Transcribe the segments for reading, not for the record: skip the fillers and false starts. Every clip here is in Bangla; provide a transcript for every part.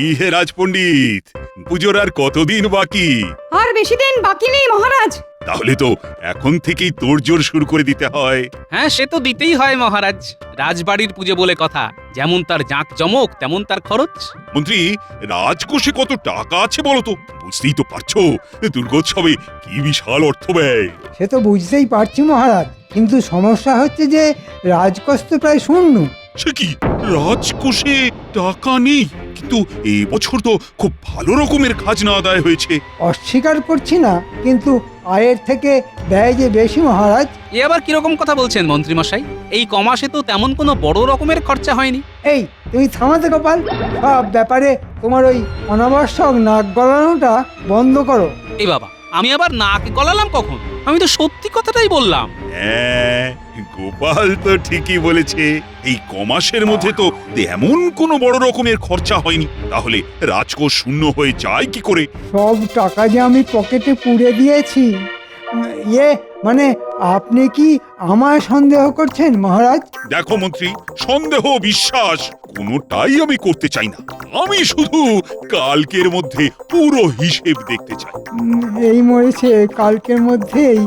কি হে রাজপণ্ডিত, পুজোর আর কতদিন বাকি? আর বেশি দিন বাকি নেই মহারাজ। তাহলে তো এখন থেকেই তোড়জোড় শুরু করে দিতে হয়। হ্যাঁ, সে তো দিতেই হয় মহারাজ। রাজবাড়ির পুজো বলে কথা, যেমন তার জাঁকজমক তেমন তার খরচ। মন্ত্রী, রাজকোষে কত টাকা আছে বলো তো? বুঝতেই তো পারছো দুর্গোৎসবে কি বিশাল অর্থ ব্যয়। সে তো বুঝতেই পারছি মহারাজ, কিন্তু সমস্যা হচ্ছে যে রাজকোষ তো প্রায় শূন্য। সে কি, রাজকোষে টাকা নেই? কিন্তু এবছর তো খুব ভালো রকমের খাজনা আদায় হয়েছে। অস্বীকার করছি না, কিন্তু আয়ের থেকে ব্যয় যে বেশি মহারাজ। এ আবার কিরকম কথা বলছেন মন্ত্রী মশাই? এই কমাসে তো তেমন কোনো বড় রকমের খরচা হয়নি। এই তুমি থামাতে গোপাল, সব ব্যাপারে তোমার ওই অনাবশ্যক নাক গলানোটা বন্ধ করো। এই বাবা, আমি আবার নাক গলালাম কখন? আমি তো সত্যি কথাটাই বললাম। হ্যাঁ, গোপাল তো ঠিকই বলেছে। এই কমাসের মধ্যে তো তেমন কোনো বড় রকমের খরচা হয়নি। তাহলে রাজকোষ শূন্য হয়ে যায় কি করে? সব টাকা যে আমি পকেটে পুড়ে দিয়েছি। মানে আপনি কি আমায় সন্দেহ করছেন মহারাজ? দেখো মন্ত্রী, সন্দেহ বিশ্বাস কোনোটাই আমি করতে চাই না। আমি শুধু কালকের মধ্যে পুরো হিসেব দেখতে চাই। এই মরেছে, কালকের মধ্যেই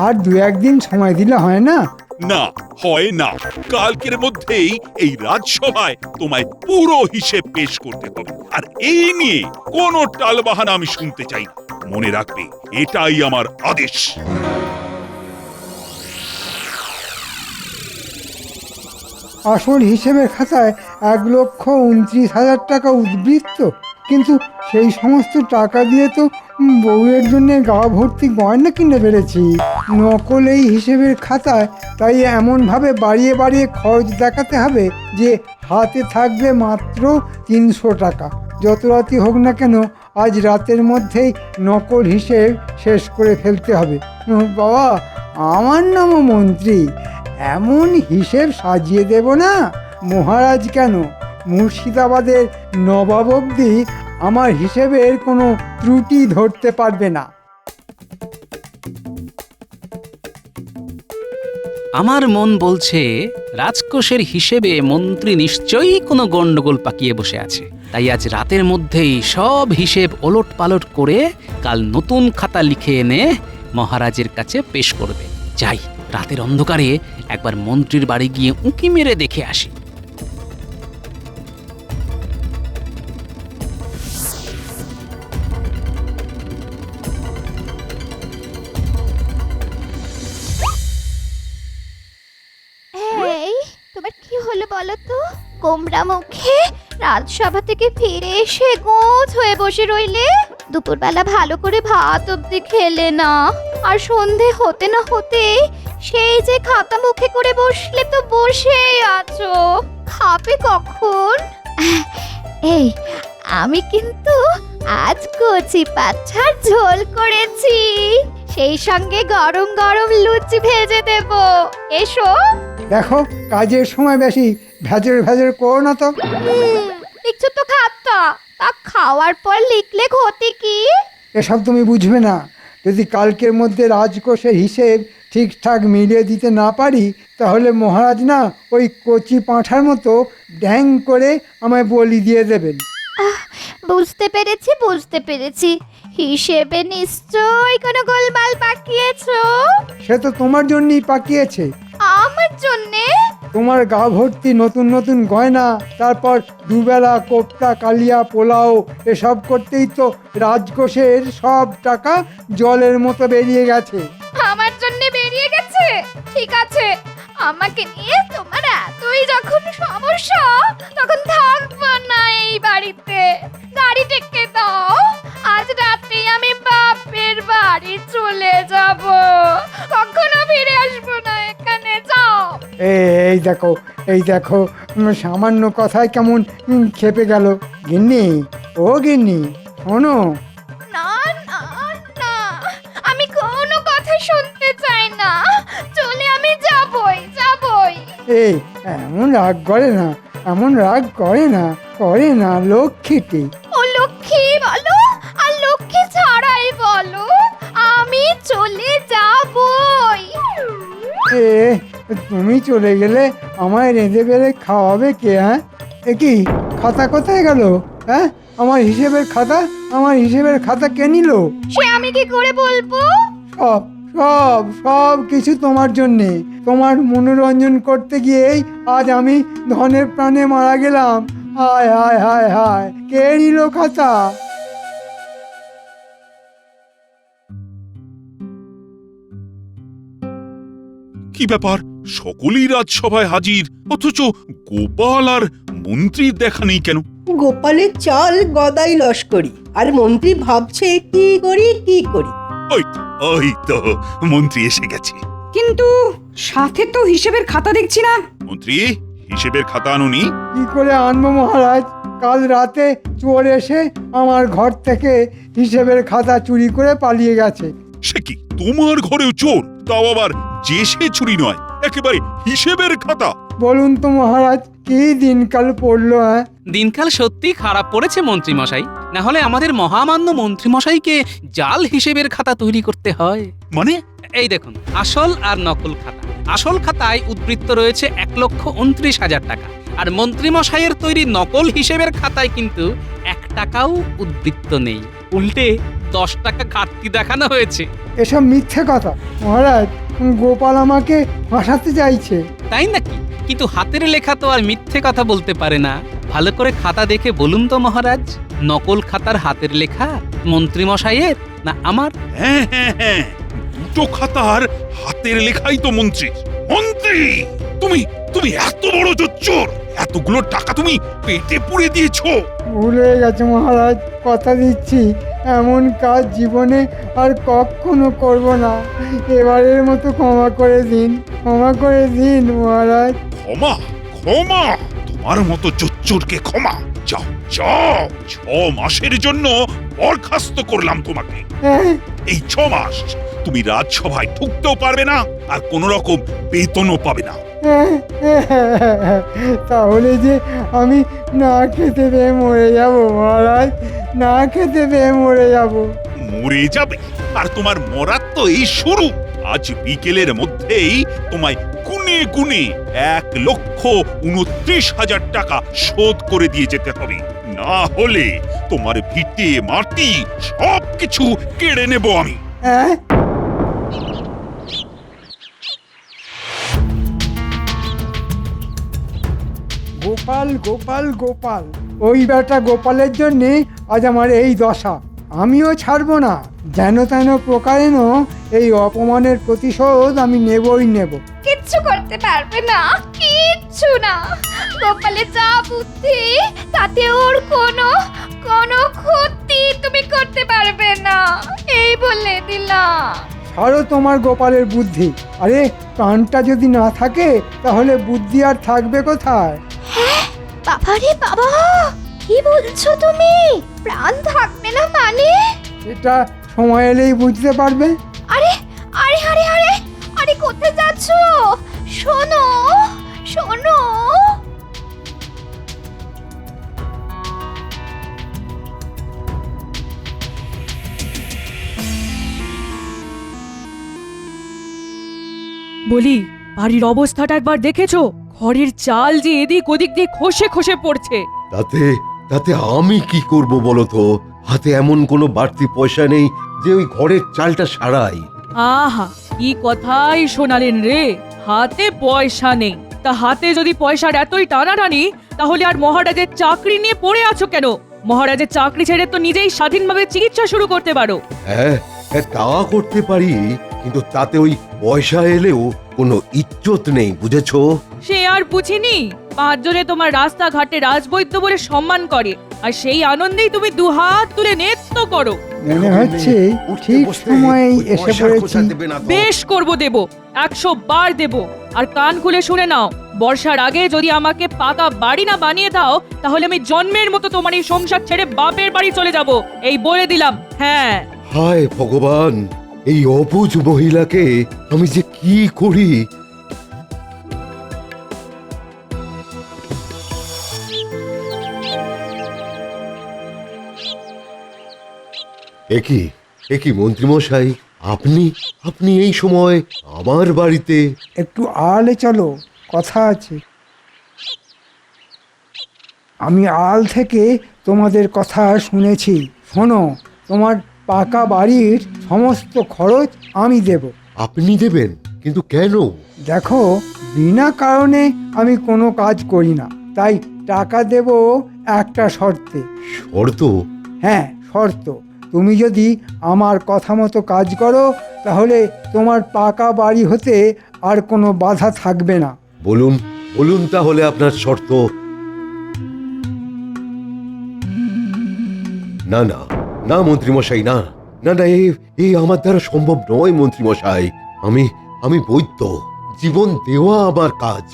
আর দু একদিন সময় দিলে হয় না? না, হয় না। কালকের মধ্যেই এই রাজসভায় তোমায় পুরো হিসেব পেশ করতে হবে। আর এই নিয়ে কোনো টালবাহানা আমি শুনতে চাই না। মনে রাখবে, এটাই আমার আদেশ। আসল হিসেবের খাতায় 1,29,000 টাকা উদ্বৃত্ত, কিন্তু সেই সমস্ত টাকা দিয়ে তো বউয়ের জন্য গা ভর্তি গয়না কিনে পেরেছি। নকল এই হিসেবের খাতায় তাই এমনভাবে বাড়িয়ে বাড়িয়ে খরচ দেখাতে হবে যে হাতে থাকবে মাত্র 300 টাকা। যত রাতই হোক না কেন, আজ রাতের মধ্যেই নকল হিসেব শেষ করে ফেলতে হবে। বাবা, আমার নামও মন্ত্রী, এমন হিসেব সাজিয়ে দেব না, মহারাজ কেন, মুর্শিদাবাদের নবাব অবধি আমার হিসেবের কোনো ত্রুটি ধরতে পারবে না। আমার মন বলছে রাজকোষের হিসেবে মন্ত্রী নিশ্চয়ই কোনো গন্ডগোল পাকিয়ে বসে আছে। তাই আজ রাতের মধ্যেই সব হিসেব ওলট পালট করে কাল নতুন খাতা লিখে এনে মহারাজের কাছে পেশ করবে। যাই, রাতের অন্ধকারে একবার মন্ত্রীর বাড়ি গিয়ে উঁকি মেরে দেখে আসি। এই তোমার কি হলো বলো তো? গোমরা মুখে রাজসভা থেকে ফিরে এসে গোছ হয়ে বসে রইলে। দুপুরবেলা ভালো করে ভাত অব্দি খেলে না, আর সন্ধে হতে না হতে সেই যে খাতা মুখে করে বসলে তো বসেই আছো। খাবে কখন? এই আমি কিন্তু আজ কচি পাঁঠার ঝোল করেছি, সেই সঙ্গে গরম গরম লুচি ভেজে দেব। এসো। দেখো, কাজের সময় বেশি ভেজর ভেজর করো না তো। লিখছো তো খাতা, তা খাওয়ার পর লিখলে ক্ষতি কি? এসব তুমি বুঝবে না। যদি কালকের মধ্যে রাজকোষের হিসেব ঠিকঠাক মিলিয়ে দিতে না পারি, তাহলে মহারাজ না ওই কচি পাঁঠার মতো ড্যাং করে আমায় বলি দিয়ে দেবেন। বুঝতে পেরেছি, হিসেবে নিশ্চয়ই কোনো গোলমাল পাকিয়েছো। সে তো তোমার জন্যই পাকিয়েছে। আমার জন্যে? তোমার গা ভর্তি নতুন নতুন গয়না, তারপর দুবেলা কোপ্তা কালিয়া পোলাও, এসব করতেই তো রাজকোষের সব টাকা জলের মতো বেরিয়ে গেছে। আমার জন্যে বেরিয়ে গেছে? ঠিক আছে, আমাকে নিয়ে তোমার এতই যখন সমস্যা, তখন থাকবো না এই বাড়িতে। গাড়ি ডেকে দাও, আজ রাতে আমি বাপের বাড়ি চলে যাব, কখনো ফিরে আসবো না এখানে। যাও। এই দেখো, সামান্য কথায় কেমন খেপে গেল। গিন্নি, ও গিন্নি, শোনো। না না না, আমি কোনো কথা শুনতে চাই না। চলে আমি যাবই। এই এমন রাগ করে না লক্ষ্মীটি। ও লক্ষ্মী বলো আর লক্ষ্মী ছাড়াই বলো, আমি চলে যাবই। তুমি চলে গেলে আমায় রেঁধে বেড়ে খাওয়াবে কে? হ্যাঁ, এ কি খাতা কোথায় গেল? হ্যাঁ, আমার হিসেবের খাতা কে নিল? সে আমি কি করে বলবো? সব সব সব কিছু তোমার জন্যে। তোমার মনোরঞ্জন করতে গিয়েই আজ আমি ধনের প্রাণে মারা গেলাম। হায় হায় হায় হায়, কে নিল খাতা? কি ব্যাপার, সকলেই রাজসভায় হাজির, অথচ গোপাল আর মন্ত্রীর দেখা নেই কেন? গোপালের চাল গদাই লস্করি, আর মন্ত্রী ভাবছে কি করি। ওই তো মন্ত্রী এসে গেছে। কিন্তু সাথে তো হিসেবের খাতা দেখছি না। মন্ত্রী, হিসেবের খাতা আনুনি? কি করে আনবো মহারাজ? কাল রাতে চোর এসে আমার ঘর থেকে হিসেবের খাতা চুরি করে পালিয়ে গেছে। সে কি, তোমার ঘরেও চোর? তাও আবার যে সে চুরি নয়, একেবারে হিসেবের খাতা। বলুন তো মহারাজ, কি দিনকাল পড়লো? হ্যাঁ, দিনকাল সত্যি খারাপ পড়েছে মন্ত্রী মশাই, না হলে আমাদের মহামান্য মন্ত্রী মশাইকে জাল হিসেবের খাতা তৈরি করতে হয়। মানে? এই দেখুন, আসল আর নকল খাতা। আসল খাতায় উদ্বৃত্ত রয়েছে 1,29,000 টাকা, আর মন্ত্রী মশাইয়ের তৈরি নকল হিসেবের খাতায় কিন্তু 1 টাকাও উদ্বৃত্ত নেই, উল্টে 10 টাকা ঘাটতি দেখানো হয়েছে। এসব মিথ্যে কথা মহারাজ। গোপাল আমাকে ফাঁসাতে চাইছে। তাই নাকি? কিন্তু হাতের লেখা তো আর মিথ্যে কথা বলতে পারে না। ভালো করে খাতা দেখে বলুন তো মহারাজ, নকল খাতার হাতের লেখা মন্ত্রী মশাইয়ের না আমার? হ্যাঁ হ্যাঁ হ্যাঁ, দুটো খাতার হাতের লেখাই তো মন্ত্রী। মন্ত্রী, তুমি তুমি এত বড় জোচ্চোর! এতগুলো টাকা তুমি পেটে পুড়ে দিয়েছো। ভুলে গেছে মহারাজ, কথা দিচ্ছি এমন কাজ জীবনে আর কখনো করব না। এবারের মতো ক্ষমা করে দিন মহারাজ। ক্ষমা? ক্ষমা? তোমার মতো জোচ্চোরকে ক্ষমা? যাও যাও, 6 মাসের জন্য বরখাস্ত করলাম তোমাকে। হ্যাঁ, এই 6 মাস তুমি রাজসভায় ঢুকতেও পারবে না, আর কোন রকম বেতনও পাবে না। তাহলে যে আমি না খেতে পেয়ে মরে যাব মহারাজ, না খেতে পেয়ে মরে যাব। মরে যাবে? আর তোমার মরার তো এই শুরু। আজ বিকেলের মধ্যেই তোমায় গুনে গুনে 1,29,000 টাকা শোধ করে দিয়ে যেতে হবে, না হলে তোমার ভিটে মাটি সবকিছু কেড়ে নেব আমি। হ্যাঁ, গোপাল গোপাল গোপাল, ওই বেটা গোপালের জন্যে আজ আমার এই দশা। আমিও ছাড়বো না, যেন তেন প্রকারেণ এই অপমানের প্রতিশোধ আমি নেবই নেব। কিচ্ছু করতে পারবে না, কিচ্ছু না। গোপালের যা বুদ্ধি, তাতে ওর কোনো ক্ষতি তুমি করতে পারবে না, এই বলে দিলাম। ছাড়ো তোমার গোপালের বুদ্ধি। আরে, প্রাণটা যদি না থাকে তাহলে বুদ্ধি আর থাকবে কোথায়? বাবারে বাবা, কি বলছো তুমি? প্রাণ থাকবে না মানে? এটা সময় এলেই বুঝতে পারবে। আরে আরে আরে আরে আরে, কোথায় যাচ্ছো? শোনো শোনো। বলি, বাড়ির অবস্থাটা একবার দেখেছো? ঘরের চাল যে এদিক ওদিক দিয়ে খসে খসে পড়ছে। তাতে আমি কি করব বলো তো? হাতে এমন কোনো বাড়তি পয়সা নেই যে ওই ঘরের চালটা সারাই। আহা, কি কথাই শোনালেন রে! হাতে পয়সা নেই, তা হাতে যদি পয়সার এতই টানাটানি, তাহলে আর মহারাজের চাকরি নিয়ে পড়ে আছো কেন? মহারাজের চাকরি ছেড়ে তো নিজেই স্বাধীনভাবে চিকিৎসা শুরু করতে পারো। হ্যাঁ, তা করতে পারি, কিন্তু তাতে ওই পয়সা এলেও কোনো ইজ্জত নেই, বুঝেছো? সে আর বুঝিনি। 5 জনে তোমার রাস্তাঘাটে রাজবৈদ্য বলে সম্মান করে, আর সেই আনন্দেই তুমি দুহাত তুলে নৃত্য করো। মনে হচ্ছে ঠিক সময়ে এসে পড়েছি। বেশ করব, দেব, 100 বার দেব। আর কান খুলে শুনে নাও, বর্ষার আগে যদি আমাকে পাকা বাড়ি না বানিয়ে দাও, তাহলে আমি জন্মের মতো তোমার এই সংসার ছেড়ে বাপের বাড়ি চলে যাব, এই বলে দিলাম। হ্যাঁ। হায় ভগবান, এই অবুঝ মহিলাকে আমি যে কি করি! একি মন্ত্রীমশাই, আপনি এই সময় আমার বাড়িতে? একটু আড়ালে চলো, কথা আছে। আমি আড়াল থেকে তোমাদের কথা শুনেছি। শোনো, তোমার পাকা বাড়ির সমস্ত খরচ আমি দেব। আপনি দেবেন? কিন্তু কেন? দেখো, বিনা কারণে আমি কোনো কাজ করি না, তাই টাকা দেব একটা শর্তে। শর্ত? হ্যাঁ, শর্ত। তুমি যদি আমার কথা মতো কাজ করো তাহলে তোমার পাকা বাড়ি হতে আর কোনো বাধা থাকবে না। বলুন বলুন তাহলে আপনার শর্ত। না না না মন্ত্রীমশাই, না না না, এই আমার দ্বারা সম্ভব নয় মন্ত্রীমশাই। আমি বৈদ্য, জীবন দেওয়া আমার কাজ,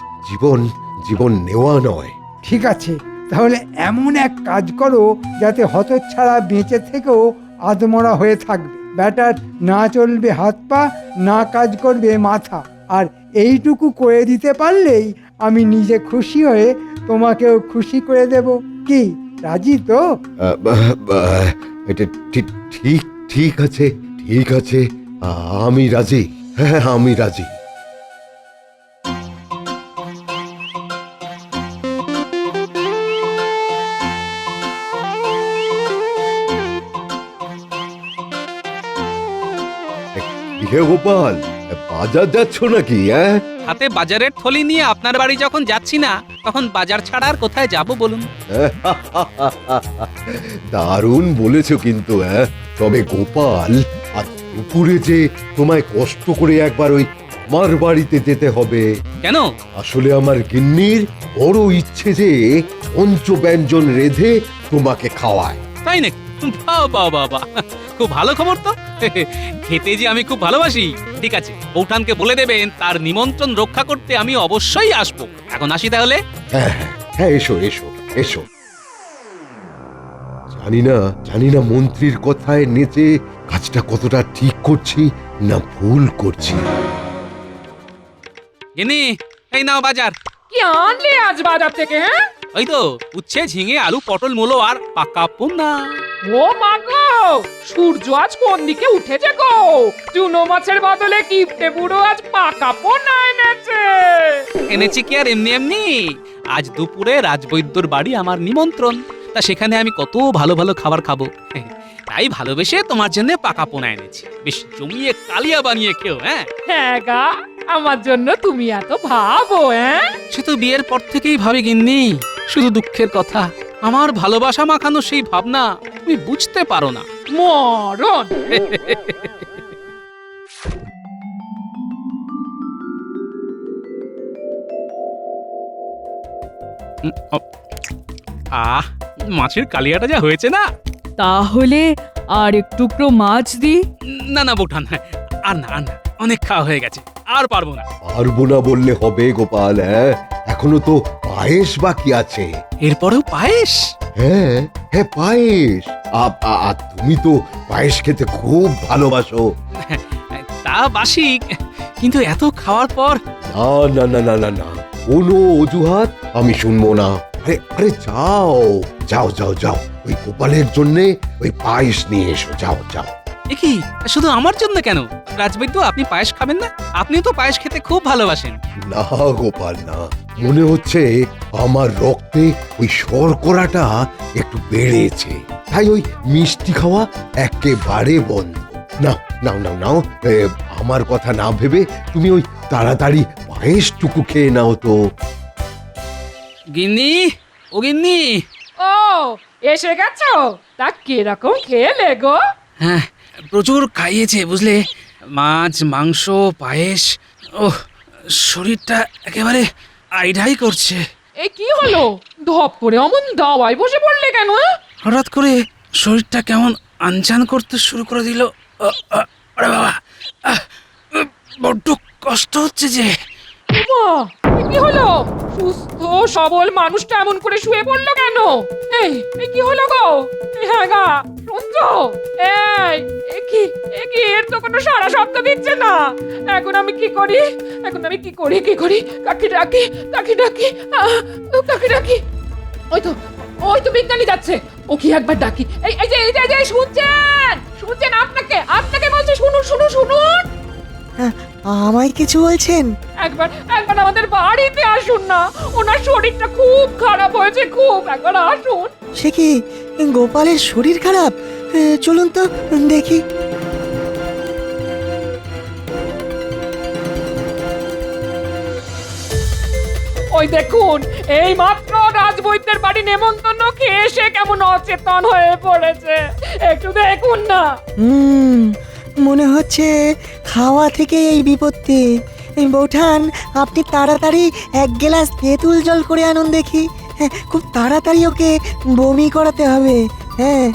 জীবন নেওয়া নয়। ঠিক আছে, তাহলে এমন এক কাজ করো যাতে হতচ্ছাড়া বেঁচে থেকেও আদমরা হয়ে থাকবে। ব্যাটার না চলবে হাত পা, না কাজ করবে মাথা, আর এইটুকু করে দিতে পারলেই আমি নিজে খুশি হয়ে তোমাকেও খুশি করে দেব। কি, রাজি তো? এটা ঠিক ঠিক আছে, ঠিক আছে, আমি রাজি। হ্যাঁ, আমি রাজি। হে গোপাল, বাজার যাচ্ছ নাকি? হ্যাঁ, হাতে বাজারের থলি নিয়ে আপনার বাড়ি যখন যাচ্ছি না, তখন বাজার ছাড়া আর কোথায় যাব বলুন? দারুণ বলেছো কিন্তু। হ্যাঁ, তবে গোপাল, আজ দুপুরে যে তোমায় কষ্ট করে একবার ওই আমার বাড়িতে যেতে হবে। কেন? আসলে আমার গিন্নির বড় ইচ্ছে যে পঞ্চব্যঞ্জন রেঁধে তোমাকে খাওয়ায়। তাই নাকি? বাবা বাবা, খুব ভালো খবর তো। খেতে যে আমি খুব ভালোবাসি। ঠিক আছে, বৌঠানকে বলে দেবেন তার নিমন্ত্রণ রক্ষা করতে আমি অবশ্যই আসবো। এখন আসি তাহলে। হ্যাঁ হ্যাঁ হ্যাঁ, এসো এসো এসো। জানি না মন্ত্রীর কথায় নেচে কাজটা কতটা ঠিক করছি না ভুল করছি। গিনি, এই নাও বাজার। কি আনলে আজ বাজার থেকে? হ্যাঁ, ওই তো উচ্ছে, ঝিঙে, আলু, পটল, মূলো আর পাকা পোনা। ও মা গো, সূর্য আজ কোন দিকে উঠেছে গো? চুনো মাছের বদলে কিপটে বুড়ো আজ পাকা পোনা এনেছে। এনেছি কি আর এমনি এমনি? আজ দুপুরে রাজবৈদ্যর বাড়ি আমার নিমন্ত্রণ, তা সেখানে আমি কত ভালো ভালো খাবার খাবো। তাই ভালোবেসে তোমার জন্য পাকা পোনা এনেছি। বেশ জমিয়ে কালিয়া বানিয়ে খেও। হ্যাঁ হ্যাঁ গা, আমার জন্য তুমি এত ভাবো? হ্যাঁ, সে তো বিয়ের পর থেকেই ভাবি গিন্নি। শুধু দুঃখের কথা, আমার ভালোবাসা মাখানো সেই ভাবনা তুমি বুঝতে পারো না। মরণ। আহ, মাছের কালিয়াটা যা হয়েছে না। তাহলে আর এক টুকরো মাছ দি? না না বৌঠান, আর না আর না, অনেক খাওয়া হয়ে গেছে, আর পারবো না। পারবো না বললে হবে গোপাল? হ্যাঁ, এখনো তো পায়েস বাকি আছে। এরপরেও পায়েস? হ্যাঁ হ্যাঁ, পায়েস। তুমি তো পায়েস খেতে খুব ভালোবাসো। তা বাসি, কিন্তু এত খাওয়ার পর। না না না না না না, কোনো অজুহাত আমি শুনবো না। আরে আরে, যাও যাও যাও যাও, ওই গোপালের জন্য ওই পায়েস নিয়ে এসো। যাও যাও। এ কি, শুধু আমার জন্য কেন? রাজবৈদ্য, আপনি পায়েস খাবেন না? আপনি তো পায়েস খেতে খুব ভালোবাসেন। না গোপাল, না, মনে হচ্ছে আমার রক্তে ওই শর্করাটা একটু বেড়েছে, তাই ওই মিষ্টি খাওয়া একেবারে বন্ধ। নাও নাও নাও নাও, আমার কথা না ভেবে তুমি ওই তাড়াতাড়ি পায়েসটুকু খেয়ে নাও তো। গিন্নি, ও গিন্নি। ও, এসে গেছো? তা কিরকম খেলে গো? হ্যাঁ, প্রচুর খাইয়েছে বুঝলে, মাছ, মাংস, পায়েস। ওহ, শরীরটা একেবারে আইঢাই করছে। এই কি হলো? ধপ করে অমন দাওয়ায় বসে পড়লে কেন? হঠাৎ করে শরীরটা কেমন আনচান করতে শুরু করে দিল। আরে বাবা, বড্ড কষ্ট হচ্ছে যে। মা, কি হলো? সুস্থ সবল মানুষটা এমন করে শুয়ে পড়লো কেন? এই কি হলো গো? হ্যাঁ গা, শুনছো? এই কি এর তো কোনো সারা শব্দ দিচ্ছে না। এখন আমি কি করি? কি করি? কাকে ডাকি? কাকে ডাকি? ওই তো বিজ্ঞানী যাচ্ছে। ও কি একবার ডাকি? এই যে শুনছেন? আপনাকে বলছি, শুনুন। আমায় কিছু বলছেন? একবার আমাদের বাড়িতে আসুন না, ওনার শরীরটা খুব খারাপ হয়েছে, খুব। একবার আসুন। সে কি, গোপালের শরীর খারাপ। চলুন তো দেখি। ওই দেখুন, এই মাত্র রাজবৈদ্যের বাড়ি নেমন্তন্ন খেয়ে এসে কেমন অচেতন হয়ে পড়েছে, একটু দেখুন না। মনে হচ্ছে খাওয়া থেকে এই বিপত্তি। বৌঠান, আপনি তাড়াতাড়ি এক গ্লাস তেঁতুল জল করে আনুন দেখি। হ্যাঁ, খুব তাড়াতাড়ি ওকে বমি করাতে হবে। হ্যাঁ।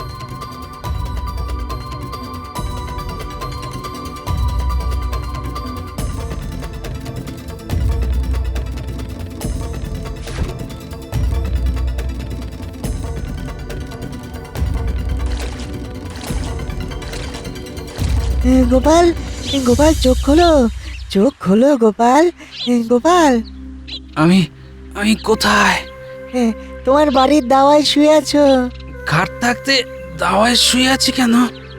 গোপাল, গোপাল চোখ খোলো, চোখ খোলো গোপাল। গোপাল, আমি আমি কোথায়? তোমার বাড়ির দাওয়ায় শুয়ে আছো। ঘাট থাকতে দাওয়ায় শুয়ে আছি কেন?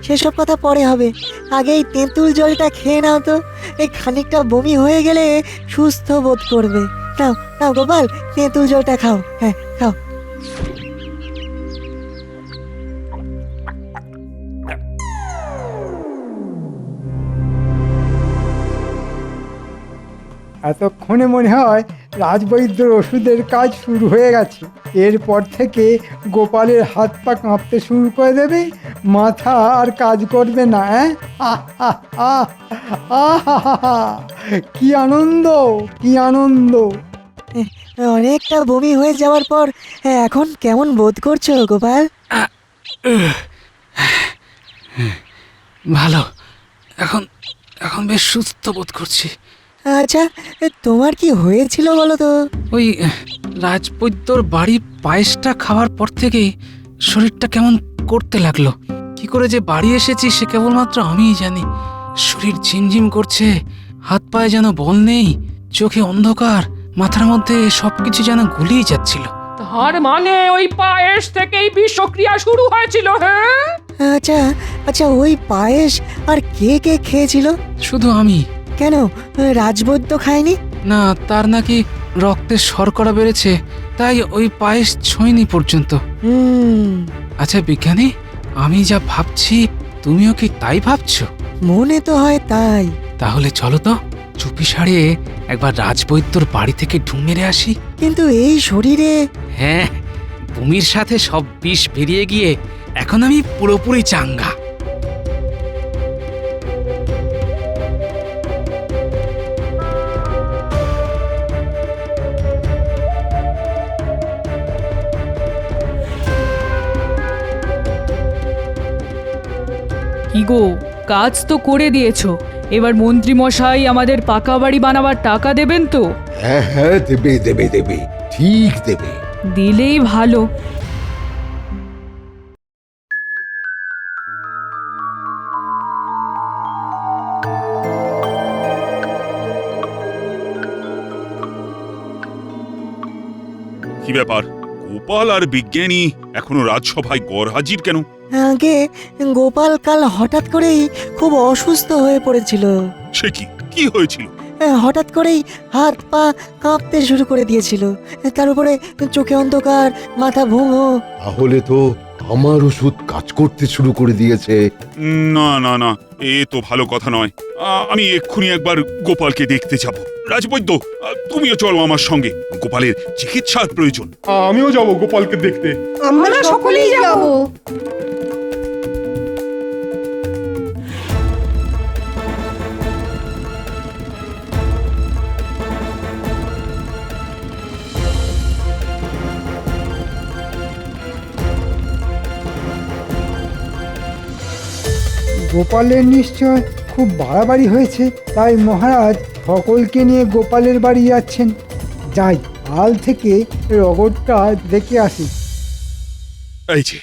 সেসব কথা পরে হবে, আগে এই তেঁতুল জলটা খেয়ে নাও তো। এই খানিকটা বমি হয়ে গেলে সুস্থ বোধ করবে। নাও নাও গোপাল, তেঁতুল জলটা খাও। হ্যাঁ, খাও। এতক্ষণে মনে হয় রাজবৈদ্যর ওষুধের কাজ শুরু হয়ে গেছে। এরপর থেকে গোপালের হাত পা কাঁপতে শুরু করে দেবে, মাথা আর কাজ করবে না। কি আনন্দ, কি আনন্দ! অনেকটা বমি হয়ে যাওয়ার পর এখন কেমন বোধ করছো গোপাল? ভালো, এখন এখন বেশ সুস্থ বোধ করছি। আচ্ছা, তোমার কি হয়েছিল বলো তো? ওই রাজবৈদ্যর বাড়ির পায়েসটা খাওয়ার পর থেকেই শরীরটা কেমন করতে লাগলো। কি করে যে বাড়ি এসেছি সে কেবলমাত্র আমিই জানি। শরীর ঝিমঝিম করছে, হাত পায়ে যেন বল নেই, চোখে অন্ধকার, মাথার মধ্যে সবকিছু যেন গুলিয়ে যাচ্ছিল। তার মানে ওই পায়েস থেকেই বিষক্রিয়া শুরু হয়েছিল? হ্যাঁ, আচ্ছা আচ্ছা, ওই পায়েস আর কে কে খেয়েছিল? শুধু আমি। কেন, রাজবৈদ্য খায়নি? না, তার নাকি রক্তে শর্করা বেড়েছে, তাই ওই পায়েস ছোঁয়নি পর্যন্ত। আচ্ছা বিজ্ঞানী, আমি যা ভাবছি তুমিও কি তাই ভাবছো? মনে তো হয় তাই। তাহলে চলো তো চুপি সারে একবার রাজবৈদ্যর বাড়ি থেকে ঢুঁ মেরে আসি। কিন্তু এই শরীরে। হ্যাঁ, বমির সাথে সব বিষ বেরিয়ে গিয়ে এখন আমি পুরোপুরি চাঙ্গা। কি গো, কাজ তো করে দিয়েছো, এবার মন্ত্রী মশাই আমাদের পাকা বাড়ি বানাবার টাকা দেবেন তো? হ্যাঁ হ্যাঁ, দেবে দেবে দেবে, ঠিক দেবে। দিলেই ভালো। কি ব্যাপার, গোপাল আর বিজ্ঞানী এখনো রাজসভায় গরহাজির কেন? আগে গোপাল কাল হঠাৎ করেই খুব অসুস্থ হয়ে পড়েছিল। সে কি, কি হয়েছিল? হঠাৎ করেই হাত পা কাঁপতে শুরু করে দিয়েছিল, তার উপরে চোখে অন্ধকার, মাথা ভুঙো। তাহলে তো আমার ওষুধ কাজ করতে শুরু করে দিয়েছে। না না না, এ তো ভালো কথা নয়। আমি এক্ষুনি একবার গোপালকে দেখতে যাব। রাজবৈদ্য, তুমিও চলো আমার সঙ্গে, গোপালের চিকিৎসার প্রয়োজন। আমিও যাব গোপালকে দেখতে। আমরা সকলেই যাব। গোপালের নিশ্চয় খুব বাড়াবাড়ি হয়েছে, তাই মহারাজ সকলকে নিয়ে গোপালের বাড়ি যাচ্ছেন। যাই, কাল থেকে রগরটা দেখে আসি। এই যে,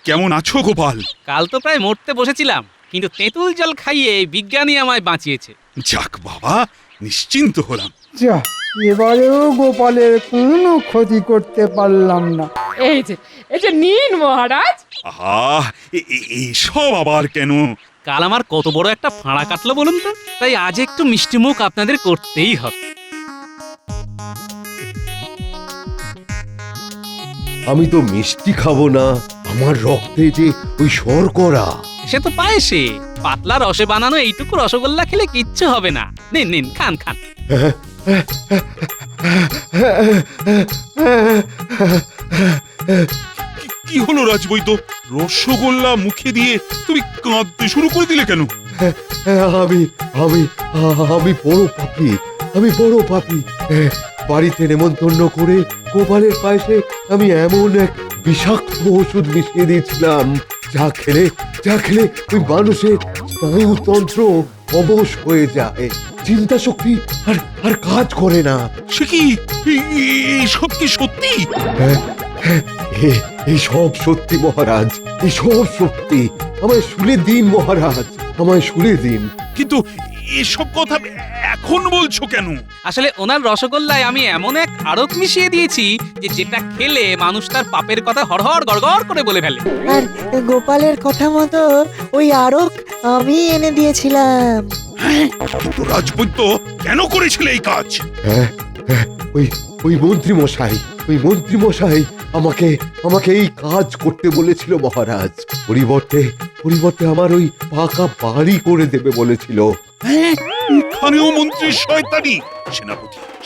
কেমন আছো গোপাল? কাল তো প্রায় মরতে বসেছিলাম, কিন্তু তেঁতুল জল খাইয়ে বিজ্ঞানী আমায় বাঁচিয়েছে। যাক বাবা, নিশ্চিন্ত হলাম। যা, এবারেও গোপালের কোনো ক্ষতি করতে পারলাম না। এই যে নিন মহারাজ। আহা, এইসব আবার কেন? কাল আমার কত বড় একটা ফাঁড়া কাটলো বলুন তো, তাই আজ একটু মিষ্টিমুখ আপনাদের করতেই হবে। আমি তো মিষ্টি খাবো না, আমার রক্তে যে ওই শর্করা। সে তো পায়েসে, পাতলা রসে বানানো এইটুকু রসগোল্লা খেলে কিচ্ছু হবে না। নিন নিন, খান খান। কি হলো রাজবৈদ্য? রসগোল্লা মুখে দিয়ে তুমি কাঁদতে শুরু করে দিলে কেন? আমি আমি আমি বড় পাপী, আমি বড় পাপী। বাড়িতে নেমন্তন্ন করে গোপালের পায়েসে আমি এমন এক বিষাক্ত ওষুধ মিশিয়ে দিয়েছিলাম, যা খেলে ওই মানুষের স্নায়ুতন্ত্র অবশ হয়ে যায়, চিন্তা শক্তি আর কাজ করে না। সে কি সব কি সত্যি? এই সব সত্যি মহারাজ, এই সব সত্যি। আমায় শুলে দিন মহারাজ, আমায় শুলে দিন। কিন্তু এসব কথা এখন বলছো কেন? আসলে ওনার রসগোল্লায় আমি এমন এক আড়ক মিশিয়ে দিয়েছি যে যেটা খেলে মানুষ তার পাপের কথা হড়হড় গড়গড় করে বলে ফেলে। আর গোপালের কথা মতো ওই আরক আমি এনে দিয়েছিলাম। কিন্তু রাজবৈদ্য কেন করেছিলে এই কাজ? ওই মন্ত্রী মশাই আমাকে এই কাজ করতে বলেছিল মহারাজ। পরিবর্তে আমার ওই পাকা বাড়ি করে দেবে বলেছিল। এখানেও মন্ত্রীর শয়তানি!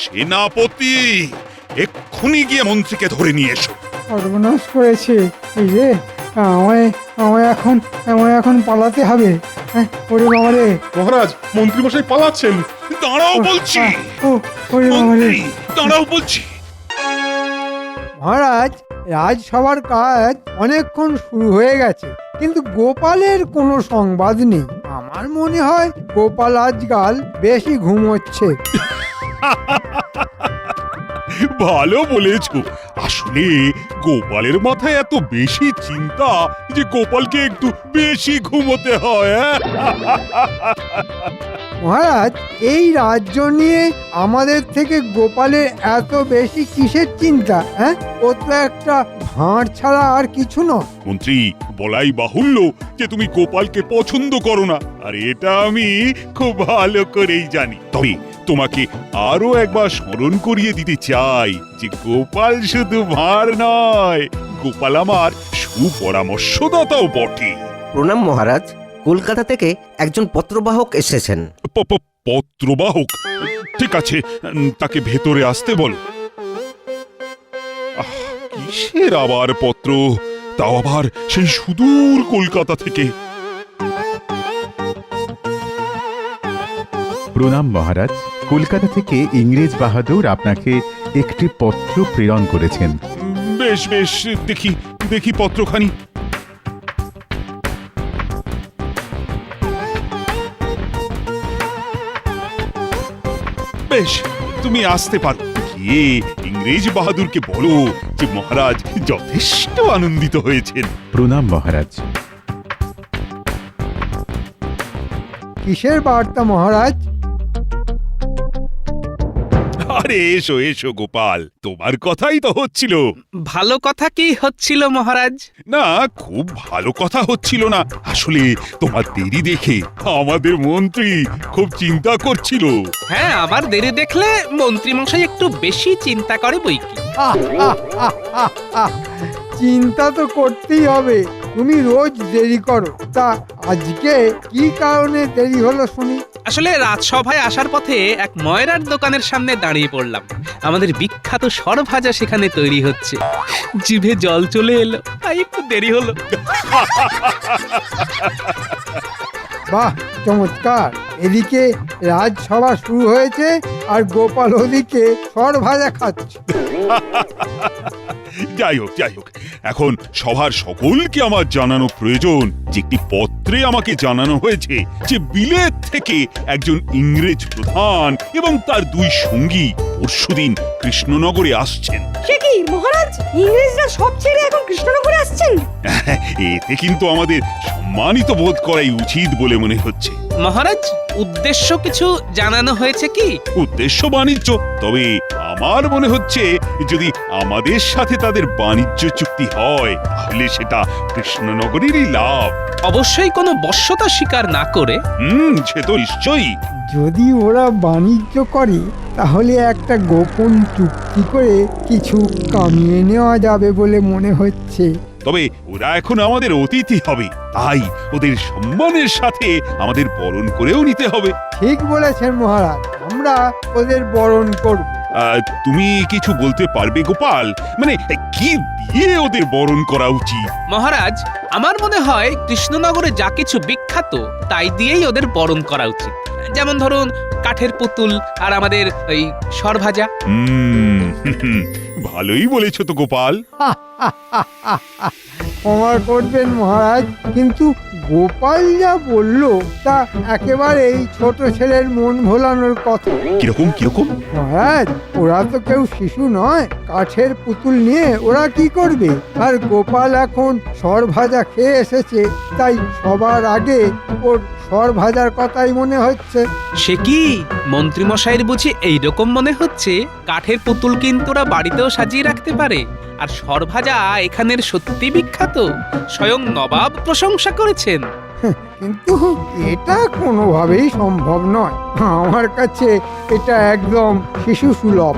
সেনাপতি, এক্ষুনি গিয়ে মন্ত্রীকে ধরে নিয়ে এসো। সর্বনাশ করেছে। এই রে, আমায় এখন পালাতে হবে। ওরে বাবা রে! মহারাজ, মন্ত্রীমশাই পালাচ্ছেন। দাঁড়াও বলছি! ওরে বাবা রে! মন্ত্রী, দাঁড়াও বলছি! মহারাজ, রাজসভার কাজ অনেকক্ষণ শুরু হয়ে গেছে, কিন্তু গোপালের কোনো সংবাদ নেই। আমার মনে হয় গোপাল আজকাল বেশি ঘুমোচ্ছে। ভালো বলেছো। আসলে গোপালের মাথায় এত বেশি চিন্তা যে গোপালকে একটু বেশি ঘুমোতে হয়। মহারাজ, এই রাজ্য নিয়ে আমাদের থেকে গোপালের এত বেশি কিসের চিন্তা? ও তো একটা ভাঁড় ছাড়া আর কিছু নয়। মন্ত্রী, বলাই বাহুল্য যে তুমি গোপালকে পছন্দ করো না, আর এটা আমি খুব ভালো করেই জানি। তবে তোমাকে আরো একবার স্মরণ করিয়ে দিতে চাই যে গোপাল শুধু ভাঁড় নয়, গোপাল আমার সুপরামর্শদাতাও বটে। প্রণাম মহারাজ, কলকাতা থেকে একজন পত্রবাহক এসেছেন। পত্রবাহক? ঠিক আছে, তাকে ভেতরে আসতে বলো। কিসের আবার পত্র? তাও আবার সেই সুদূর কলকাতা থেকে। প্রণাম মহারাজ, কলকাতা থেকে ইংরেজ বাহাদুর আপনাকে একটি পত্র প্রেরণ করেছেন। বেশ বেশ, দেখি পত্রখানি। বেশ, তুমি আসতে পারো। গিয়ে ইংরেজ বাহাদুরকে বলো যে মহারাজ যথেষ্ট আনন্দিত হয়েছেন। প্রণাম মহারাজ। কিসের বার্তা মহারাজ? আরে এসো এসো গোপাল, তোমার কথাই তো হচ্ছিল। ভালো কথা কি হচ্ছিল মহারাজ? না, খুব ভালো কথা হচ্ছিল না। আসলে তোমার দেরি দেখে আমাদের মন্ত্রী খুব চিন্তা করছিল। হ্যাঁ, আমার দেরি দেখলে মন্ত্রী মশাই একটু বেশি চিন্তা করে বইকি। চিন্তা তো করতেই হবে, তুমি রোজ দেরি করো। তা আজকে কি কারণে দেরি হলো শুনি? আসলে রাজসভায় আসার পথে এক ময়রার দোকানের সামনে দাঁড়িয়ে পড়লাম। আমাদের বিখ্যাত সরভাজা সেখানে তৈরি হচ্ছে। জিভে জল চলে এলো, তাই একটু দেরি হলো। বাহ, চমৎকার! এদিকে রাজসভা শুরু হয়েছে আর গোপাল ওদিকে সরভাজা খাচ্ছে। যাই হোক, এখন সভার সকলকে আমার জানানো প্রয়োজন যে একটি পত্রে আমাকে জানানো হয়েছে যে বিলেত থেকে একজন ইংরেজ প্রধান এবং তার দুই সঙ্গী পরশুদিন কৃষ্ণনগরে আসছেন। সে কি মহারাজ, ইংরেজরা সব ছেড়ে এখন কৃষ্ণনগরে আসছেন? এতে কিন্তু আমাদের সম্মানিত বোধ করাই উচিত বলে মনে হচ্ছে। মহারাজ, উদ্দেশ্য কিছু জানানো হয়েছে কি? উদ্দেশ্য বাণিজ্য। তবে আমার মনে হচ্ছে যদি আমাদের সাথে তাদের বাণিজ্য চুক্তি হয় তাহলে সেটা কৃষ্ণনগরেরই লাভ। অবশ্যই কোনো বশ্যতা স্বীকার না করে। সে তো নিশ্চয়ই। যদি ওরা বাণিজ্য করে তাহলে একটা গোপন চুক্তি করে কিছু কামিয়ে নেওয়া যাবে বলে মনে হচ্ছে। তবে ওরা এখন আমাদের অতিথি হবে, তাই ওদের সম্মানের সাথে আমাদের বরণ করেও নিতে হবে। ঠিক বলেছেন মহারাজ, আমরা ওদের বরণ করব। তুমি কিছু বলতে পারবে গোপাল? মানে কি দিয়ে ওদের বরণ করা উচিত? মহারাজ, আমার মনে হয় কৃষ্ণনগরে যা কিছু বিখ্যাত তাই দিয়েই ওদের বরণ করা উচিত। যেমন ধরুন কাঠের পুতুল আর আমাদের ওই সরভাজা। ভালোই বলেছ তো গোপাল। ক্ষমা করবেন মহারাজ, কিন্তু গোপাল যা বলল তা একেবারেই ছোট ছেলের মন ভোলানোর কথা। কিরকম কিরকম? মহারাজ, ওরা তো কেউ শিশু নয়, কাঠের পুতুল নিয়ে ওরা কি করবে? আর গোপাল এখন সর ভাজা খেয়ে এসেছে, তাই সবার আগে ওর সর ভাজার কথাই মনে হচ্ছে। সে কি মন্ত্রীমশাইয়ের বুঝি এইরকম মনে হচ্ছে? কাঠের পুতুল কিন্তু ওরা বাড়িতেও সাজিয়ে রাখতে পারে। আর সরভাজা এখানের সত্যি বিখ্যাত, স্বয়ং নবাব প্রশংসা করেছেন। কিন্তু এটা কোনোভাবেই সম্ভব নয়, আমার কাছে এটা একদম শিশু সুলভ।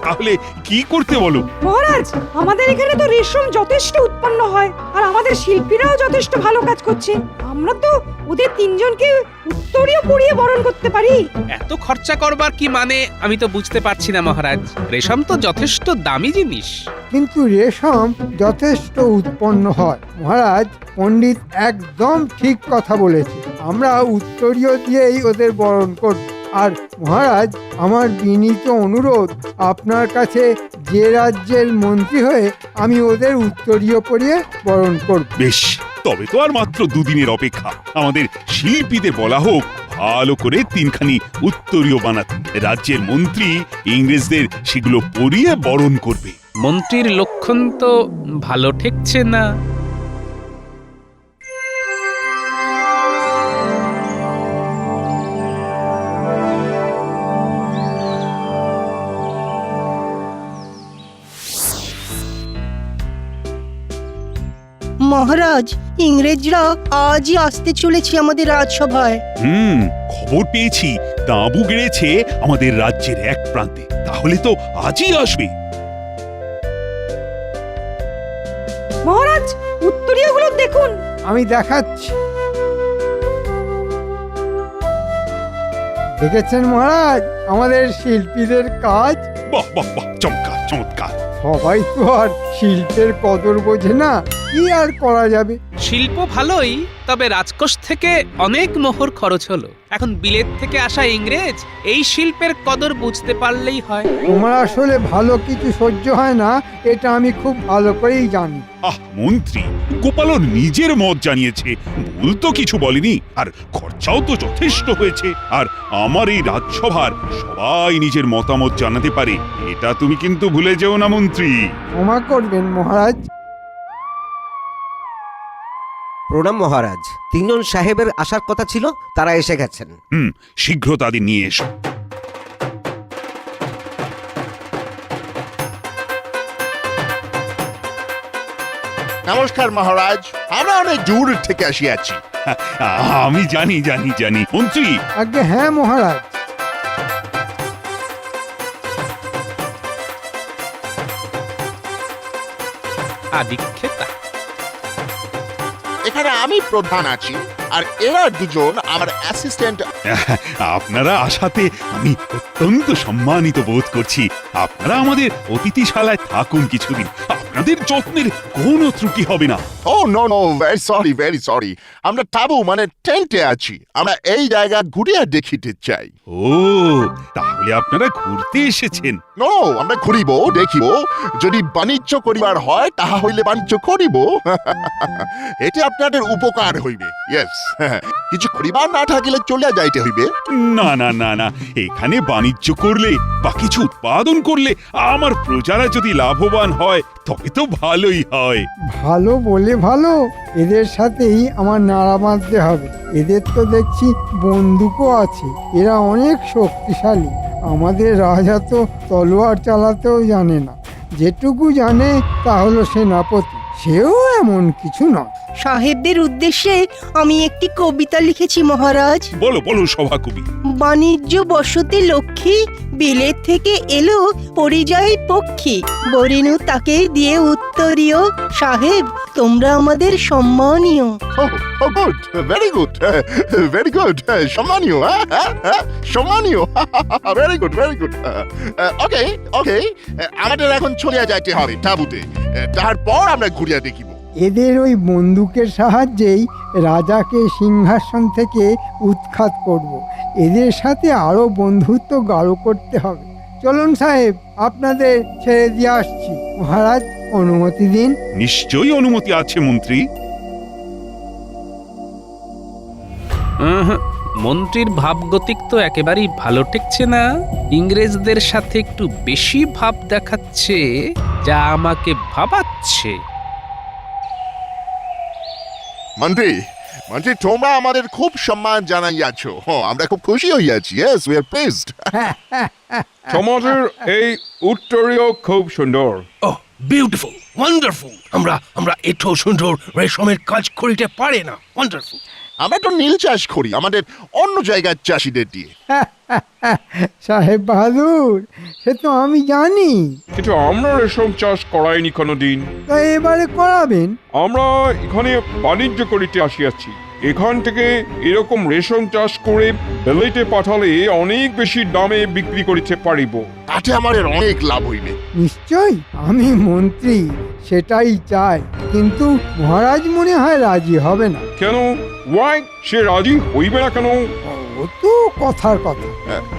তাহলে কি করতে বলো? মহারাজ, আমাদের এখানে তো রেশম যথেষ্ট উৎপন্ন হয়, আর আমাদের শিল্পীরাও যথেষ্ট ভালো কাজ করছে। আমরা তো ওদের তিনজনকে উত্তরীয় পরিয়ে বরণ করতে পারি। এত খরচা করবার কি মানে আমি তো বুঝতে পারছি না মহারাজ। রেশম তো যথেষ্ট দামি জিনিস। কিন্তু রেশম যথেষ্ট উৎপন্ন হয় মহারাজ, পণ্ডিত একদম ঠিক কথা বলেছে। আমরা উত্তরীয় দিয়েই ওদের বরণ করব। আর মহারাজ, আমার বিনীত অনুরোধ, আপনার কাছে যে রাজ্যের মন্ত্রী হয়ে আমি ওদের উত্তরীয় পরিয়ে বরণ করব। বেশ, তবে তো আর মাত্র দুদিনের অপেক্ষা। আমাদের শিল্পীদের বলা হোক ভালো করে তিনখানি উত্তরীয় বানাতে। রাজ্যের মন্ত্রী ইংরেজদের সেগুলো পরিয়ে বরণ করবে। মন্ত্রীর লক্ষণ তো ভালো ঠেকছে না। মহারাজ, ইংরেজরা আজই আসতে চলেছে আমাদের রাজসভায়। খবর পেয়েছি তাঁবু গেড়েছে আমাদের রাজ্যের এক প্রান্তে। তাহলে তো আজই আসবে। মহারাজ, উত্তরীয়গুলো দেখুন। আমি দেখাচ্ছি। দেখেছেন মহারাজ আমাদের শিল্পীদের কাজ? বাহ বাহ বাহ, চমৎকার চমৎকার। সবাই তো আর শিল্পের কদর বোঝে না, কি আর করা যাবে। শিল্প ভালোই, তবে রাজকোষ থেকে অনেক মোহর খরচ হলো। এখন বিলেত থেকে আসা ইংরেজ এই শিল্পের কদর বুঝতে পারলেই হয়। তোমার আসলে ভালো কিছু সহ্য হয় না, এটা আমি খুব ভালো করেই জানি। মন্ত্রী, গোপালও নিজের মত জানিয়েছে, ভুল তো কিছু বলেনি। আর খরচাও তো যথেষ্ট হয়েছে। আর আমার এই রাজসভার সবাই নিজের মতামত জানাতে পারে, এটা তুমি কিন্তু ভুলে যেও না মন্ত্রী। ক্ষমা করবেন মহারাজ। প্রণাম মহারাজ। তিনজন সাহেবের আসার কথা ছিল, তারা এসে গেছেন। শীঘ্র তাদের নিয়ে এসো। নমস্কার মহারাজ, আমরা অনেক দূর থেকে আসিয়াছি। আমি জানি জানি জানি মন্ত্রী। আগে হ্যাঁ মহারাজ। আদিক্ষেতা, এখানে আমি প্রধান আছি, আর এরা দুজন আমার অ্যাসিস্ট্যান্ট। আপনারা আসাতে আমি অত্যন্ত সম্মানিত বোধ করছি। আপনারা আমাদের অতিথিশালায় থাকুন কিছুদিন, আপনাদের যত্নের কোনো ত্রুটি হবে না। ও নো নো, ভেরি সরি। আমরা তাবু মানে টেন্টে আছি। আমরা এই জায়গা ঘুরিয়ে দেখিতে চাই। ও, তাহলে আপনারা ঘুরতে এসেছেন? নো, আমরা ঘুরিব, দেখিব। যদি বাণিজ্য করিবার হয় তাহা হইলে বাণিজ্য করিব। এতে আপনাদের উপকার হইবে। ইয়েস, কিছু করিবার না থাকিলে চলে যাইতে হইবে। না না না না, এখানে বাণিজ্য করলে বা কিছু উৎপাদন করলে আমার প্রজারা যদি লাভবান হয় তবে তো ভালোই হয়। ভালো বলে ভালো, এদের সাথেই আমার নাড়া বাঁধতে হবে। এদের তো দেখছি বন্দুকও আছে, এরা অনেক শক্তিশালী। আমাদের রাজা তো তলোয়ার চালাতেও জানে না, যেটুকু জানে তা হলো সেনাপতি, সেও এমন কিছু নয়। সাহেবদের উদ্দেশ্যে আমি একটি কবিতা লিখেছি মহারাজ। বলো বলো সভাকবি। বাণিজ্য বসতি লক্ষ্মী, বিলেত থেকে এলো পরিযায়ী পক্ষী, বরিনু তাকে দিয়ে উত্তরীয়, সাহেব তোমরা আমাদের সম্মানীয়। Good, very good, very good, সম্মানীয়, সম্মানীয়, ভেরি গুড, ভেরি গুড। ওকে ওকে, আমাদের এখন চলে যাইতে হবে তাঁবুতে, তারপর আমরা ঘুরিয়া দেখিব। এদের ওই বন্দুকের সাহায্যেই রাজাকে সিংহাসন থেকে উৎখাত করব। এদের সাথে আরো বন্ধুত্ব গাঢ় করতে হবে। চলুন সাহেব, আপনাদের ছেড়ে দিয়ে আসছি। মহারাজ অনুমতি দিন। নিশ্চয়ই অনুমতি আছে মন্ত্রী। মন্ত্রীর ভাবগতিক তো একেবারেই ভালো ঠেকছে না। ইংরেজদের সাথে একটু বেশি ভাব দেখাচ্ছে, যা আমাকে ভাবাচ্ছে। মন্ত্রী, মন্ত্রী তোমরা আমাদের খুব সম্মান জানাইয়াছ, আমরা খুব খুশি হইয়াছি। Yes, we are pleased. সমাজের এই উত্তরীয় খুব সুন্দর। ওহ বিউটিফুল, ওয়ান্ডারফুল। আমরা এত সুন্দর রেশমের কাজ করিতে পারে না। ওয়ান্ডারফুল। আমরা তো নীল চাষ করি আমাদের অন্য জায়গার চাষিদের দিয়ে। সাহেব বাহাদুর, সে তো আমি জানি, কিন্তু আমরা রেশম চাষ করাইনি কোনোদিন। তা এবারে করাবেন। আমরা এখানে বাণিজ্য করিতে আসিয়াছি। এখান থেকে এরকম রেশম চাষ করে বেলেটে পাঠালে অনেক বেশি দামে বিক্রি করিতে পারিব। তাতে আমাদের অনেক লাভ হইবে। নিশ্চয়, আমি মন্ত্রী সেটাই চাই, কিন্তু মহারাজ মনে হয় রাজি হবে না। কেন? ওয়াই? সে রাজি হইবে না কেন? ও তো কথার কথা।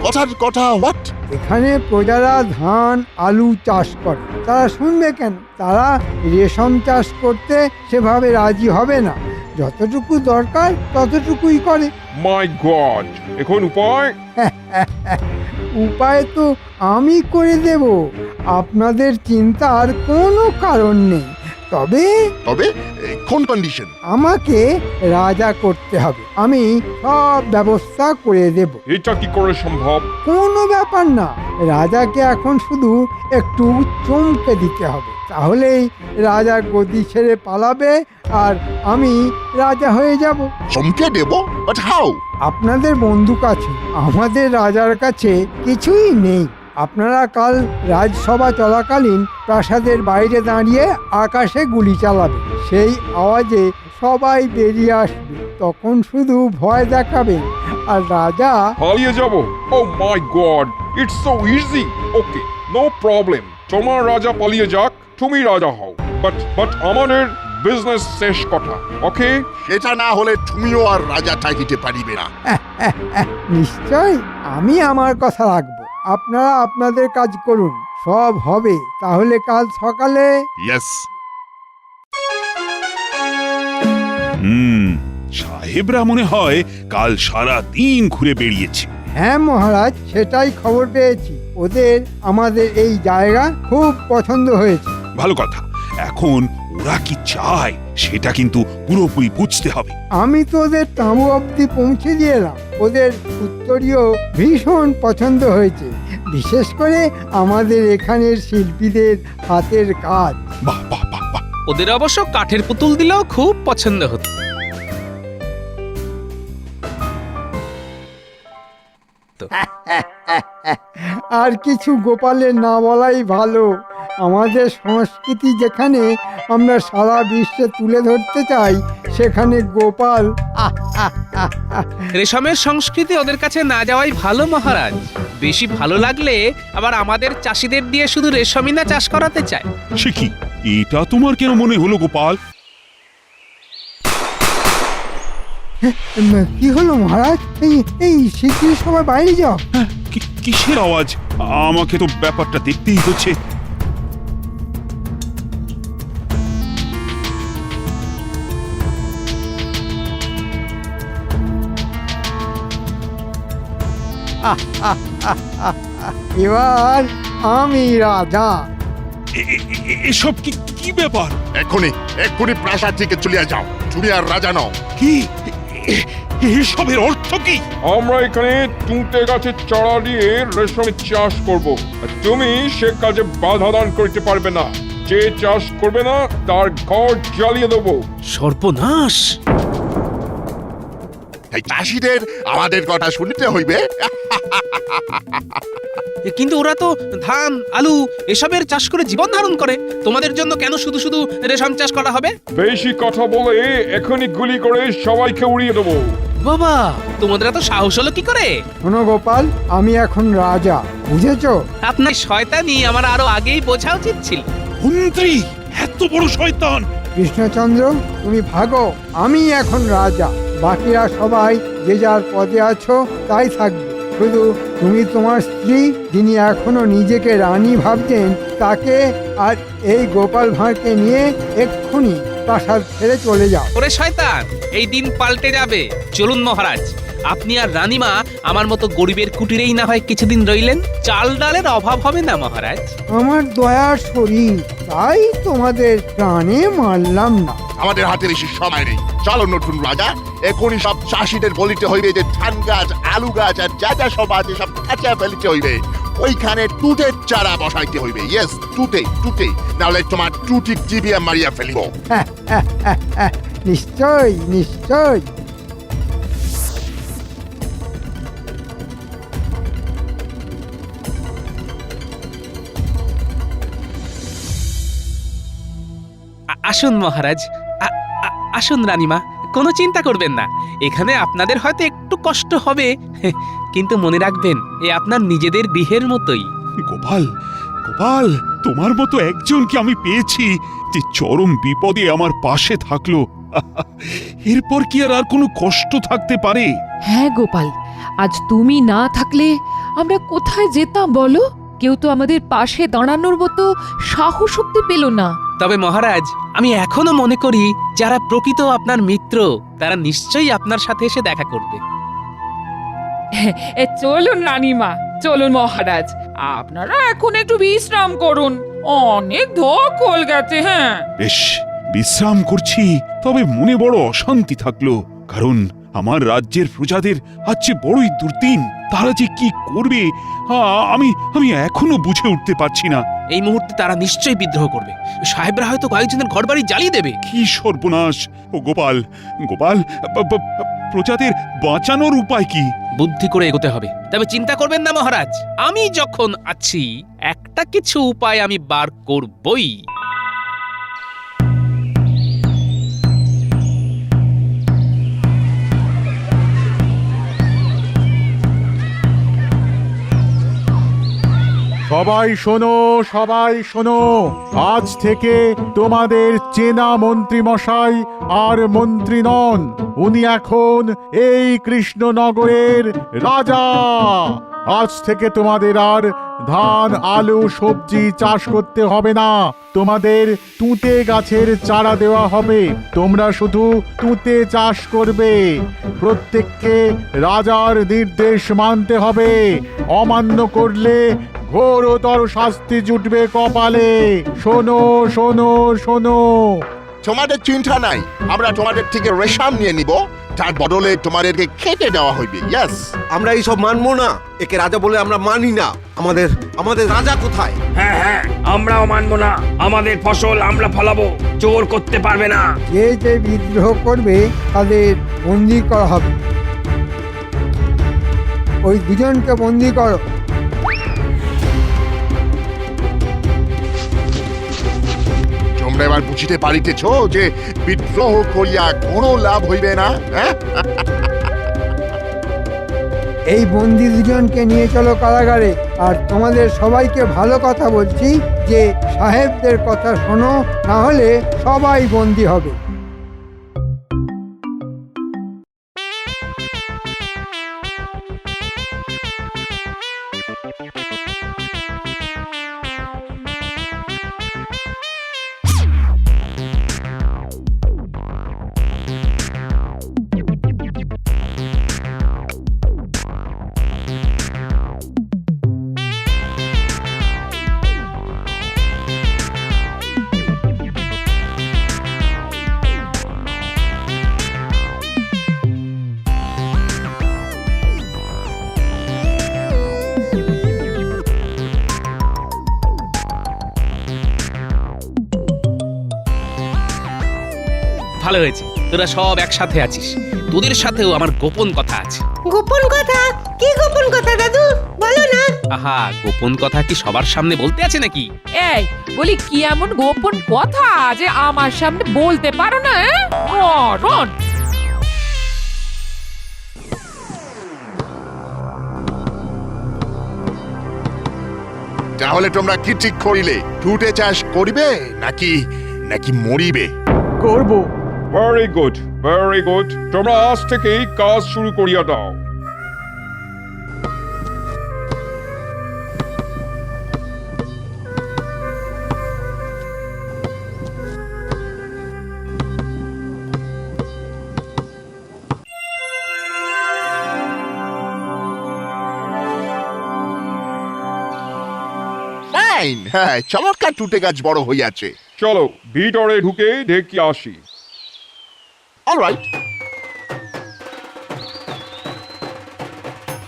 কথার কথা হোয়াট? এখানে প্রজারা ধান আলু চাষ করে, তারা শুনবে কেন? তারা রেশম চাষ করতে সেভাবে রাজি হবে না। যতটুকু দরকার ততটুকুই করে। মাই গড, এখন উপায়? উপায় তো আমি করে দেব, আপনাদের চিন্তার কোনো কারণ নেই। তবে তবে কোন কন্ডিশন? আমাকে রাজা করতে হবে, আমি সব ব্যবস্থা করে দেব। এটা কি করে সম্ভব? কোনো ব্যাপার না, রাজাকে এখন শুধু একটু চমকে দিতে হবে, তাহলেই রাজা গদি ছেড়ে পালাবে আর আমি রাজা হয়ে যাব। চমকে দেব? But how? আপনাদের বন্দুক আছে, আমাদের রাজার কাছে কিছুই নেই। আপনারা কাল রাজসভা চলাকালীন প্রাসাদের বাইরে দাঁড়িয়ে আকাশে গুলি চালাবেন, সেই আওয়াজে সবাই বেরিয়ে আসবে, তখন শুধু ভয় দেখাবেন আর রাজা পালিয়ে যাব। Oh my God, it's so easy. Okay, no problem. তোমার রাজা পালিয়ে যাক, তুমি রাজা হও। বাট আমাদের বিজনেস শেষ কথা। ওকে? সেটা না হলে তুমিও আর রাজা থাকিতে পারিবে না। নিশ্চয় আমি আমার কথা রাখবো। আপনারা আপনাদের কাজ করুন, সব হবে তাহলে কাল সকালে। ইয়েস। সাহেবরা মনে হয় কাল সারা দিন ঘুরে বেরিয়েছে। হ্যাঁ মহারাজ, সেটাই খবর পেয়েছি। ওদের আমাদের এই জায়গা খুব পছন্দ হয়েছে। ভালো কথা। এখন ওরা কি চায় সেটা কিন্তু পুরোপুরি বুঝতে হবে। আমি তো ওদের তাঁবু অবধি পৌঁছে দিয়ে এলাম, ওদের উত্তরীয় ভীষণ পছন্দ হয়েছে, বিশেষ করে আমাদের এখানের শিল্পীদের হাতের কাজ। বাহ বাহ বাহ বাহ। ওদের অবশ্য কাঠের পুতুল দিলেও খুব পছন্দ হতো। আর কিছু গোপালের না বলাই ভালো। আমাদের সংস্কৃতি যেখানে আমরা সারা বিশ্বে তুলে ধরতে চাই, সেখানে গোপাল রেশমের সংস্কৃতি ওদের কাছে না যাওয়াই ভালো মহারাজ। বেশি ভালো লাগলে আবার আমাদের চাষিদের দিয়ে শুধু রেশমই না চাষ করাতে চায়। সে কি, এটা তোমার কেন মনে হলো গোপাল? কি হলো মহারাজ? এই শিগগিরই সবাই বাইরে যাও। কিসের আওয়াজ? আমাকে তো ব্যাপারটা দেখতেই হচ্ছে। এবার আমি রাজা। এসব কি ব্যাপার? এক্ষুনি প্রাসাদ থেকে চলে যাও, তুমি আর রাজা নও। কি এসবের অর্থ কি? আমরা এখানে তুঁতে গাছের চারা দিয়ে রেশমের চাষ করব, আর তুমি সে কাজে বাধা দান করতে পারবে না। যে চাষ করবে না তার ঘর জ্বালিয়ে দেবো। সর্বনাশ! তাই চাষিদের আমাদের কথা শুনতে হইবে। কিন্তু ওরা তো ধান আলু এসবের চাষ করে জীবন ধারণ করে, তোমাদের জন্য কেন শুধু শুধু রেশম চাষ করা হবে? বেশি কথা বলে এখনই গুলি করে সবাইকে উড়িয়ে দেবো। বাবা, তোমাদের এত সাহস হলো কি করে? শোনো গোপাল, আমি এখন রাজা, বুঝেছো? আপনার শয়তানি আমার আরো আগেই বোঝা উচিত ছিল। মন্ত্রী এত বড় শয়তান! কৃষ্ণচন্দ্র, তুমি ভাগো, আমি এখন রাজা। বাকিরা সবাই যে যার পদে আছো তাই থাকবে। শুধু তুমি তোমার স্ত্রী, যিনি এখনো নিজেকে রানী ভাবছেন, তাকে আর এই গোপাল ভাঁড়কে নিয়ে এক্ষুনি প্রাসাদ ছেড়ে চলে যাও। ওরে শয়তান, এই দিন পাল্টে যাবে। চলুন মহারাজ, আপনি আর রানীমা আমার মতো গরিবের কুটিরেই না হয় কিছুদিন রইলেন। চাল ডালের অভাব হবে না মহারাজ। আমার দয়ার শরীর, তাই তোমাদের প্রাণে মারলাম না। আমাদের হাতে বেশি সময় নেই। চলো নতুন রাজা, এখনই সব চাষিদের বলিতে হইবে যে ধান গাছ, আলু গাছ আর যা যা সব আছে সব কাঁচা ফেলিতে হইবে। ওইখানে টুটের চারা বসাইতে হইবে। ইয়েস, টুটে, নাহলে তোমার টুটি চিবিয়ে মারিয়া ফেলিব। নিশ্চয় নিশ্চয়। আসুন মহারাজ, আসুন রানীমা, কোনো চিন্তা করবেন না। এখানে আপনাদের হয়তো একটু কষ্ট হবে, কিন্তু মনে রাখবেন এ আপনার নিজেদের গৃহের মতোই। গোপাল, গোপাল, তোমার মতো একজনকে আমি পেয়েছি যে চরম বিপদে আমার পাশে থাকলো। এরপর কি আর কোনো কষ্ট থাকতে পারে? হ্যাঁ গোপাল, আজ তুমি না থাকলে আমরা কোথায় যেতাম বলো? কেউ তো আমাদের পাশে দাঁড়ানোর মতো সাহস শক্তি পেল না। তবে মহারাজ, আমি এখনো মনে করি যারা প্রকৃত আপনার মিত্র তারা নিশ্চয়ই আপনার সাথে এসে দেখা করবে। চলুন রানীমা, চলুন মহারাজ, আপনারা এখন একটু বিশ্রাম করুন, অনেক ধকল গেছে। হ্যাঁ বেশ, বিশ্রাম করছি, তবে মনে বড় অশান্তি থাকলো। কারণ আমার রাজ্যের প্রজাদের আজ যে বড়ই দুর্দিন, তারা যে কি করবে আমি এখনো বুঝে উঠতে পারছি না। এই মুহূর্তে তারা নিশ্চয়ই বিদ্রোহ করবে। সাহেবরা হয়তো কয়েকজনের ঘরবাড়ি জ্বালিয়ে দেবে। কি সর্বনাশ! ও গোপাল, গোপাল, প্রজাদের বাঁচানোর উপায় কি? বুদ্ধি করে এগোতে হবে। তবে চিন্তা করবেন না মহারাজ, আমি যখন আছি একটা কিছু উপায় আমি বার করবই। সবাই শোনো, সবাই শোনো, আজ থেকে তোমাদের চেনা মন্ত্রী মশাই আর মন্ত্রী নন, উনি এখন এই কৃষ্ণনগরের রাজা। আজ থেকে তোমাদের আর ধান আলু সবজি চাষ করতে হবে না, তোমাদের তুঁতে গাছের চারা দেওয়া হবে। তোমরা শুধু তুঁতে চাষ করবে। প্রত্যেককে রাজার নির্দেশ মানতে হবে, অমান্য করলে ঘোরতর শাস্তি জুটবে কপালে। শোনো শোনো শোনো। তোমাদের চিন্তা নাই, আমরা তোমাদের থেকে রেশম নিয়ে নিব, তার বদলে তোমাদেরকে খেতে দেওয়া হইবে। ইয়েস, আমরা এইসব মানবো না। একে রাজা বলে আমরা মানি না। আমাদের রাজা কোথায়? হ্যাঁ, আমরাও মানবো না। আমাদের ফসল আমরা ফলাবো, জোর করতে পারবে না। যে যে বিদ্রোহ করবে তাদের বন্দি করা হবে। ওই দুজনকে বন্দি করো। তোমরা এবার বুঝিতে পারিতেছ যে বিদ্রোহ করিয়া কোনো লাভ হইবে না। এই বন্দি দুজনকে নিয়ে চলো কারাগারে। আর তোমাদের সবাইকে ভালো কথা বলছি যে সাহেবদের কথা শোনো, না হলে সবাই বন্দি হবে। ভালো হয়েছে তোরা সব একসাথে আছিস। তোদের সাথেও আমার গোপন কথা আছে। গোপন কথা? কি গোপন কথা দাদু, বলো না। আহা, গোপন কথা কি সবার সামনে বলতে আছে নাকি? এই বলি, কি এমন গোপন কথা যে আমার সামনে বলতে পারো না? মরণ! তাহলে তোমরা কি ঠিক করিলে? টুটে চাষ করিবে নাকি নাকি মরিবে? করব। Very good, very good. তোমরা আজ থেকেই কাজ শুরু করিয়া দাও। ফাইন, হ্যাঁ, চমৎকার টুটে গাছ বড় হইয়াছে। চলো ভিতরে ঢুকে দেখি আসি। Alright.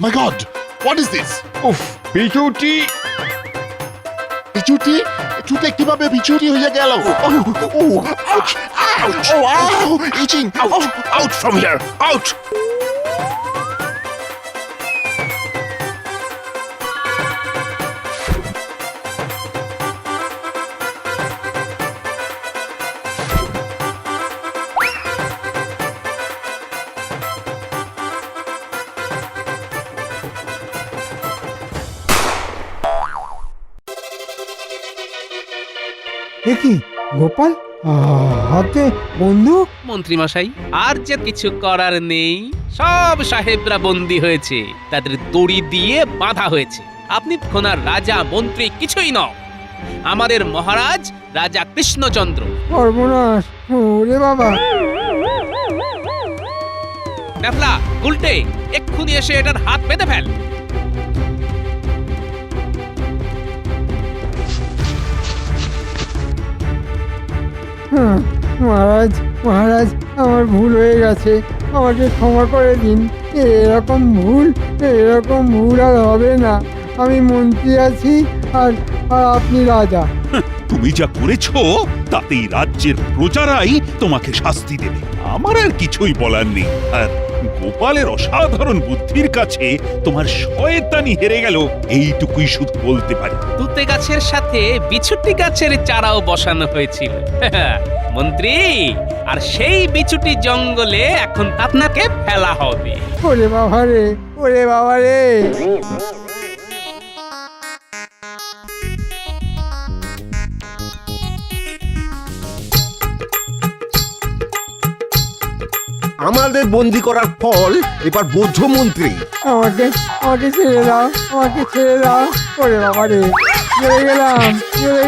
My god, what is this? উফ, বিচুটি! বিচুটি? টুটে কিভাবে বিচুটি হয়ে গেল? আউচ, আউচ, আউ, ইচিং, আউট ফ্রম হিয়ার, আউট! এ কি গোপাল, হাতে বন্দুক? মন্ত্রী মশাই, আর যে কিছু করার নেই। সব সাহেবরা বন্দী হয়েছে, তাদের দড়ি দিয়ে বাঁধা হয়েছে। আপনি খোনার রাজা মন্ত্রী কিছুই নও। আমাদের মহারাজ রাজা কৃষ্ণচন্দ্র। সর্বনাশ, ওরে বাবা! নেফলা, উল্টে, এক্ষুনি এসে এটার হাত বেঁধে ফেল। হ্যাঁ, মহারাজ, মহারাজ, আমার ভুল হয়ে গেছে, আমাকে ক্ষমা করে দিন। এরকম ভুল আর হবে না। আমি মন্ত্রী আছি আর আর আপনি রাজা। তুমি যা করেছো তাতেই রাজ্যের প্রজারাই তোমাকে শাস্তি দেবে। আমার আর কিছুই বলার নেই। আর গোপালের অসাধারণ বুদ্ধির কাছে তোমার শয়তানি হেরে গেল, এইটুকুই শুধু বলতে পারি। তুতে গাছের সাথে বিছুটি গাছের চারাও বসানো হয়েছিল। মন্ত্রী, আর সেই বিছুটি জঙ্গলে এখন আপনাকে ফেলা হবে। ওরে বাবা রে, ওরে বাবা রে! আমাদের বন্দি করার ফল এবার বৌদ্ধ মন্ত্রী। আমাকে আমাকে ছেড়ে দাও, আমাকে ছেড়ে দাও। ওরে বাবা রে, চলে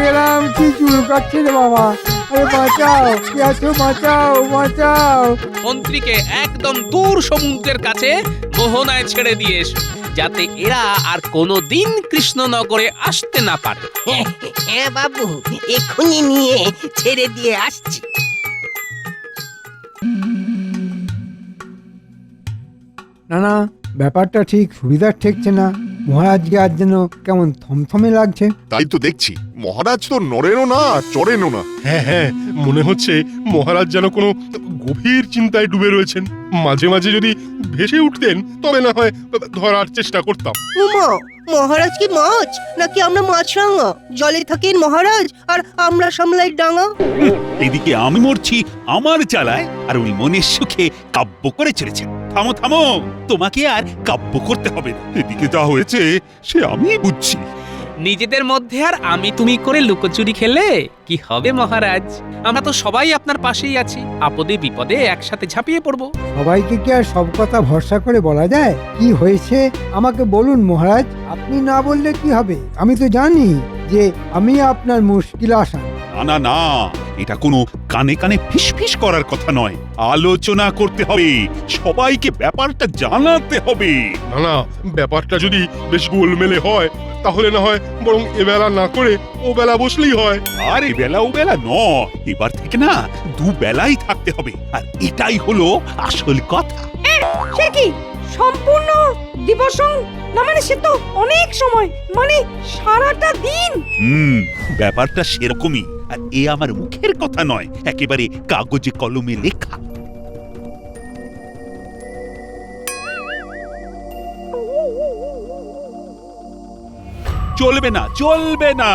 গেলাম, কি চুল কাটছে রে বাবা! আরে বাঁচাও, কি আছো, বাঁচাও, বাঁচাও! মন্ত্রীকে একদম দূর সমুদ্রের কাছে মোহনায় ছেড়ে দিয়ে এসো, যাতে এরা আর কোনোদিন কৃষ্ণনগরে আসতে না পারে। হ্যাঁ বাবু, এক্ষুনি নিয়ে ছেড়ে দিয়ে আসছি। না না, ব্যাপারটা ঠিক সুবিধার ঠেকছে না। মহারাজকে আজ যেন কেমন থমথমে লাগছে। তাই তো দেখছি, মহারাজ তো নড়েনও না, চড়েনও না। হ্যাঁ হ্যাঁ, মনে হচ্ছে মহারাজ যেন কোনো গভীর চিন্তায় ডুবে রয়েছেন। মাঝে মাঝে যদি ভেসে উঠতেন তবে না হয় ধরার চেষ্টা করতাম। উমা, মহারাজ কি মাছ নাকি আমরা মাছরাঙা? জলে থাকেন মহারাজ আর আমরা সামলাই ডাঙা। এদিকে আমি মরছি আমার জ্বালায়, আর উনি মনের সুখে কাব্য করে চলেছেন। থামো থামো, তোমাকে আর কাব্য করতে হবে না। এদিকে যা হয়েছে সে আমি বুঝছি। নিজেদের মধ্যে আর আমি তুমি করে লুকোচুরি খেলে কি হবে মহারাজ? আমরা তো সবাই আপনার পাশেই আছি, আপদে বিপদে একসাথে ঝাঁপিয়ে পড়বো। সবাইকে কি আর সব কথা ভরসা করে বলা যায়? কি হয়েছে আমাকে বলুন মহারাজ। আপনি না বললে কি হবে? আমি তো জানি যে আমি আপনার মুশকিল আসান। না না না, এটা কোনো কানে কানে ফিসফিস করার কথা নয়, আলোচনা করতে হবে, সবাইকে ব্যাপারটা জানাতে হবে। না না, ব্যাপারটা যদি বেশ গোলমেলে হয় তাহলে না হয় বরং এবেলা না করে ও বেলা বসলেই হয়। আর এ বেলা ও বেলা নয়, এবার থেকে না দু বেলাই থাকতে হবে, আর এটাই হলো আসল কথা। সে কি, সম্পূর্ণ দিবস না, মানে সে তো অনেক সময়, মানে সারাটা দিন। ব্যাপারটা সেরকমই। আর এ আমার মুখের কথা নয়, একেবারে কাগজে কলমে লেখা। চলবে না, চলবে না।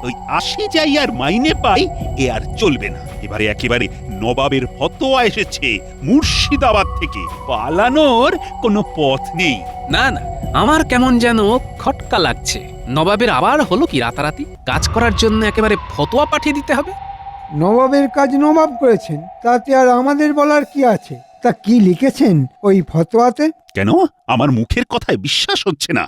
ওই আসে যাই আর মাইনে পাই, এ আর চলবে না। এবারে একেবারে নবাবের ফতোয়া এসেছে মুর্শিদাবাদ থেকে, পালানোর কোনো পথ নেই। না না, আমার কেমন যেন খটকা লাগছে। নবাবের আবার হলো কি রাতারাতি? কাজ করার জন্য একেবারে ফতোয়া পাঠিয়ে দিতে হবে? নবাবের কাজ নবাব করেছেন, তাতে আর আমাদের বলার কি আছে? তা কি লিখেছেন ওই ফতোয়াতে? কেন আমার মুখের কথায় বিশ্বাস হচ্ছে না?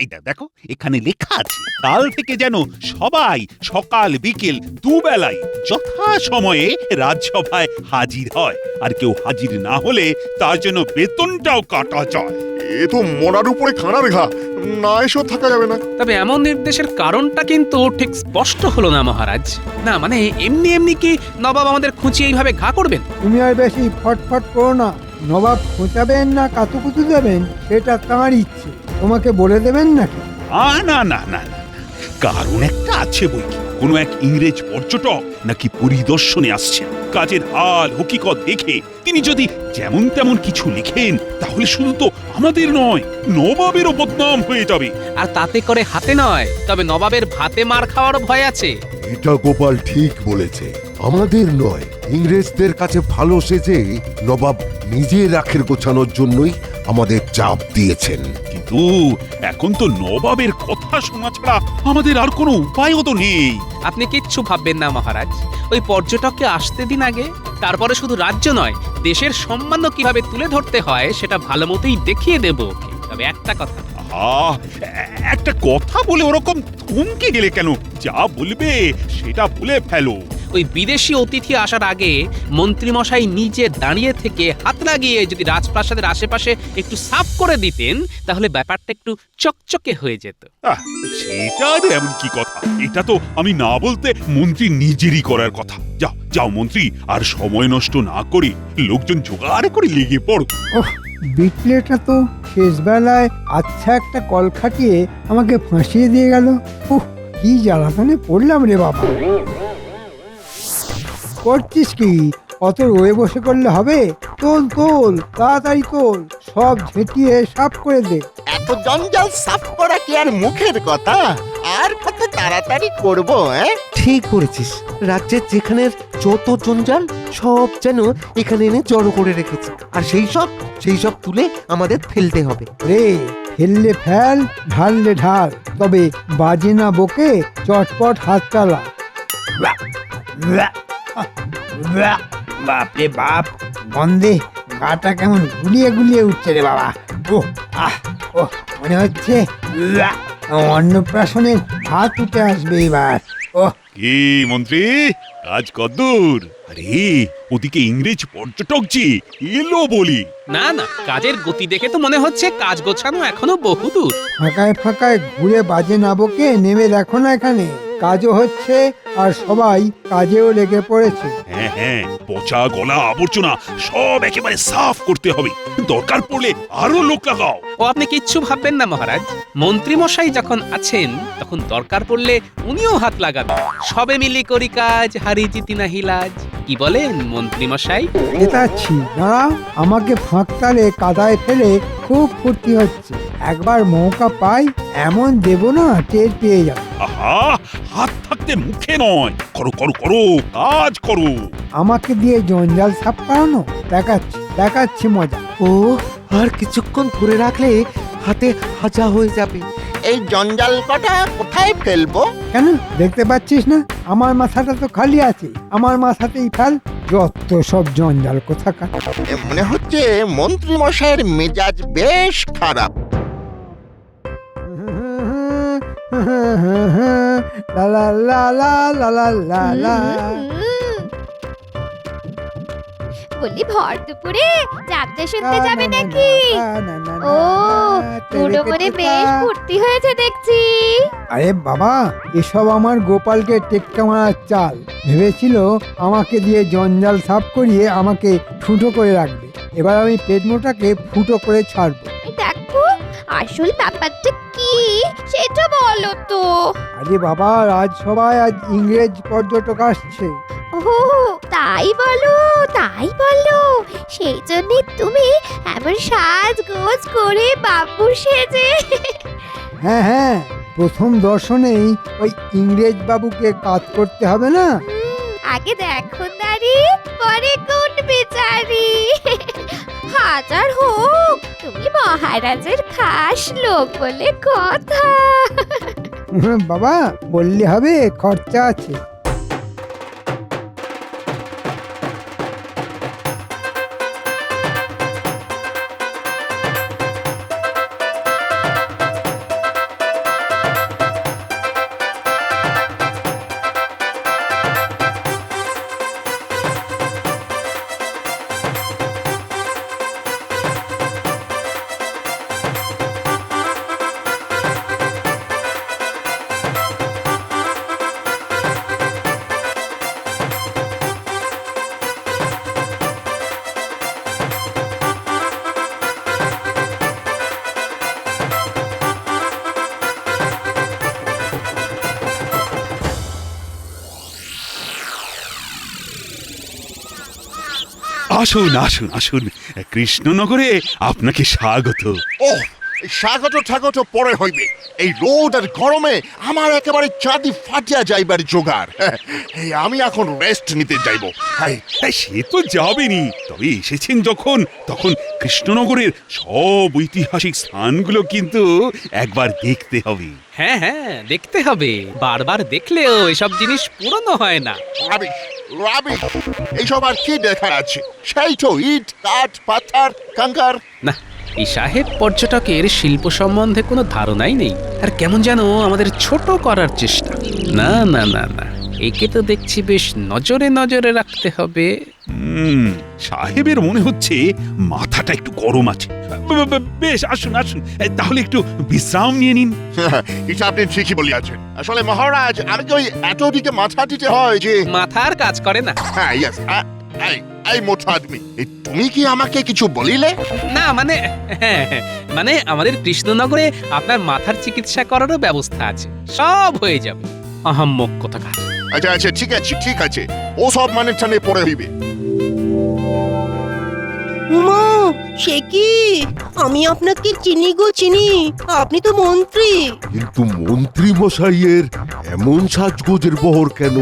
এইটা দেখো, এখানে লেখা আছে কাল থেকে যেন সবাই সকাল বিকেল দুবেলায় যথা সময়ে রাজসভায় হাজির হয়, আর কেউ হাজির না হলে তার জন্য বেতনটাও কাটা যায়। এ তো মরার উপরে খানার ঘা, না এসব থাকা যাবে না। তবে এমন নির্দেশের কারণটা কিন্তু ঠিক স্পষ্ট হলো না মহারাজ। না মানে এমনি এমনি কি নবাব আমাদের খুঁচিয়ে এইভাবে ঘা করবেন? তুমি আর বেশি ফটফট করো না। নবাব খোঁচাবেন না কাতুকুতু দেবেন সেটা তাঁর ইচ্ছে, তোমাকে বলে দেবেন নাকি? না না না না, কারণ একটা আছে বই কি। কোনো এক ইংরেজ পর্যটক নাকি পরিদর্শনে আসছেন। কাজের হাল হকিকত দেখে তিনি যদি যেমন তেমন কিছু লিখেন, তাহলে শুধু তো আমাদের নয়, নবাবেরও বদনাম হয়ে যাবে। আর তাতে করে হাতে নয়, তবে নবাবের ভাতে মার খাওয়ার ভয় আছে। এটা গোপাল ঠিক বলেছে, আমাদের নয়, ইংরেজদের কাছে ভালো সেজে নবাব নিজে রাখের গোছানোর জন্যই আমাদের চাপ দিয়েছেন। কিন্তু এখন তো নবাবের কথা শোনা ছাড়া আমাদের আর কোনো উপায়ও তো নেই। আপনি কিচ্ছু ভাববেন না মহারাজ, ওই পর্যটককে আসতে দিন আগে, তারপরে শুধু রাজ্য নয়, দেশের সম্মানও কিভাবে তুলে ধরতে হয় সেটা ভালো মতোই দেখিয়ে দেব ওকে। তবে একটা কথা, একটা কথা বলে ওরকম থমকে গেলে কেন? যা বলবে সেটা বলে ফেলো। ওই বিদেশি অতিথি আসার আগে মন্ত্রীমশাই নিজে দাঁড়িয়ে থেকে হাত লাগিয়ে যদি রাজপ্রাসাদের আশেপাশে একটু সাফ করে দিতেন, তাহলে ব্যাপারটা একটু চকচকে হয়ে যেত। সেটা আর এমন কি কথা? এটা তো আমি না বলতে মন্ত্রী নিজেরই করার কথা। যাও যাও মন্ত্রী, আর সময় নষ্ট না করে লোকজন জোগাড় করে লেগে পড়ো। বিটলেটা তো শেষ বেলায় আচ্ছা একটা কল খাটিয়ে আমাকে ফাঁসিয়ে দিয়ে গেল। কি জ্বালাতনে পড়লাম রে বাবা। করছিস কি? অত রয়ে বসে করলে হবে? তোল তোল, তাড়াতাড়ি তোল, সব ঝেঁটিয়ে সাফ করে দে। এত জঞ্জাল সাফ করা কি আর মুখের কথা? আর কত তাড়াতাড়ি করব? ঠিক করেছিস, রাজ্যের যেখানে যত জঞ্জাল সব যেন এখানে এনে জড়ো করে রেখেছে, আর সেই সব তুলে আমাদের ফেলতে হবে। রে ফেললে ফেল, ঢাললে ঢাল, তবে বাজে না বকে চটপট হাত চালা। বাপরে বাপ, গন্ধে গাটা কেমন গুলিয়ে গুলিয়ে উঠছে রে বাবা। মনে হচ্ছে অন্নপ্রাশনের ভাত উঠে আসবে এবার। কি মন্ত্রী, কাজ কদ্দূর? আরে ওদিকে ইংরেজ পর্যটক যে এলো বলি। না না, কাজের গতি দেখে তো মনে হচ্ছে কাজ গোছানো এখনো বহুদূর। ফাঁকায় ফাঁকায় ঘুরে বাজে না বকে নেমে দেখো না, এখানে কাজও হচ্ছে আর সবাই কাজেও লেগে পড়েছে। হ্যাঁ হ্যাঁ, পচা গলা আবর্জনা সব একেবারে সাফ করতে হবে। দরকার পড়লে আরো লোক লাগাও। ও আপনি কিচ্ছু ভাববেন না মহারাজ, মন্ত্রীমশাই যখন আছেন তখন দরকার পড়লে উনিও হাত লাগাবেন। সবে মিলি করি কাজ, হারি জিতি না হিলাজ। কি বলেন মন্ত্রীমশাই? যেতাচ্ছি, দাঁড়াও, আমাকে ফাঁকতালে কাদায় ফেলে খুব ফুর্তি হচ্ছে। একবার মৌকা পাই এমন দেব না, টের পেয়ে যাও। আহা, হাত থাকতে মুখে নয়, করো করো করো, কাজ করো। আমাকে দিয়ে জঞ্জাল সাফ করানো? দেখাচ্ছি মজা। ও আর কিছুক্ষণ ধরে রাখলে হাতে হাজা হয়ে যাবে। এই জঞ্জাল কটা কোথায় ফেলবো? কেন দেখতে পাচ্ছিস না আমার মাথাটা তো খালি আছে? আমার মাথাতেই ফেল, যত সব জঞ্জাল কোথাকার। মনে হচ্ছে মন্ত্রী মশাইয়ের মেজাজ বেশ খারাপ। লা লা লা লা লা লা লা লা। বলি ভর দুপুরে যাত্রা শুনতে যাবে নাকি? ও বুড়ো মনে বেশ ফুর্তি হয়েছে দেখছি। আরে বাবা, এসব আমার গোপালকে টেক্কা মারার চাল। ভেবেছিল আমাকে দিয়ে জঞ্জাল সাফ করিয়ে আমাকে ফুটো করে রাখবে। এবার আমি পেটমোটাকে ফুটো করে ছাড়বো। এই দেখো আসল ব্যাপারটা কি সেটা বলো তো। আরে বাবা, রাজসভায় আজ ইংরেজ পর্যটক আসছে। ও তাই বলো, তাই বলো। সেই জন্য তুমি এমন সাজগোজ করে বাবু সেজে। হ্যাঁ হ্যাঁ, প্রথম দর্শনেই ওই ইংরেজ বাবুকে কাজ করতে হবে না? আগে দেখো দাঁড়ি, পরে কোন বেচারি। হাজার হোক তুমি মহারাজের খাস লোক বলে কথা। বাবা, বললে হবে, খরচা আছে। আসুন আসুন আসুন, কৃষ্ণনগরে আপনাকে স্বাগত। ও স্বাগত ঠাগত পরে হইবে, এই রোদ আর গরমে আমার একেবারে চাঁদি ফাটিয়া যাইবার জোগাড়। এই আমি এখন রেস্ট নিতে যাইব। সে তো যাবেনি, তবে এসেছেন যখন, তখন কৃষ্ণনগরের সব ঐতিহাসিক স্থানগুলো কিন্তু একবার দেখতে হবে। হ্যাঁ হ্যাঁ, দেখতে হবে। বারবার দেখলেও এসব জিনিস পুরনো হয় না। রাবিশ রাবিশ, এইসব আর কি দেখার আছে? সেই তো ইট কাঠ পাথর কাঙ্কার। না, এই সাহেব পর্যটকের শিল্প সম্বন্ধে কোনো ধারণাই নেই, আর কেমন যেন আমাদের ছোট করার চেষ্টা। না না না না, একে তো দেখছি বেশ নজরে নজরে রাখতে হবে। সাহেবের মনে হচ্ছে মাথাটা একটু গরম আছে। বেশ, আসুন আসুন, তাহলে একটু বিশ্রাম নিয়ে নিন। এটা আপনি ঠিকই বলিয়াছেন। আসলে মহারাজ, আমি কি ওই এত দিকে মাথা দিতে হয় যে মাথার কাজ করে না। হ্যাঁ, ইয়েস। এই মোটা আদমি, তুমি কি আমাকে কিছু বলিলে? না মানে, হ্যাঁ হ্যাঁ, মানে আমাদের কৃষ্ণনগরে আপনার মাথার চিকিৎসা করারও ব্যবস্থা আছে, সব হয়ে যাবে। আহাম্মক কোথাকার। আচ্ছা আচ্ছা, ঠিক আছে ঠিক আছে, ও সব মানে টানে পড়ে হইবে। উমা, সে কি? আমি আপনাকে চিনি গো চিনি, আপনি তো মন্ত্রী। কিন্তু মন্ত্রী মশাইয়ের এমন সাজগোজের বহর কেন?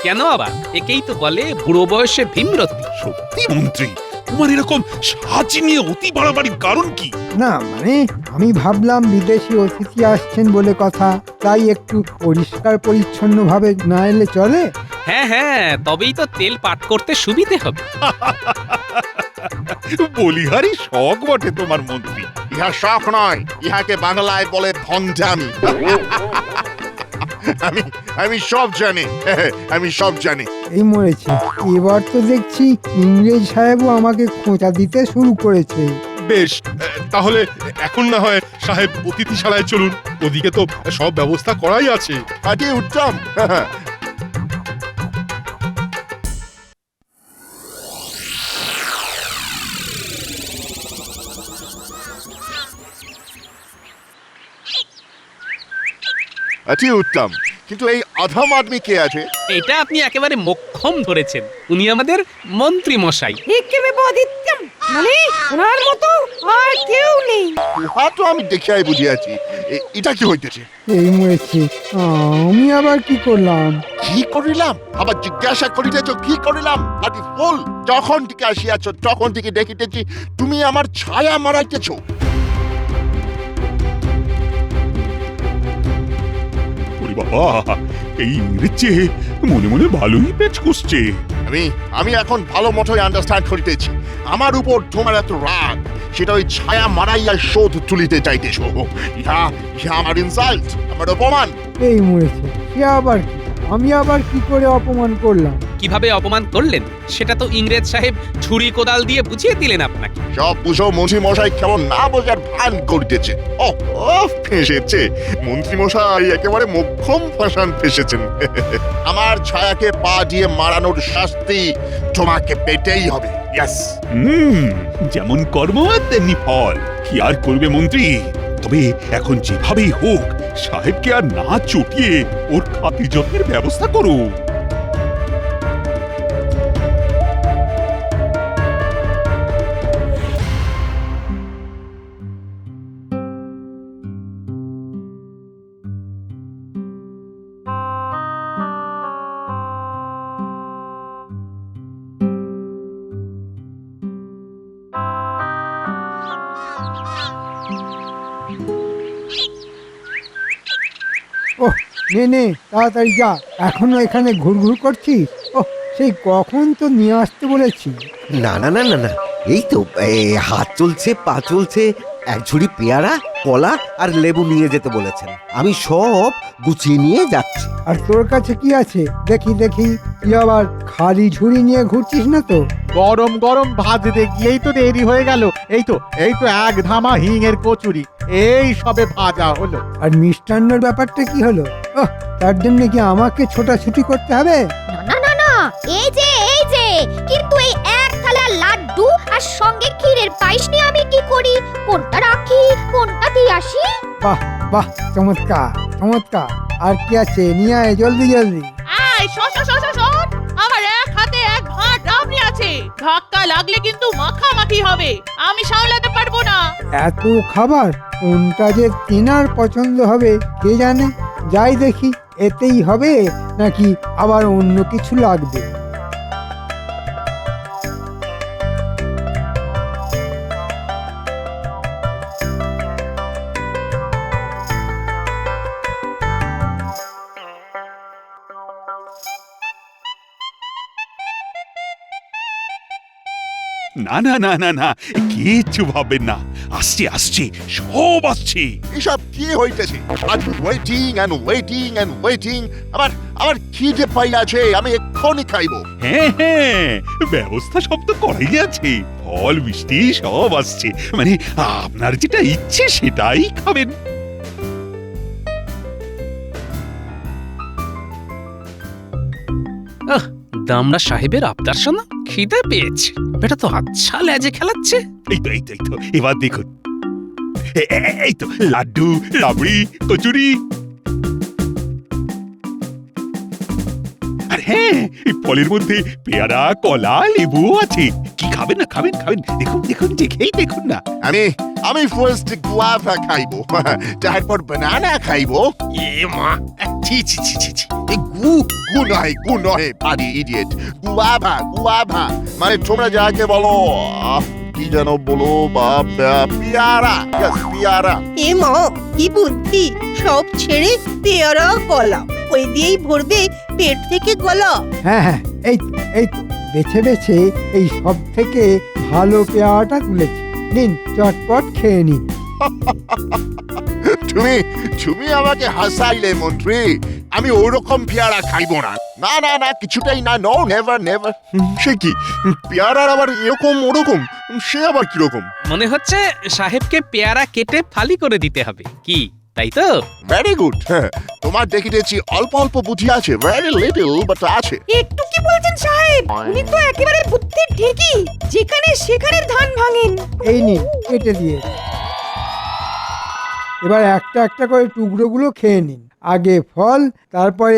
কেন আবার? একেই তো বলে বুড়ো বয়সে ভীমরতি। সত্যি মন্ত্রী, তোমার এরকম সাজ নিয়ে অতি বাড়াবাড়ির কারণ কি? না মানে, আমি ভাবলাম বিদেশি অতিথি আসছেন বলে কথা, তাই একটু পরিষ্কার পরিচ্ছন্ন ভাবে না এলে চলে? হ্যাঁ হ্যাঁ, তবেই তো তেল পাট করতে সুবিধে হবে। বলিহারি শখ বটে তোমার মন্ত্রী। ইহা শখ নয়, ইহাকে বাংলায় বলে ভণ্ডামি। আমি সব জানি, আমি সব জানি। এই মরেছে, এবার তো দেখছি ইংরেজ সাহেবও আমাকে খোঁচা দিতে শুরু করেছে। বেশ, তাহলে এখন না হয় সাহেব অতিথিশালায় চলুন, ওদিকে তো সব ব্যবস্থা করাই আছে। আরে উত্তম। অতি উত্তম, কিন্তু এই অধম আদমি কে আছে? এটা আপনি একেবারে মোক্ষম ধরেছেন, উনি আমাদের মন্ত্রী মশাই। একেবারে বদিত্যম, মানে ওনার মতো আর কেউ নেই। উহা তো আমি দেখিয়াই বুঝিয়াছি। এটা কি হইতেছে? এই মরেছে, আমি আবার কি করলাম? কি করিলাম? আবার জিজ্ঞাসা করিতেছ কি করিলাম? আদি ফুল, যখন থেকে আসিয়াছ তখন থেকে দেখিতেছি তুমি আমার ছায়া মারাইতেছ। বাবা, এই ইংরেজি মনে মনে ভালোই পেচ কষছে। আমি এখন ভালো মতোই আন্ডারস্ট্যান্ড করিতেছি। আমার উপর তোমার এত রাগ, সেটা ওই ছায়া মারাইয়া শোধ তুলিতে চাইতেছ। ইহা আমার ইনসাল্ট, আমার অপমান। এই মরেছে, সে আবার কি? আমি আবার কি করে অপমান করলাম? কিভাবে অপমান করলেন সেটা তো ইংরেজ সাহেব ছুরি কোদাল দিয়ে বুঝিয়ে দিলেন আপনাকে। সব বুঝো মন্ত্রী মশাই কেমন না বোঝার ভান করতেছে। ও ফেসেছে মন্ত্রী মশাই, একেবারে মোক্ষম ফাঁসান ফেসেছেন। আমার ছায়াকে পা দিয়ে মারানোর শাস্তি তোমাকে পেতেই হবে। ইয়েস। যেমন কর্ম তেমনি ফল। কি আর করবে মন্ত্রী, তবে এখন যেভাবেই হোক সাহেবকে আর না চটিয়ে ওর খাতির যত্নের ব্যবস্থা করো। ওহ নে তাড়াতাড়ি যা, এখনো এখানে ঘুরঘুর করছিস? ওহ সেই কখন তো নিয়ে আসতে বলেছি। না না না না না, এই তো হাত চলছে, পা চলছে, এক ঝুড়ি পেয়ারা, কলা আর লেবু নিয়ে যেতে বলেছেন। আমি সব গুছিয়ে নিয়ে যাচ্ছি। আর তোর কাছে কি আছে দেখি দেখি, তুই আবার খালি ঝুড়ি নিয়ে ঘুরছিস না তো? গরম গরম ভাজতে গিয়েই তো দেরি হয়ে গেল। এই তো এক ধামা হিঙের কচুরি এই সবে ভাজা হলো। আর মিষ্টান্নর ব্যাপারটা কি হলো? ওহ তার জন্য কি আমাকে ছোটাছুটি করতে হবে? না না না, এই যে কিন্তু এই এক থালা লাড্ডু আর সঙ্গে ক্ষীরের পায়েস নিয়ে আমি কি করি? কোনটা রাখি, কোনটা দিয়ে আসি? বাহ বাহ, চমৎকার চমৎকার। আর কি আছে নিয়ে আয় জলদি জলদি। এই শোন, আমার এক হাতে এক ভাঁড় রাবড়ি আছে, ধাক্কা লাগলে কিন্তু মাখামাখি হবে, আমি সামলাতে পারবো না। এত খাবার কোনটা যে তেনার পছন্দ হবে কে জানে। যাই দেখি এতেই হবে নাকি আবার অন্য কিছু লাগবে। না না না না না, কিচ্ছু ভাববেন না, আসছে আসছে, সব আসছে। এসব কি হইতেছে? আজ waiting and waiting and waiting. আমার খিদে পাই আছে, আমি এক্ষুনি খাইবো। হ্যাঁ, ব্যবস্থা সব তো করাই আছে, ফল মিষ্টি সব আসছে, মানে আপনার যেটা ইচ্ছে সেটাই খাবেন। দামড়া সাহেবের আবদার শোনা, খিদে পেয়েছে, বেটা তো আচ্ছা লেজে খেলাচ্ছে। এই তো এবার দেখুন, এই তো লাড্ডু, রাবড়ি, কচুরি। আর হ্যাঁ, এই ফলের মধ্যে পেয়ারা, কলা, লেবু আছে। কি খাবেন না? খাবেন দেখুন দেখেই দেখুন না। আমি ফার্স্ট গুয়াভা খাইবো, তারপর বানানা খাইবো। এ মা, ছি ছি ছি ছি ছি, এই গু নয় পারি ইডিয়েট। গুয়াভা মানে তোমরা যাকে বলো, কি যেন বলো, পেয়ারা। পেয়ারা। এ মা, কি বুদ্ধি! সব ছেড়ে পেয়ারা কলা, ওই দিয়েই ভরবে পেট থেকে গলা। হ্যাঁ এই তো বেছে বেছে এই সব থেকে ভালো পেয়ারাটা তুলেছি। নিন চটপট খেয়ে নিন। তুমি আমাকে হাসাইলে মন্ত্রী, আমি ওরকম পেয়ারা খাইবো না। না কিছুটাই না, নো নেভার। সে কি পেয়ারার আবার এরকম ওরকম, সে আবার কিরকম? মনে হচ্ছে সাহেবকে পেয়ারা কেটে ফালি করে দিতে হবে, কি তাই তো? Very good. তোমার দেখিতেছি অল্প অল্প বুদ্ধি আছে, ভেরি লিটল বাট আছে। একটু কি বলছেন সাহেব, উনি তো একেবারে বুদ্ধির ঠিকই, যেখানে সেখানে ধান ভাঙেন। এই নিন কেটে দিয়ে, এবার একটা একটা করে টুকরোগুলো খেয়ে নিন। আগে ফল, তারপরে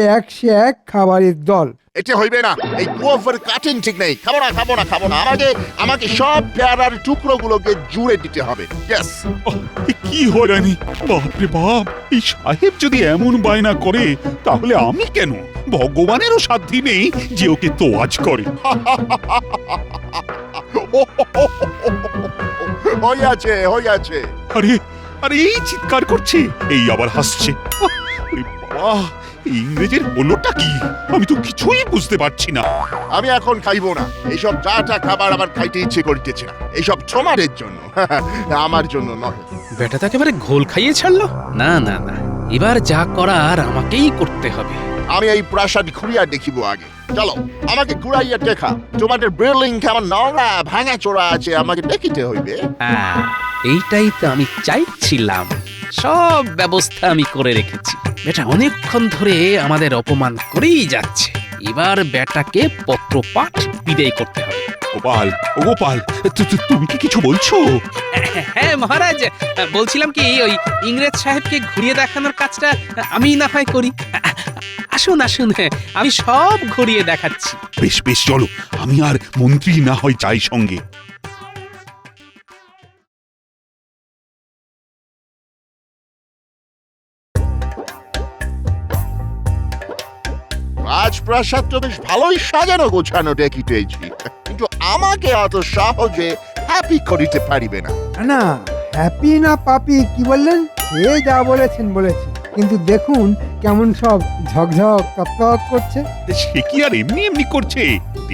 এক খাবারের দল। এটা হইবে না, এই গুয়াভার কাটিং ঠিক নেই। খাবো না। আমাকে সব পেয়ারার টুকরোগুলোকে জুড়ে দিতে হবে। ইয়েস। কি হয়রানি, বাপরে বাপ! এই সাহেব যদি এমন বায়না করে তাহলে আমি কেন? ভগবানেরও সাধ্যি নেই যে ওকে তোয়াজ করে। হইয়াছে। আরে এই চিৎকার করছে, এই আবার হাসছে। বাবা, ইংরেজের হলোটা কি? আমি তো কিছুই বুঝতে পারছি না। আমি এখন খাইবো না, এইসব যা খাবার আমার খাইতে ইচ্ছে করতেছে না। এইসব তোমাদের জন্য, আমার জন্য নয়। বেটা তো একেবারে ঘোল খাইয়ে ছাড়লো। না, এবার যা করার আমাকেই করতে হবে। আমি এই প্রাসাদ ঘুরিয়া দেখিব আগে। চলো আমাকে ঘুরাইয়া দেখা। তোমাদের বিল্ডিং কেমন নোংরা ভাঙা চোরা আছে আমাকে দেখিতে হইবে। হ্যাঁ, এইটাই তো আমি চাইছিলাম। সব ব্যবস্থা আমি করে রেখেছি। বেটা অনেকক্ষণ ধরে আমাদের অপমান করেই যাচ্ছে। এবার বেটাকে পত্রপাঠ বিদায় করতে হবে। গোপাল, ও গোপাল, তুমি কি কিছু বলছো? হ্যাঁ মহারাজ, বলছিলাম কি ওই ইংরেজ সাহেবকে ঘুরিয়ে দেখানোর কাজটা আমি না হয় করি। আসুন আসুন, আমি সব ঘুরিয়ে দেখাচ্ছি। বেশ বেশ, চলো, আমি আর মন্ত্রী না হয় যাই সঙ্গে। রাজপ্রাসাদ তো বেশ ভালোই সাজানো গোছানো দেখিতেছি, কিন্তু আমাকে অত সহজে হ্যাপি করিতে পারিবে না। না, হ্যাপি না পাপি কি বললেন? এ যা বলেছেন বলেছেন, কিন্তু দেখুন কেমন সব ঝকঝক তকতক করছে। সে কি আর এমনি এমনি করছে?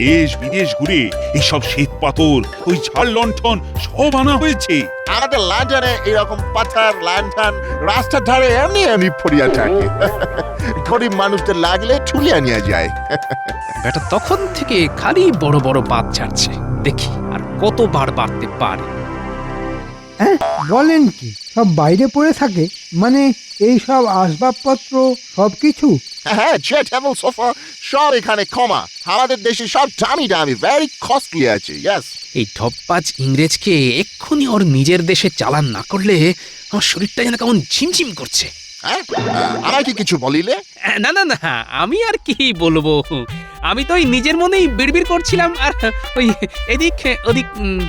দেশ বিদেশ ঘুরে এইসব শ্বেত পাথর, ওই ঝাড় লণ্ঠন সব আনা হয়েছে। আমাদের লন্ডনে এরকম পাথর লণ্ঠন রাস্তার ধারে এমনি এমনি পড়িয়া থাকে। গরিব মানুষদের লাগলে ঠুলিয়া নিয়ে যায়। বেটা তখন থেকে খালি বড় বড় বাদ ছাড়ছে। দেখি আর কতবার বাড়তে পারে। হ্যাঁ বলেন কি, সব বাইরে পড়ে থাকে? মানে এই সব আসবাবপত্র সব কিছু? হ্যাঁ, চেয়ার টেবিল সোফা সব এখানে কমা। আমাদের দেশে সব দামি দামি ভেরি কস্টলি আছে। ইয়েস, এই ঢপবাজ ইংরেজকে এক্ষুনি ওর নিজের দেশে চালান না করলে আমার শরীরটা যেন কেমন ঝিমঝিম করছে। হ্যাঁ, আমাকে কিছু বলিলে? না না না, আমি আর কি বলবো, আমি তো ওই নিজের মনেই বিড়বিড় করছিলাম আর ওই এদিক ওদিক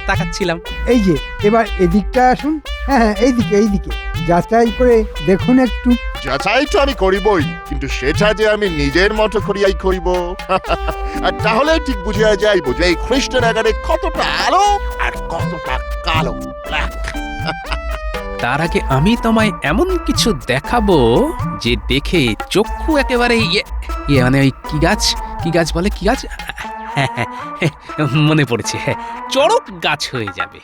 তাকাচ্ছিলাম। এই যে এবার এদিকটা আসুন। হ্যাঁ হ্যাঁ, এইদিকে এইদিকে যাচাই করে দেখুন একটু। যাচাই তো আমি করিবই, কিন্তু সেটা যে আমি নিজের মতো করিয়াই করিব। আর তাহলে ঠিক বুঝিয়া যাইব যে এই খ্রিস্টনগরে কতটা আলো আর কতটা কালো। তার আগে আমি তোমায় এমন কিছু দেখাবো যে দেখে চক্ষু একেবারে ইয়ে মানে ওই কি গাছ বলে, কি গাছ, হ্যাঁ, হ্যাঁ, মনে পড়েছে, হ্যাঁ, চড়ক গাছ হয়ে যাবে।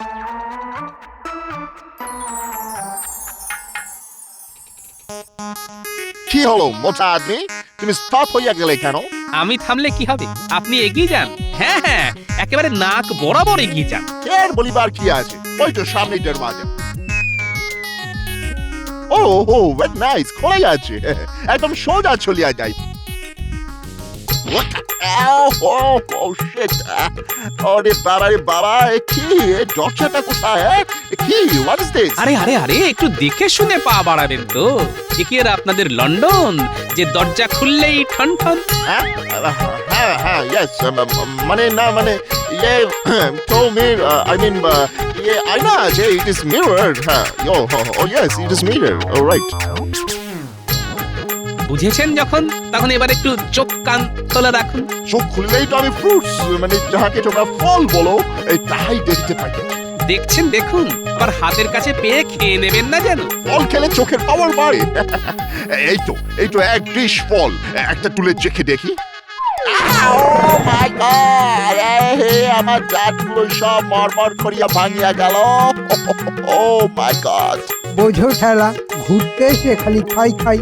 কি হলো মোটা আদমি, তুমি স্টপ হইয়া গেলে কেন? আমি থামলে কি হবে? আপনি এগিয়ে যান। হ্যাঁ হ্যাঁ, একেবারে নাক বরাবর এগিয়ে যান। এর বলিবার কি আছে, ওই তো সামনে দরজা। ও ও, ভেরি নাইস, খোলাই আছে, একদম সোজা চলিয়া যাই। ওরে বাবা রে বাবা, কি দরজাটা কোথায়? কি, হোয়াট ইজ দিস? আরে আরে আরে, একটু দেখে শুনে পা বাড়াবেন তো। এ কি আর আপনাদের লন্ডন যে দরজা খুললেই ঠন ঠন? হ্যাঁ হ্যাঁ হ্যাঁ, ইয়েস, মানে না মানে ইয়ে তো মির আই মিন ইয়ে আয়না আছে, ইট ইজ মিরর। হ্যাঁ, oh yes, it is mirror, alright. বুঝেছেন যখন, তখন এবার একটু চোখ কান খোলা রাখুন। চোখ খুললেই তো আমি ফ্রুটস মানে যাহাকে তোমরা ফল বলো এই তাই দেখতে পাই। দেখছেন দেখুন, আবার হাতের কাছে পেয়ে খেয়ে নেবেন না যেন। ফল খেলে চোখের পাওয়ার বাড়ে। এই তো এক ডিশ ফল, একটা তুলে চেখে দেখি। Oh my God! আমার দাঁতগুলো সব মরমর করিয়া ভাঙিয়া গেল। Oh my God! বোঝো ঠেলা, ঘুরতে এসে খালি খাই খাই,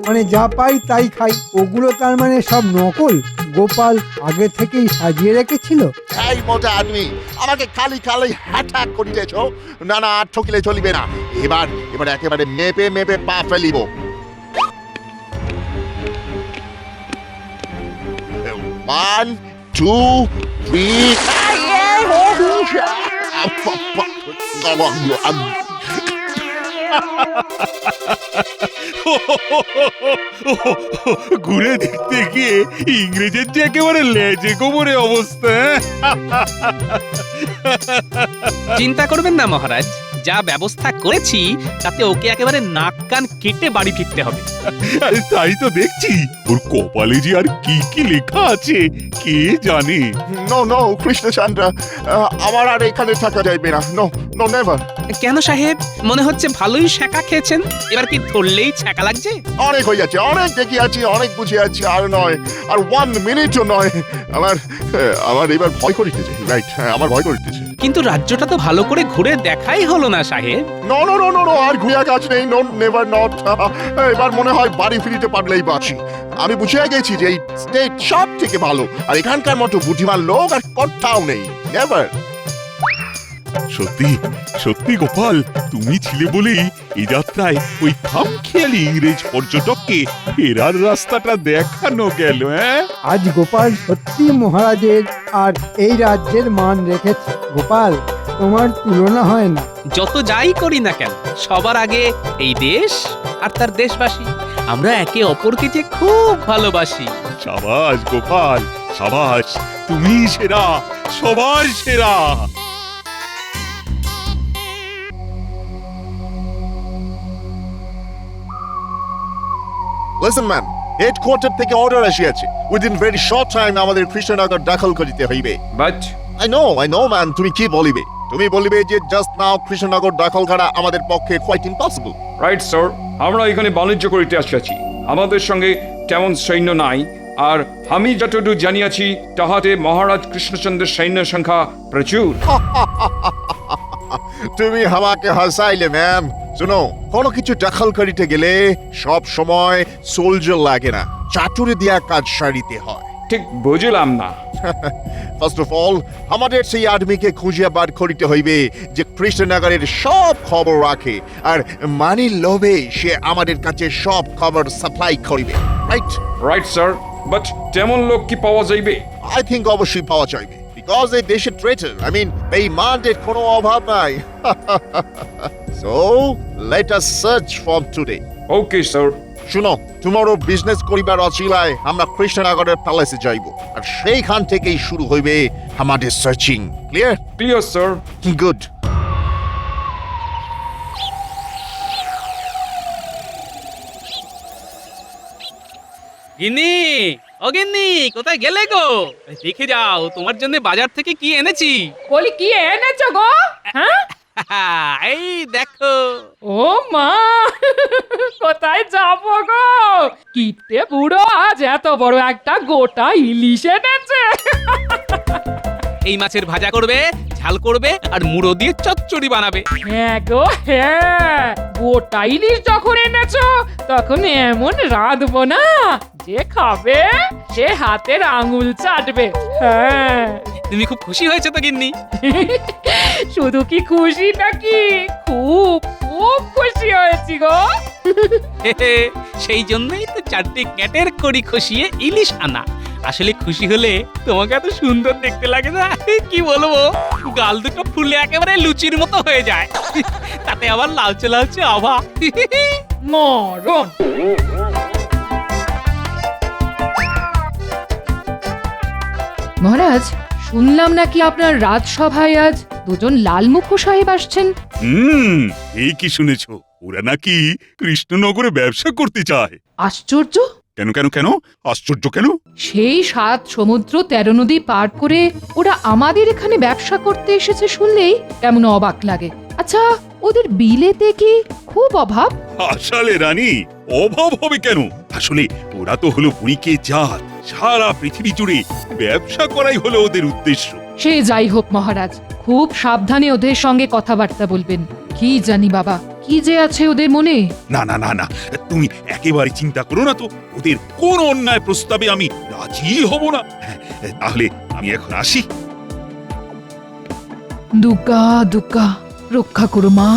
মানে যা পাই তাই খাই। ওগুলো তার মানে সব নকল? গোপাল আগে থেকেই সাজিয়ে রেখেছিল? এই মোটা আদমি, আমাকে খালি খালি হ্যাটাক করিতেছ। না না, আর ঠকিলে চলিবে না। এবার একেবারে মেপে মেপে পা ফেলিব। 1 2 3 ঘুরে দেখতে গিয়ে ইংরেজের যে একেবারে লেজে গোবরে অবস্থা। চিন্তা করবেন না মহারাজ, যা ব্যবস্থা করেছি তাতে ওকে একেবারে নাক কান কেটে বাড়ি ফিরতে হবে। আরে তাই তো দেখছি, ওর কপালে যে আর কি কি লেখা আছে কে জানে। নো নো কৃষ্ণচন্দ্র, আমার আর এখানে থাকা যাইবে না। No no, never. কেন সাহেব, মনে হচ্ছে ভালোই শেখা খেয়েছেন, এবার কি ধরলেই ছেঁকা লাগছে? অনেক হয়ে যাচ্ছে, অনেক দেখিয়াছি, অনেক বুঝিয়াছি, আর নয়, আর 1 মিনিটও নয়। আমার এবার ভয় করিতেছে। রাইট, আমার ভয় করিতেছে। কিন্তু রাজ্যটা তো ভালো করে ঘুরে দেখাই হলো না না সাহেব। No no no no no, আর ঘুরিয়া কাজ নেই, নো নেভার নট। এবার মনে হয় বাড়ি ফিরিতে পারলেই বাঁচি। আমি বুঝে গেছি যে এই স্টেট সব থেকে ভালো, আর এখানকার মতো বুদ্ধিমান লোক আর কোথাও নেই। নেভার। সত্যি সত্যি গোপাল, তুমি ছিলে বলেই এই যাত্রায় ওই খামখেয়ালি ইংরেজ পর্যটককে ফেরার রাস্তাটা দেখানো গেল। আজ গোপাল সত্যি মহারাজের আর এই রাজ্যের মান রেখেছে। গোপাল, তোমার তুলনা হয় না। যত যাই করি না কেন, সবার আগে এই দেশ আর তার দেশবাসী, আমরা একে অপরকে যে খুব ভালোবাসি। সাবাস গোপাল, সাবাস, তুমি সেরা, সবার সেরা। লিসেন ম্যান, হেডকোয়ার্টার থেকে অর্ডার আসিয়াছে, উইদিন ভেরি শর্ট টাইম আমাদের কৃষ্ণনগর দখল করিতে হইবে। বাট আই নো ম্যান, তুমি কি বলিবে? তুমি বলিবে যে জাস্ট নাও কৃষ্ণনগর দখল করা আমাদের পক্ষে কোয়াইট ইম্পসিবল। রাইট স্যার, আমরা এখানে বাণিজ্য করিতে আসিয়াছি, আমাদের সঙ্গে তেমন সৈন্য নাই, আর আমি যতটুকু জানিয়াছি তাহাতে মহারাজ কৃষ্ণচন্দ্রের সৈন্য সংখ্যা প্রচুর। তুমি আমাকে হাসাইলে ম্যাম। শুনো, কোনো কিছু দখল করিতে গেলে সব সময় সোলজার লাগে না, চাটুরে দিয়া কাজ সারিতে হয়। ঠিক বুঝলাম না। ফার্স্ট অফ অল আমাদের সেই আদমিকে খুঁজিয়া বার করিতে হইবে যে কৃষ্ণনগরের সব খবর রাখে, আর মানির লোভে সে আমাদের কাছে সব খবর সাপ্লাই করিবে। রাইট? রাইট স্যার, বাট তেমন লোক কি পাওয়া যাইবে? আই থিঙ্ক অবশ্যই পাওয়া যাইবে, বিকজ এই দেশের ট্রেটার, আই মিন বেঈমানদের কোনো অভাব নাই। So let us search from today. Okay sir. শুনো, টুমরো বিজনেস করিবার অচিলায় আমরা কৃষ্ণনগরের প্যালেসে যাইব, আর সেইখান থেকেই শুরু হইবে আমাদের searching. Clear? Clear sir. Good. গিন্নি, ও গিন্নি, কোথায় গেলে গো? দেখে যাও, তোমার জন্য বাজার থেকে কি এনেছি। বলি কি এনেছো গো? হ্যাঁ, এই দেখো। ও মা, কোথায় যাবো গো? কিপটে বুড়ো আজ এত বড় একটা গোটা ইলিশ এনেছে। এই মাছের ভাজা করবে, ঝাল করবে, আর মুড়ো দিয়ে চচ্চড়ি বানাবে। হ্যাঁ গো হ্যাঁ, গোটা ইলিশ যখন এনেছো তখন এমন রাঁধবো না যে খাবে সে হাতের আঙুল চাটবে। হ্যাঁ, তুমি খুব খুশি হয়েছে তো গিন্নি? শুধু কি খুশি নাকি, খুব খুব খুশি হয়েছি গো। সেই জন্যই তো 4টে ক্যাটের কড়ি খসিয়ে ইলিশ আনা। আসলে খুশি হলে তোমাকে এত সুন্দর দেখতে লাগে না, কি বলবো, গাল দুটো ফুলে একেবারে লুচির মতো হয়ে যায়, তাতে আবার লালচে লালচে আভা। মরণ। মহারাজ, শুনলাম নাকি আপনার রাজসভায় আজ দুজন লালমুখো সাহেব আসছেন। এই কি শুনেছো? ওরা নাকি কৃষ্ণনগরে ব্যবসা করতে চায়। আশ্চর্য। কেন কেন কেন আশ্চর্য কেন? সেই 7 সমুদ্র 13 নদী পার করে ওরা আমাদের এখানে ব্যবসা করতে এসেছে শুনলেই কেমন অবাক লাগে। আচ্ছা, ওদের বিলেতে কি খুব অভাব? আসলে রানী, অভাব হবে কেন? আসলে ওরা তো হলো বুড়িকে জাত, সারা পৃথিবী জুড়ে ব্যবসা করাই হলো ওদের উদ্দেশ্য। সে যাই হোক মহারাজ, খুব সাবধানে ওদের সঙ্গে কথাবার্তা বলবেন। কি জানি বাবা, কি যে আছে ওদের মনে। না না না না, তুমি একেবারে চিন্তা করো না তো, ওদের কোন অন্যায় প্রস্তাবে আমি রাজি হব না। তাহলে আমি এখন আসি। দুর্গা দুর্গা, রক্ষা করো মা।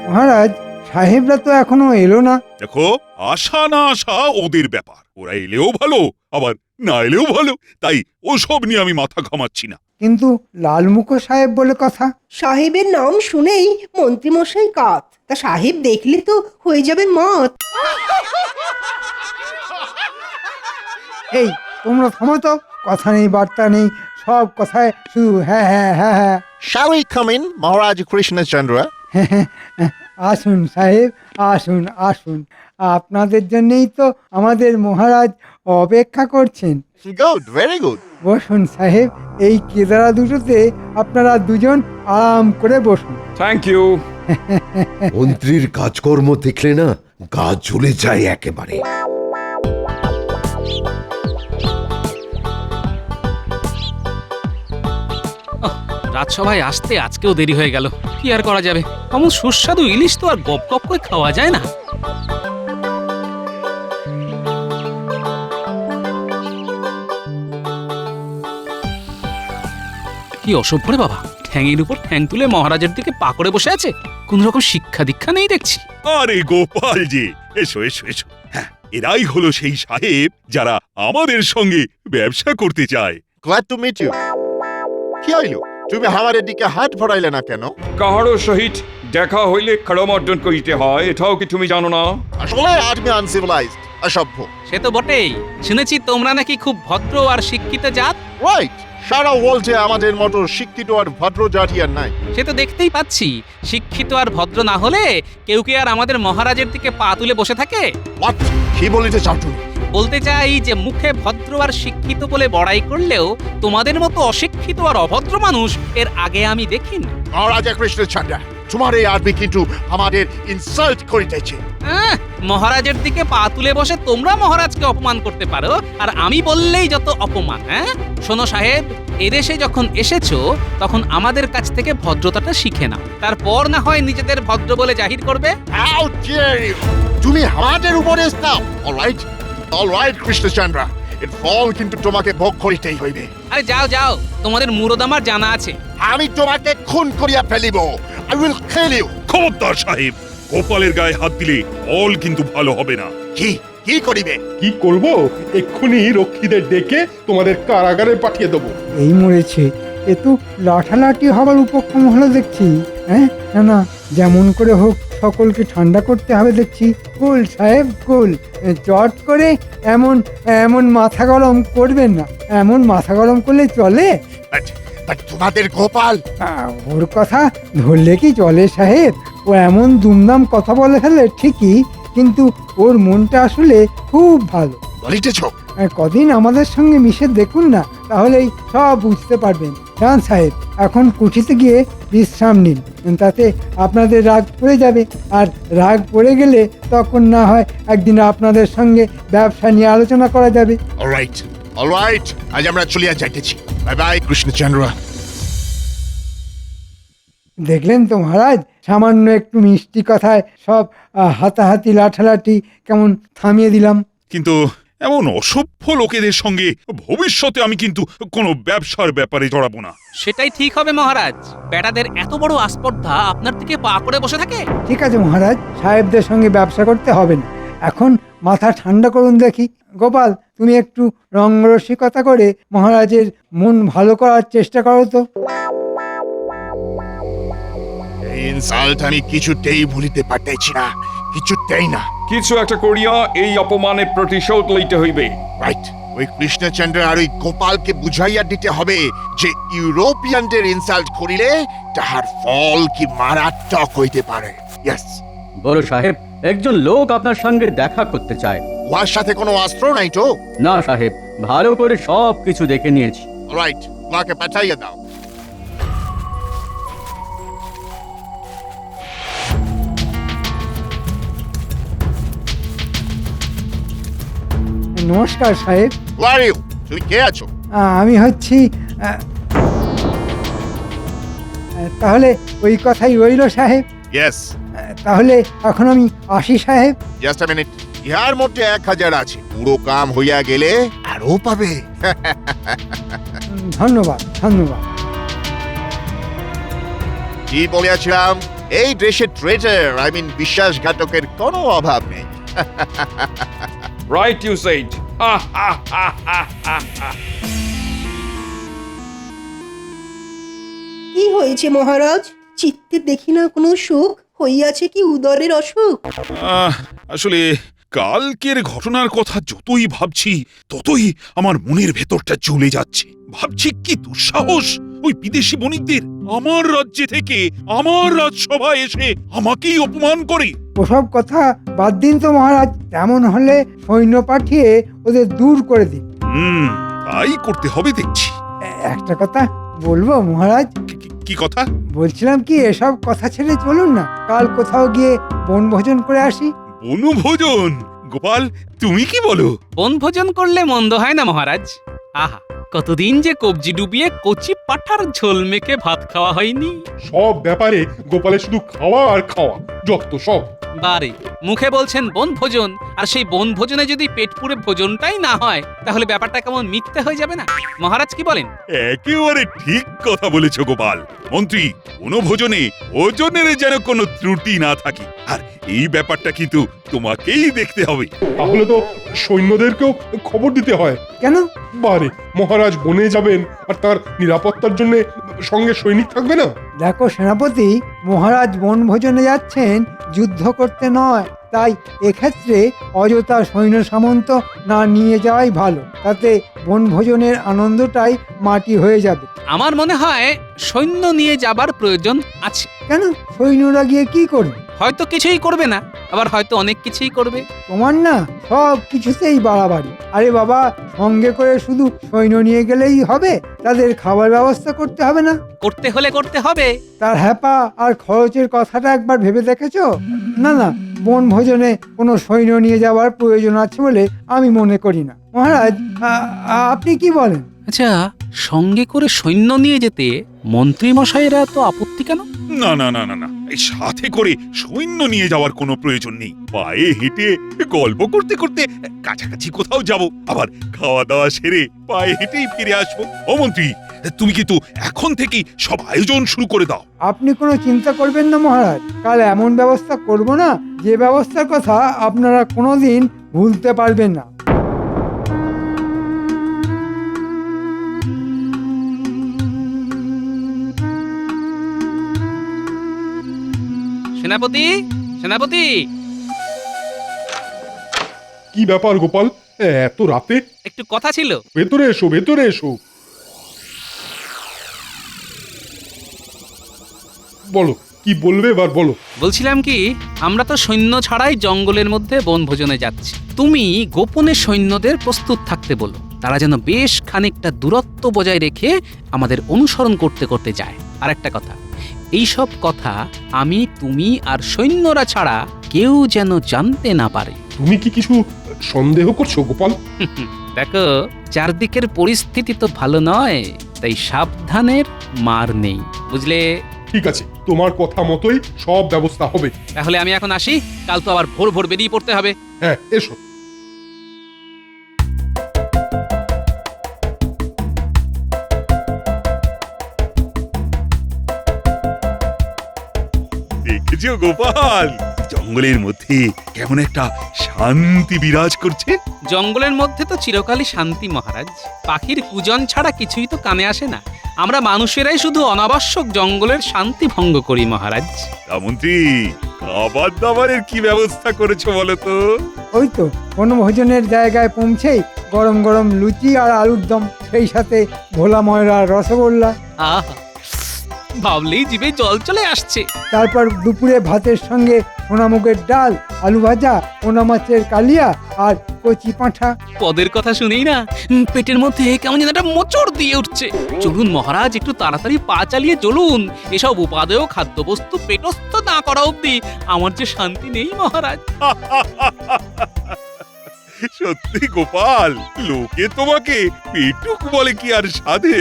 মহারাজ, সাহেবরা তো এখনো এলো না। দেখো, আশা না আশা ওদের ব্যাপার, ওরা এলেও ভালো আবার না এলেও ভালো, তাই ওসব নিয়ে আমি মাথা ঘামাচ্ছি না। কিন্তু লালমুখো সাহেব বলে কথা। সাহেবের নাম শুনেই মন্ত্রীমশাই কাত, তা সাহেব দেখলে তো হয়ে যাবে মত। এই তোমরা থামো তো, কথা নেই বার্তা নেই, সব কথায় শুধু হ্যাঁ হ্যাঁ হ্যাঁ হ্যাঁ। Shall we come in, মহারাজ কৃষ্ণচন্দ্র? আসুন সাহেব, আসুন আসুন, আপনাদের জন্যই তো আমাদের মহারাজ অপেক্ষা করছেন। Good, very good. বসুন সাহেব, এই কেদারা দুটোতে আপনারা দুজন আরাম করে বসুন। Thank you. মন্ত্রীর কাজকর্ম দেখলে না গা জ্বলে যায় একেবারে। রাজসভায় আসতে আজকেও দেরি হয়ে গেল। কি আর করা যাবে, এমন সুস্বাদু ইলিশ তো আর গপ গপ করে খাওয়া যায় না। কি অসভ্য রে বাবা, ঠ্যাঙের উপর ঠ্যাং তুলে মহারাজের দিকে পা করে বসে আছে। কোন রকম শিক্ষা দীক্ষা নেই দেখছি। আরে গোপাল জি, এসো এসো এসো। হ্যাঁ, এরাই হলো সেই সাহেব যারা আমাদের সঙ্গে ব্যবসা করতে চায়। Glad to meet you. কি হইলো, তুমি আমাদের দিকে হাত ভরাইলে না কেন? কাহারও সহিত দেখা হইলে করমর্দন করিতে হয়, এটাও কি তুমি জানো না? আসলে আদমি আনসিভিলাইজড, অসভ্য। সে তো বটেই, শুনেছি তোমরা নাকি খুব ভদ্র আর শিক্ষিত জাত। রাইট, সারা ওয়ার্ল্ডে আমাদের মতো শিক্ষিত আর ভদ্র জাতি আর নাই। সে তো দেখতেই পাচ্ছি, শিক্ষিত আর ভদ্র না হলে কেউ কি আর আমাদের মহারাজের দিকে পা তুলে বসে থাকে? হোয়াট, কি বলিতে চাও তুমি? বলতে চাই যে মুখে ভদ্র আর শিক্ষিত বলে বড়াই করলেও তোমাদের মতো অশিক্ষিত আর অভদ্র মানুষ এর আগে আমি দেখিনি। মহারাজা কৃষ্ণচন্দ্র, তোমার এই আদমি কিন্তু আমাদের ইনসাল্ট করিতেছে। মহারাজের দিকে পা তুলে বসে তোমরা মহারাজকে অপমান করতে পারো, আর আমি বললেই যত অপমান। হ্যাঁ, শোনো সাহেব, এদেশে যখন এসেছো তখন আমাদের কাছ থেকে ভদ্রতাটা শিখে নাও, তারপর না হয় নিজেদের ভদ্র বলে জাহির করবে। How dare you! তুমি আমাদের উপরে স্থাপ। অলরাইট কৃষ্ণচন্দ্র, এর ফল কিন্তু তোমাকে ভোগ করিতেই হইবে। আরে যাও যাও, তোমাদের মুরদ আমার জানা আছে। আমি তোমাকে খুন করিয়া ফেলিব। I will kill you! খবরদার সাহেব, গোপালের গায়ে হাত দিলে ফল কিন্তু ভালো হবে না। কি করিবে? কি করব? এক্ষুনি রক্ষীদের ডেকে তোমাদের কারাগারে পাঠিয়ে দেবো। এই মরেছে, এ তো লাঠালাঠি হবার উপক্রম হলো দেখছি। হ্যাঁ, না না, যেমন করে হোক সকলকে ঠান্ডা করতে হবে দেখছি। কুল সাহেব কুল, চট করে এমন এমন মাথা গরম করবেন না। এমন মাথা গরম করলে চলে? বাট তোমাদের গোপাল, ওর কথা ধরলে কি চলে সাহেব? ও এমন দুমদাম কথা বলে ফেলে ঠিকই, কিন্তু ওর মনটা আসলে খুব ভালো। বলিতেছ? কদিন আমাদের সঙ্গে মিশে দেখুন না, তাহলেই সব বুঝতে পারবেন। জান সাহেব, এখন কুঠিতে গিয়ে বিশ্রাম নিন, তাতে আপনাদের রাগ পড়ে যাবে। আর রাগ পড়ে গেলে তখন না হয় একদিন আপনাদের সঙ্গে ব্যবসা নিয়ে আলোচনা করা যাবে। অলরাইট, আজ আমরা চলিয়া যাইতেছি। Bye bye Krishnachandra. দেখলেন তো মহারাজ, সামান্য একটু মিষ্টি কথায় সব হাতাহাতি লাঠালাঠি কেমন থামিয়ে দিলাম। কিন্তু এমন অসভ্য লোকেদের সঙ্গে ভবিষ্যতে আমি কিন্তু কোনো ব্যবসার ব্যাপারে জড়াবো না। সেটাই ঠিক হবে মহারাজ। বেটাদের এত বড় আস্পর্ধা আপনার দিকে পা করে বসে থাকে। ঠিক আছে মহারাজ, সাহেবদের সঙ্গে ব্যবসা করতে হবে না। এখন মাথা ঠান্ডা করুন দেখি। গোপাল, তুমি একটু রঙ্গরসিকতা করে মহারাজের মন ভালো করার চেষ্টা করো তো। এই ইনসাল্ট আমি কিছুতেই ভুলিতে পারতেছি না, কিছুতেই না। কিছু একটা করিয়া এই অপমানের প্রতিশোধ লইতে হইবে। রাইট, ওই কৃষ্ণচন্দ্র আর ওই গোপালকে বুঝাইয়া দিতে হবে যে ইউরোপিয়ানদের ইনসাল্ট করিলে তাহার ফল কি মারাত্মক হইতে পারে। ইয়েস বড় সাহেব, একজন লোক আপনার সঙ্গে দেখা করতে চায়। ওর সাথে কোনো অস্ত্র নাই তো? না সাহেব, ভালো করে সব কিছু দেখে নিয়েছি। রাইট, ওকে পাঠাইয়া দাও। নমস্কার সাহেব। তুমি কে আছো? আমি হচ্ছি তাহলে ওই কথাই রইল সাহেব। ইয়েস। তাহলে এখন আমি আসি সাহেব। জাস্ট আ মিনিট, ইহার মধ্যে 1000 আছে, পুরো কাম হইয়া গেলে আরো পাবে। ধন্যবাদ ধন্যবাদ। কি বলিয়াছিলাম, এই দেশে ট্রেজার বিশ্বাসঘাতকের কোনো অভাব নেই। Right you said. কি হয়েছে মহারাজ? চিত্তে দেখি না কোনো সুখ, হইয়াছে কি উদরের অসুখ? আসলে কালকের ঘটনার কথা যতই ভাবছি ততই আমার মনের ভেতরটা জ্বলে যাচ্ছে। ভাবছি কি দুঃসাহস ওই বিদেশি বণিকদের আমার রাজ্যে থেকে আমার রাজসভায় এসে আমাকেই অপমান করে। ওসব কথা বাদ দিন তো মহারাজ, তেমন হলে সৈন্য পাঠিয়ে ওদের দূর করে দিন। তাই করতে হবে দেখছি। একটা কথা বলবো মহারাজ? কি কথা? বলছিলাম কি, এসব কথা ছেড়ে চলুন না, কাল কোথাও গিয়ে বনভোজন করে আসি। বনভোজন? গোপাল, তুমি কি বলো? বনভোজন করলে মন্দ হয় না মহারাজ। আহা, কতদিন যে কবজি ডুবিয়ে কচি পাঠার ঝোল মেখে ভাত খাওয়া হয়নি। সব ব্যাপারে গোপালের শুধু খাওয়া আর খাওয়া, যত সব। বারে মুখে বলছেন বনভোজন, আর সেই বনভোজনে যদি পেট পুরে ভোজনটাই না হয় তাহলে ব্যাপারটা কেমন মিথ্যে হয়ে যাবে না? মহারাজ কি বলেন? একেবারে ঠিক কথা বলেছো গোপাল। মন্ত্রী, কোনো ভোজনে ওজনের যেন কোনো ত্রুটি না থাকে, আর এই ব্যাপারটা কিন্তু তোমাকেই দেখতে হবে। তাহলে তো সৈন্যদেরকেও খবর দিতে হয়। কেন? বারে মহারাজ বনে যাবেন, আর তার নিরাপত্তার জন্য সঙ্গে সৈনিক থাকবে না। দেখো সেনাপতি, মহারাজ বনভোজনে যাচ্ছেন যুদ্ধ করতে নয়, তাই এক্ষেত্রে অযথা সৈন্য সামন্ত না নিয়ে যাওয়াই ভালো। তাতে বনভোজনের আনন্দটাই মাটি হয়ে যাবে। আমার মনে হয় সৈন্য নিয়ে যাবার প্রয়োজন আছে। কেন? সৈন্যরা গিয়ে কি করবে? হয়তো কিছুই করবে না, আবার হয়তো অনেক কিছুই করবে। তোমার না সব কিছুতেই বাড়াবাড়ি। আরে বাবা, সঙ্গে করে শুধু সৈন্য নিয়ে গেলেই হবে? তাদের খাবার ব্যবস্থা করতে হবে না? করতে হলে করতে হবে। তার হ্যাপা আর খরচের কথাটা একবার ভেবে দেখেছো? না না, বনভোজনে কোনো সৈন্য নিয়ে যাওয়ার প্রয়োজন আছে বলে আমি মনে করি না। মহারাজ, আপনি কি বলেন? আচ্ছা, সঙ্গে করে সৈন্য নিয়ে যেতে মন্ত্রী মশাইরা তো আপত্তি কেন? না না না না না, এই সাথে করে সৈন্য নিয়ে যাওয়ার কোনো প্রয়োজন নেই। পায়ে হেঁটে গল্প করতে করতে কাছাকাছি কোথাও যাব, আবার খাওয়া দাওয়া সেরে পায়ে হেঁটেই ফিরে আসবো। ও মন্ত্রী, তুমি কিন্তু এখন থেকেই সব আয়োজন শুরু করে দাও। আপনি কোনো চিন্তা করবেন না মহারাজ, কাল এমন ব্যবস্থা করব না যে ব্যবস্থার কথা আপনারা কোনোদিন ভুলতে পারবেন না। সেনাপতি, সেনাপতি! কি ব্যাপার গোপাল, এত রাতে? একটু কথা ছিল। ভেতরে এসো, ভেতরে এসো। বলো, কি বলবে এবার বলো। বলছিলাম কি, আমরা তো সৈন্য ছাড়াই জঙ্গলের মধ্যে বনভোজনে যাচ্ছি। তুমি গোপনে সৈন্যদের প্রস্তুত থাকতে বলো, তারা যেন বেশ খানিকটা দূরত্ব বজায় রেখে আমাদের অনুসরণ করতে করতে যায়। আর একটা কথা, এইসব কথা আমি, তুমি আর সৈন্যরা ছাড়া কেউ যেন জানতে না পারে। তুমি কি কিছু সন্দেহ করছো গোপাল? দেখো, চারদিকের পরিস্থিতি তো ভালো নয়, তাই সাবধানের মার নেই, বুঝলে? ঠিক আছে, তোমার কথা মতোই সব ব্যবস্থা হবে। তাহলে আমি এখন আসি, কাল তো আবার ভোর ভোর বেরিয়ে পড়তে হবে। হ্যাঁ, এসো। দেখেছো গোপাল, জঙ্গলের মধ্যে কেমন একটা শান্তি বিরাজ করছে। জঙ্গলের মধ্যে তো চিরকালই শান্তি মহারাজ। পাখির কুজন ছাড়া কিছুই তো কানে আসে না। আমরা মানুষেরাই শুধু অনাবশ্যক জঙ্গলের শান্তি ভঙ্গ করি মহারাজ। মন্ত্রী, খাবার দাবারের কি ব্যবস্থা করেছো বলো তো? ওই তো বনভোজনের জায়গায় পৌঁছেই গরম গরম লুচি আর আলুর দম, সেই সাথে ভোলা ময়রার রসগোল্লা। আহা, ভাবলেই জিভে জল চলে আসছে। তারপর দুপুরে ভাতের সঙ্গে সোনামুগের ডাল, আলু ভাজা, পোনা মাছের কালিয়া আর কচি পাঁঠা। পদের কথা শুনেই না পেটের মধ্যে কেমন যেন একটা মোচড় দিয়ে উঠছে। চলুন মহারাজ, একটু তাড়াতাড়ি পা চালিয়ে চলুন। এসব উপাদেয় খাদ্যবস্তু পেটস্থ না করা অবধি আমার যে শান্তি নেই মহারাজ। সত্যি গোপাল, লোকে তোমাকে পেটুক বলে কি আর সাধে?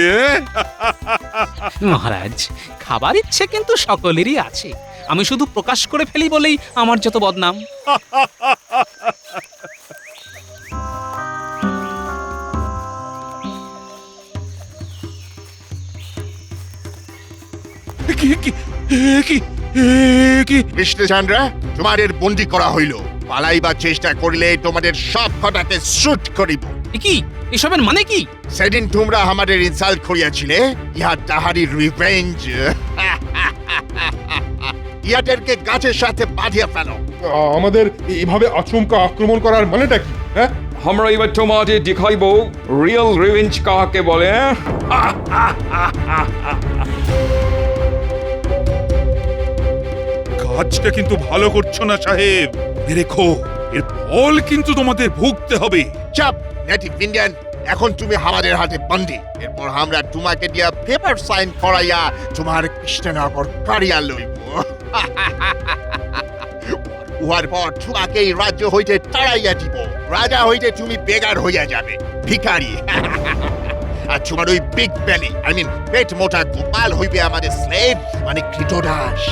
মহারাজ, খাবার ইচ্ছে কিন্তু সকলেরই আছে। আমি শুধু প্রকাশ করে ফেলি বলেই আমার যত বদনাম। কৃষ্ণচন্দ্র, তোমাদের বন্দি করা হইল। পালাইবার চেষ্টা করিলে তোমাদের সব কটাকে শুট করিব। কি এসবের মানে কি? সেদিন তোমরা আমাদের ইনসাল্ট করিয়াছিলে, ইহা তাহারই রিভেঞ্জ। ইয়াদেরকে গাছের সাথে বাঁধিয়া ফেলো। আমাদের এভাবে আচমকা আক্রমণ করার মানেটা কি? হ্যাঁ, আমরা এবার তোমাদের দেখাইব রিয়েল রিভেঞ্জ কাকে বলে। কাজটা কিন্তু ভালো করছো না সাহেব। রেখো, এর ফল কিন্তু তোমাদের ভুগতে হবে। চাপ নেটিভ ইন্ডিয়ান, এখন তুমি আমাদের হাতে বন্দী। এরপর আমরা তোমাকে দিয়া পেপার সাইন করাইয়া তোমার কৃষ্ণনগর কারিয়া লইব। উহার পর তোমাকে এই রাজ্য হইতে তাড়াইয়া দিব। রাজা হইতে তুমি বেগার হইয়া যাবে, ভিখারি। আর তোমার ওই বিগ বেলি পেট মোটা গোপাল হইবে আমাদের স্লেভ মানে কৃতদাস।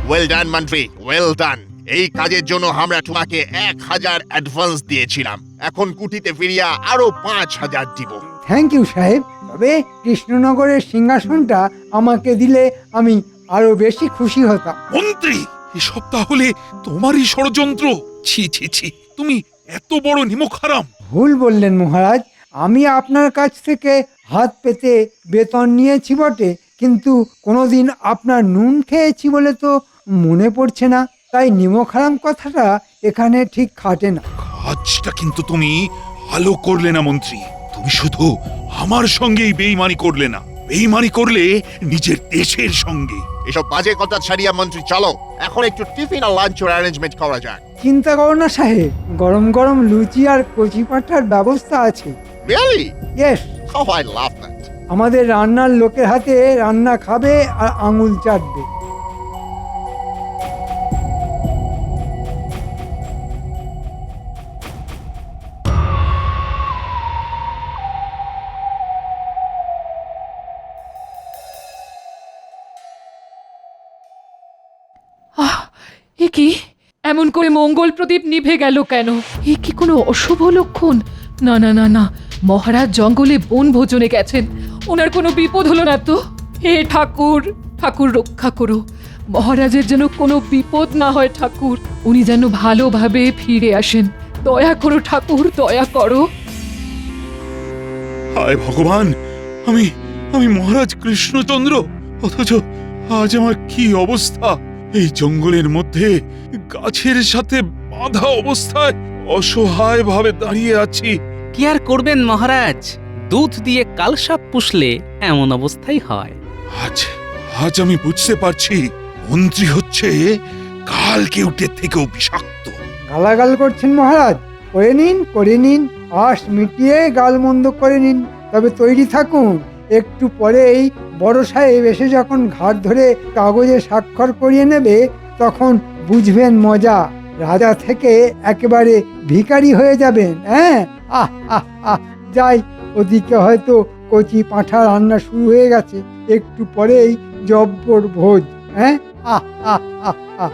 ওয়েল ডান মন্ত্রী, ওয়েল ডান। এই কাজের জন্য আমরা তোমাকে 1000 অ্যাডভান্স দিয়েছিলাম, এখন কুটিতে ফিরিয়া আরো 5000 দিব। থ্যাংক ইউ সাহেব। তবে কৃষ্ণনগরের সিংহাসনটা আমাকে দিলে আমি আরো বেশি খুশি হতাম। মন্ত্রী, এসব তাহলে তোমারই ষড়যন্ত্র? ছি ছি ছি, তুমি এত বড় নিমক হারাম। ভুল বললেন মহারাজ, আমি আপনার কাছ থেকে হাত পেতে বেতন নিয়েছি বটে, কিন্তু কোনোদিন আপনার নুন খেয়েছি বলে তো মনে পড়ছে না, তাই নিমক হারাম কথাটা এখানে ঠিক খাটে না। কাজটা কিন্তু তুমি ভালো করলে না মন্ত্রী। তুমি শুধু আমার সঙ্গেই বেইমানি করলে না, বেইমানি করলে নিজের দেশের সঙ্গে। এসব বাজে কথা ছাড়িয়া মন্ত্রী চলো, এখন একটু টিফিন আর লাঞ্চের অ্যারেঞ্জমেন্ট করা যাক। চিন্তা করো না সাহেব, গরম গরম লুচি আর কচি পাঠার ব্যবস্থা আছে। Really? Yes, Oh, I love that. আমাদের রান্নার লোকের হাতে রান্না খাবে আর আঙুল চাটবে। এ কি, এমন করে মঙ্গল প্রদীপ নিভে গেল কেন? এ কি কোনো অশুভ লক্ষণ? না না না না, মহারাজ জঙ্গলে বনভোজনে গেছেন, ওনার কোনো বিপদ হলো না তো? হে ঠাকুর, ঠাকুর রক্ষা করো, মহারাজের যেন কোনো বিপদ না হয় ঠাকুর, উনি যেন ভালোভাবে ফিরে আসেন। দয়া করো ঠাকুর, দয়া করো। হায় ভগবান, আমি আমি মহারাজ কৃষ্ণচন্দ্র, অথচ আজ আমার কি অবস্থা! এই জঙ্গলের মধ্যে গাছের সাথে বাঁধা অবস্থায় অসহায় ভাবে দাঁড়িয়ে আছি। কি আর করবেন মহারাজ, দুধ দিয়ে কালসাপ পুষলে এমন অবস্থাই হয়। আজ আজ আমি বুঝতে পারছি মন্ত্রী হচ্ছে কাল কেউটের থেকেও বিষাক্ত। গালাগাল করছেন মহারাজ? করে নিন, করে নিন, আশ মিটিয়ে গাল মন্দ করে নিন। তবে তৈরি থাকুন, একটু পরেই বড় সাহেব এসে যখন ঘাট ধরে কাগজে স্বাক্ষর করিয়ে নেবে, তখন বুঝবেন মজা। রাজা থেকে একেবারে ভিখারি হয়ে যাবেন। হ্যাঁ, আহ আহ আহ, যাই, ওদিকে হয়তো কচি পাঁঠা রান্না শুরু হয়ে গেছে, একটু পরেই জব্বর ভোজ। হ্যাঁ, আহ আহ আহ আহ।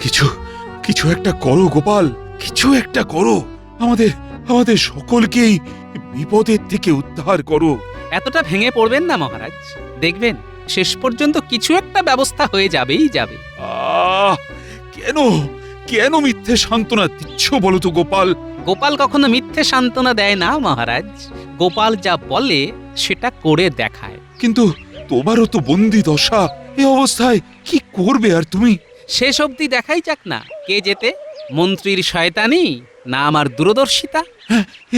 কিছু কিছু একটা করো গোপাল, কিছু একটা করো, আমাদের আমাদের সকলকেই বিপদের থেকে উদ্ধার করো। এতটা ভেঙে পড়বেন না মহারাজ, দেখবেন শেষ পর্যন্ত কিছু একটা ব্যবস্থা হয়ে যাবেই যাবে। কেন কেন মিথ্যে সান্ত্বনা দিচ্ছ বলো তো গোপাল? গোপাল কখনো মিথ্যে সান্ত্বনা দেয় না মহারাজ, গোপাল যা বলে সেটা করে দেখায়। কিন্তু তোমারও তো বন্দি দশা, এই অবস্থায় কি করবে আর তুমি? শেষ অবধি দেখাই যাক না কে যেতে, মন্ত্রীর শয়তানি না আমার দূরদর্শিতা।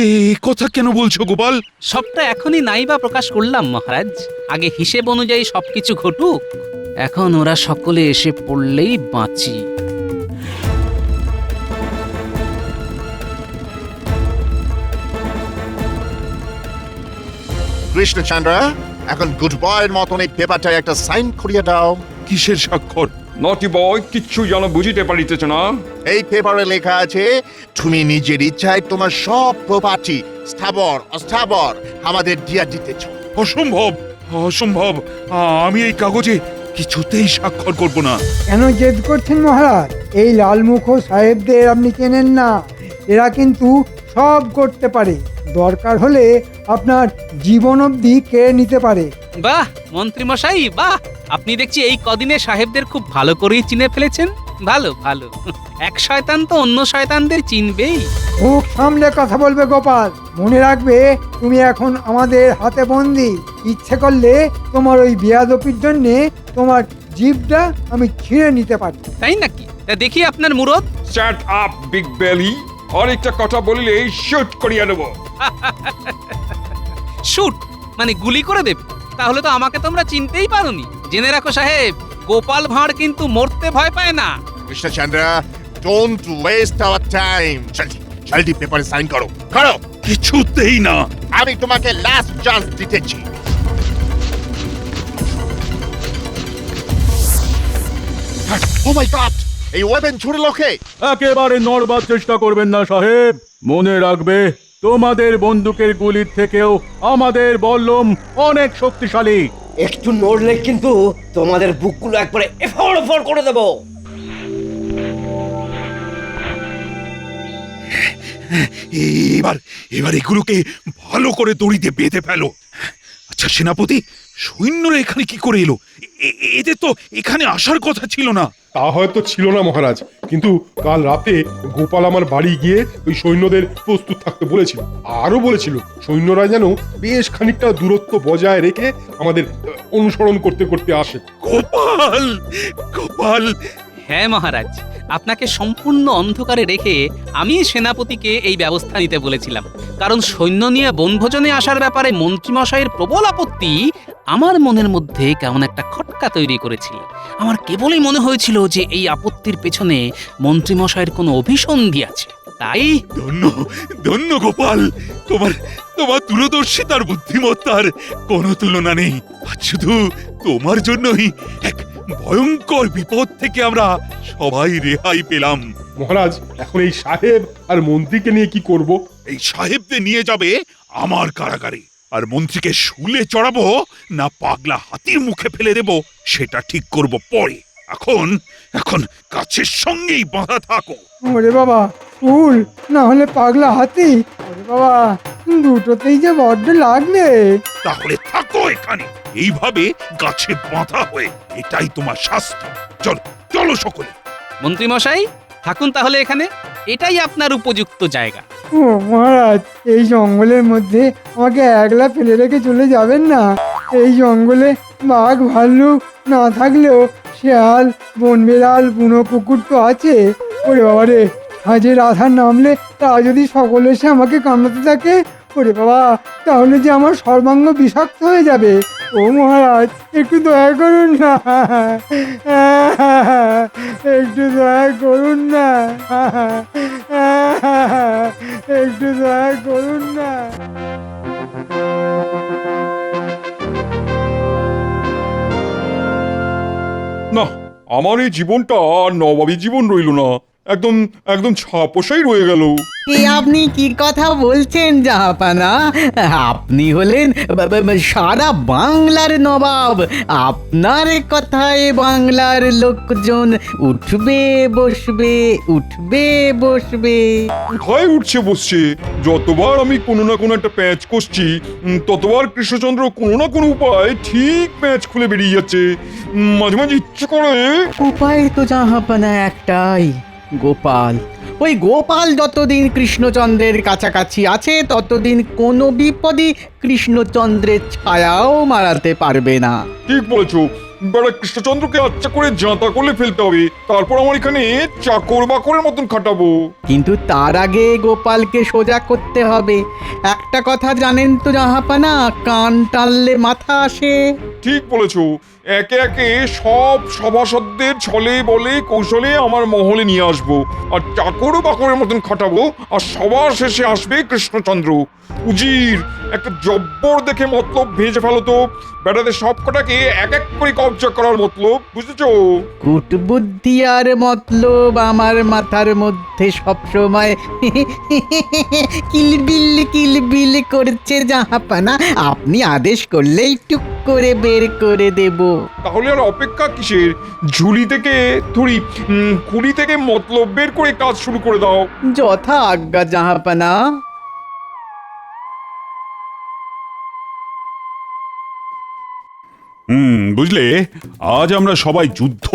এ কথা কেন বলছো গোপাল? সবটা এখনই নাই বা প্রকাশ করলাম মহারাজ, আগে হিসেব অনুযায়ী সবকিছু ঘটুক, এখন ওরা সকলে এসে পড়লেই বাঁচি। কৃষ্ণচন্দ্র, এখন গুড বয়ের মতন এই পেপারটায় একটা সাইন করিয়ে দাও। কিসের স্বাক্ষর? নটি বয় কিচ্ছু যেন বুঝিতে পারিতেছ না। এই পেপারে লেখা আছে তুমি নিজের ইচ্ছায় তোমার সব প্রপার্টি স্থাবর অস্থাবর আমাদের দিয়া দিতেছ। অসম্ভব, অসম্ভব, আমি এই কাগজে কিছুতেই স্বাক্ষর করব না। কেন জেদ করছেন মহারাজ? এই লালমুখ সাহেবদের আপনি চেনেন না, এরা কিন্তু সব করতে পারে, দরকার হলে আপনার জীবন অবধি কেড়ে নিতে পারে। বাহ মন্ত্রী মশাই বাহ, আপনি দেখছি এই কদিনে সাহেবদের খুব ভালো করেই চিনে ফেলেছেন। ভালো ভালো, এক শয়তান তো অন্য শয়তানদের চিনবেই। মুখ সামলে কথা বলবে গোপাল, মনে রাখবে তুমি এখন আমাদের হাতে বন্দি। ইচ্ছে করলে তোমার ওই বেয়াদপির জন্য তোমার জিভটা আমি ছিঁড়ে নিতে পারি। তাই নাকি? তা দেখি আপনার মুরত। শাট আপ বিগ বেলি, আরেকটা কথা বললে শুট করিয়া নেব। শুট মানে গুলি করে দেবে? তাহলে তো আমাকে তোমরা চিনতেই পারোনি। জেনে রাখো সাহেব, গোপাল ভাঁড় কিন্তু মরতে ভয় পায় না। Krishnachandra, don't waste our time. জলদি জলদি পেপারে সাইন করো, করো। কিছুতেই না, আমি তোমাকে লাস্ট চান্স দিতেছি। ও মাই গড, এই ওয়েপন ছুড়ে লোকে। একেবারে নড়বার চেষ্টা করবেন না সাহেব, মনে রাখবে তোমাদের বন্দুকের গুলির থেকেও আমাদের বল্লম অনেক শক্তিশালী। একটু নড়লে কিন্তু তোমাদের বুকগুলো একবারে এফড় করে দেবো। এবার এবার এগুলোকে ভালো করে দড়িতে বেঁধে ফেলো। আচ্ছা সেনাপতি, সৈন্যরা এখানে কি করে এলো? এদের তো এখানে আসার কথা ছিল না। তা হয়তো ছিল না মহারাজ, কিন্তু কাল রাতে গোপাল আমার বাড়ি গিয়ে ওই সৈন্যদের প্রস্তুত থাকতে বলেছিল। আরো বলেছিল সৈন্যরা যেন বেশ খানিকটা দূরত্ব বজায় রেখে আমাদের অনুসরণ করতে করতে আসে। গোপাল, গোপাল! হ্যাঁ মহারাজ, আপনাকে সম্পূর্ণ অন্ধকারে রেখে আমি সেনাপতিকে এই ব্যবস্থা নিতে বলেছিলাম, কারণ সৈন্য নিয়ে বনভোজনে আসার ব্যাপারে মন্ত্রীমশাইয়ের প্রবল আপত্তি আমার মনের মধ্যে কেমন একটা খটকা তৈরি করেছিল। আমার কেবলই মনে হয়েছিল যে এই আপত্তির পেছনে মন্ত্রীমশাইয়ের কোনো অভিসন্ধি আছে। তাই ধন্য ধন্য গোপাল, তোমার তোমার দূরদর্শিতার বুদ্ধিমত্তার কোনো তুলনা নেই। আজ শুধু তোমার জন্যই এক ভয়ঙ্কর বিপদ থেকে আমরা সবাই রেহাই পেলাম। মহারাজ, এখন এই সাহেব আর মন্ত্রীকে নিয়ে কি করব? এই সাহেবদের নিয়ে যাবে আমার কারাগারে, আর মন্ত্রীকে শুলে চড়াবো না পাগলা হাতির মুখে ফেলে দেব সেটা ঠিক করব পরে। এখন এখন কাছের সঙ্গেই বাঁধা থাকো। ওরে বাবা, ফুল না হলে পাগলা হাতি। ওরে বাবা, দুটোতেই যে বড্ড লাগবে। তাহলে থাকো এখানে এইভাবে গাছে বাঁধা হয়ে, এটাই তোমার শাস্তি। চলো চলো সকলে। মন্ত্রীমশাই থাকুন তাহলে এখানে, এটাই আপনার উপযুক্ত জায়গা। ও মহারাজ, এই জঙ্গলের মধ্যে আমাকে একলা ফেলে রেখে চলে যাবেন না? এই জঙ্গলে বাঘ ভাল্লুক না থাকলেও শেয়াল, বনবিড়াল, বুনো কুকুর তো আছে। ওরে বাবা রে, হাজের আধার নামলে তা যদি সকলে এসে আমাকে কামড়াতে থাকে, ওরে বাবা, তাহলে যে আমার সর্বাঙ্গ বিষাক্ত হয়ে যাবে। ও মহারাজ, একটু দয়া করুন না, একটু দয়া করুন না, একটু দয়া করুন না। না, আমার এই জীবনটা আর নবাবী জীবন রইল না, একদম একদম ছাপোষাই রয়ে গেল। এ আপনি কি কথা বলছেন জাহাপানা? আপনি হলেন সারা বাংলার নবাব। আপনার কথায় বাংলার লোকজন উঠবে বসবে, উঠবে বসবে। কোথায় উঠছে বসছে? যতবার আমি কোনো না কোনো একটা প্যাঁচ কষছি, ততবার কৃষ্ণচন্দ্র কোনো না কোনো উপায় ঠিক প্যাঁচ খুলে বেরিয়ে যাচ্ছে। মাঝে মাঝে ইচ্ছে করে। উপায় তো জাহাপানা একটাই, গোপাল। ওই গোপাল যতদিন কৃষ্ণচন্দ্রের কাছাকাছি আছে ততদিন কোনো বিপদই কৃষ্ণচন্দ্রের ছায়াও মারাতে পারবে না। ঠিক বলেছো, বেড়া কৃষ্ণচন্দ্রকে আচ্ছা করে জাঁতা করলে ফেলতে হবে, তারপর আমার এখানে চাকর বাকরের মতন খাটাবো। কিন্তু তার আগে গোপালকে সোজা করতে হবে। একটা কথা জানেন তো জাহাপানা, কান টানলে মাথা আসে। ঠিক বলেছো, একে একে সব সভাসদদের ছলে বলে কৌশলে আমার মহলে নিয়ে আসবো, আর চাকর বাকরের মতন খাটাবো, আর সবার শেষে আসবে কৃষ্ণচন্দ্র। উজির, একটা জব্বর দেখে মতলব ভেজে ফেলো তো, বেটাদের সব কটাকে এক এক করে কবজা করার মতলব, বুঝেছো? কুটবুদ্ধি আর মতলব আমার মাথার মধ্যে সবসময় কিলবিল কিলবিল করছে জাহাপানা। আপনি আদেশ করলেই টুক করে বের করে দেব। তাহলে আর অপেক্ষা কিসের? ঝুলি থেকে থুড়ি কুড়ি থেকে মতলব বের করে কাজ শুরু করে দাও। যথা আজ্ঞা জাহাপানা। বুঝলে, আজ আমরা সবাই যুদ্ধ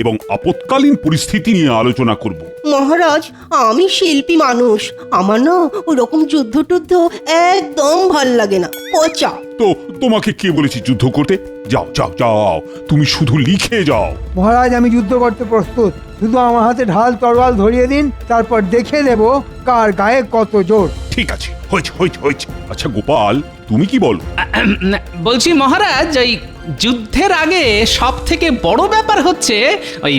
এবং আপৎকালীন পরিস্থিতি নিয়ে আলোচনা করব। মহারাজ, আমি শিল্পী মানুষ, আমার না ওরকম যুদ্ধ টুদ্ধ একদম ভাল লাগে না, পচা। তো তোমাকে কে বলেছি যুদ্ধ করতে? যাও যাও যাও, তুমি শুধু লিখে যাও। মহারাজ, আমি যুদ্ধ করতে প্রস্তুত। শুধু আমার হাতে ঢাল তরোয়াল ধরিয়ে দিন, তারপর দেখে দেব কার গায়ে কত জোর। ঠিক আছে, হয়েছে হয়েছে হয়েছে। আচ্ছা গোপাল, তুমি কি বলো? বলছি মহারাজ, ওই যুদ্ধের আগে সব থেকে বড় ব্যাপার হচ্ছে ওই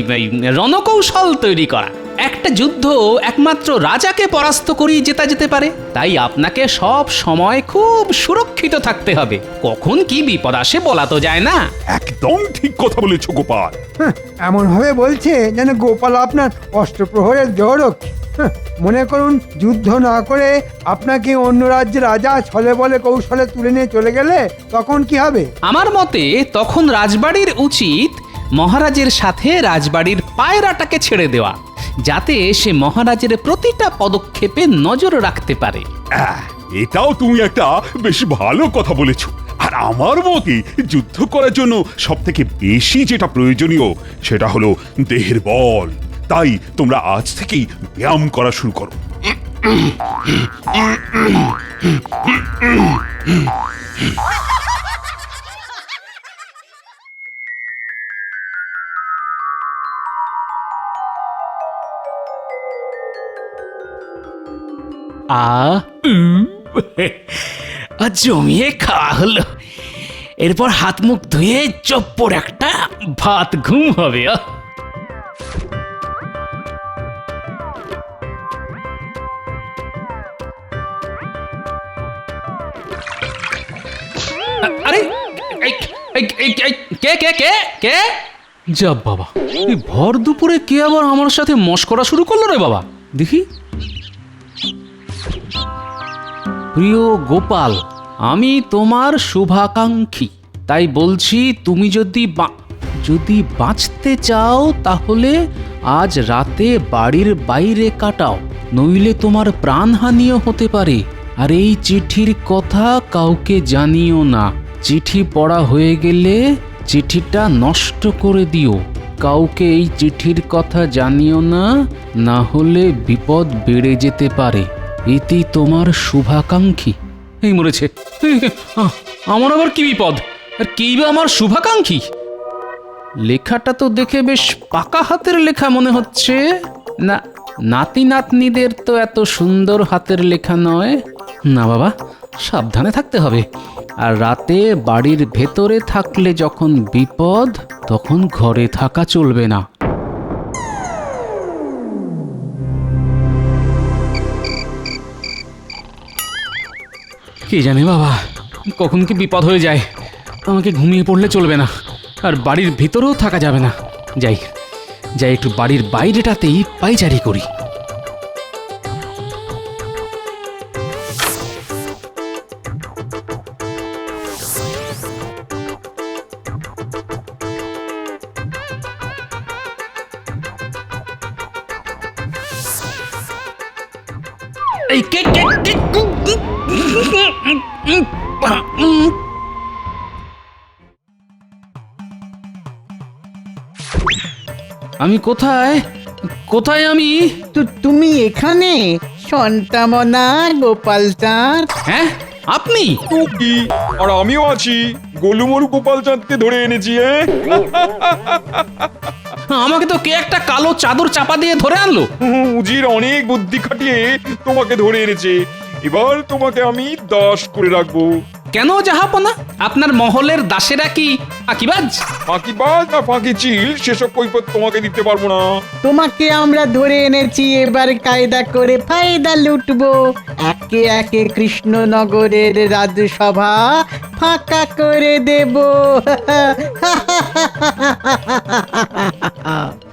রণকৌশল তৈরি করা। একটা যুদ্ধ একমাত্র রাজাকে পরাস্ত করেই জেতা যেতে পারে, তাই আপনাকে সব সময় খুব সুরক্ষিত থাকতে হবে। কখন কি বিপদ আসে বলা তো যায় না। একদম ঠিক কথা বলেছো গোপাল। এমনভাবে বলছে যেন গোপাল আপনার অষ্টপ্রহরের জহরক্ষী। মনে করুন যুদ্ধ না করে আপনাকে অন্য রাজ্যের রাজা ছলে বলে কৌশলে তুলে নিয়ে চলে গেলে তখন কি হবে? আমার মতে তখন রাজবাড়ির উচিত মহারাজের সাথে রাজবাড়ির পায়রাটাকে ছেড়ে দেওয়া, যাতে সে মহারাজের প্রতিটা পদক্ষেপে নজর রাখতে পারে। এটাও তুমি একটা বেশ ভালো কথা বলেছো। আর আমার মতে যুদ্ধ করার জন্য সব থেকে বেশি যেটা প্রয়োজনীয় সেটা হলো দেহের বল। তাই তোমরা আজ থেকেই ব্যায়াম করা শুরু করো। জমিয়ে খাওয়া হলো, এরপর হাত মুখ ধুয়ে চপ্পর একটা ভাত ঘুম হবে। আরে কে কে কে কে যা বাবা, এই ভর দুপুরে কে আবার আমার সাথে মশকরা শুরু করলো রে বাবা? দেখি। প্রিয় গোপাল, আমি তোমার শুভাকাঙ্ক্ষী, তাই বলছি তুমি যদি বাঁচতে চাও তাহলে আজ রাতে বাড়ির বাইরে কাটাও, নইলে তোমার প্রাণহানিও হতে পারে। আর এই চিঠির কথা কাউকে জানিও না। চিঠি পড়া হয়ে গেলে চিঠিটা নষ্ট করে দিও। কাউকে এই চিঠির কথা জানিও না, না হলে বিপদ বেড়ে যেতে পারে। এতেই তোমার শুভাকাঙ্ক্ষী। এই মরেছে, আমার আবার কি বিপদ? আর কি বা আমার শুভাকাঙ্ক্ষী? লেখাটা তো দেখে বেশ পাকা হাতের লেখা মনে হচ্ছে। না, নাতি নাতনিদের তো এত সুন্দর হাতের লেখা নয়। না বাবা, সাবধানে থাকতে হবে। আর রাতে বাড়ির ভেতরে থাকলে যখন বিপদ, তখন ঘরে থাকা চলবে না। কে জানে বাবা, কখন কি বিপদ হয়ে যায়। আমাকে ঘুমিয়ে পড়লে চলবে না, আর বাড়ির ভিতরেও থাকা যাবে না। যাই একটু বাড়ির বাইরেটাতেই পাইচারি করি। এই কে কে আমি কোথায় আমি? তুমি এখানে? সন্তামনা গোপাল চাঁদ। হ্যাঁ, আপনি? কি? আর আমিও আছি। গোলুমলু গোপাল চাঁদকে ধরে এনেছি। আমাকে তো কে একটা কালো চাদর চাপা দিয়ে ধরে আনলো। উজির অনেক বুদ্ধি খাটিয়ে তোমাকে ধরে এনেছে। এবার তোমাকে আমি দাস করে রাখবো। কেন জাহাপনা? আপনার মহলের দাসেরা কি ফাঁকিবাজ? ফাঁকিবাজ না ফাঁকি চিল সেসব কৈফত তোমাকে দিতে পারবো না। তোমাকে আমরা ধরে এনেছি, এবার কায়দা করে ফায়দা লুটবো। একে একে কৃষ্ণনগরের রাজসভা ফাঁকা করে দেব।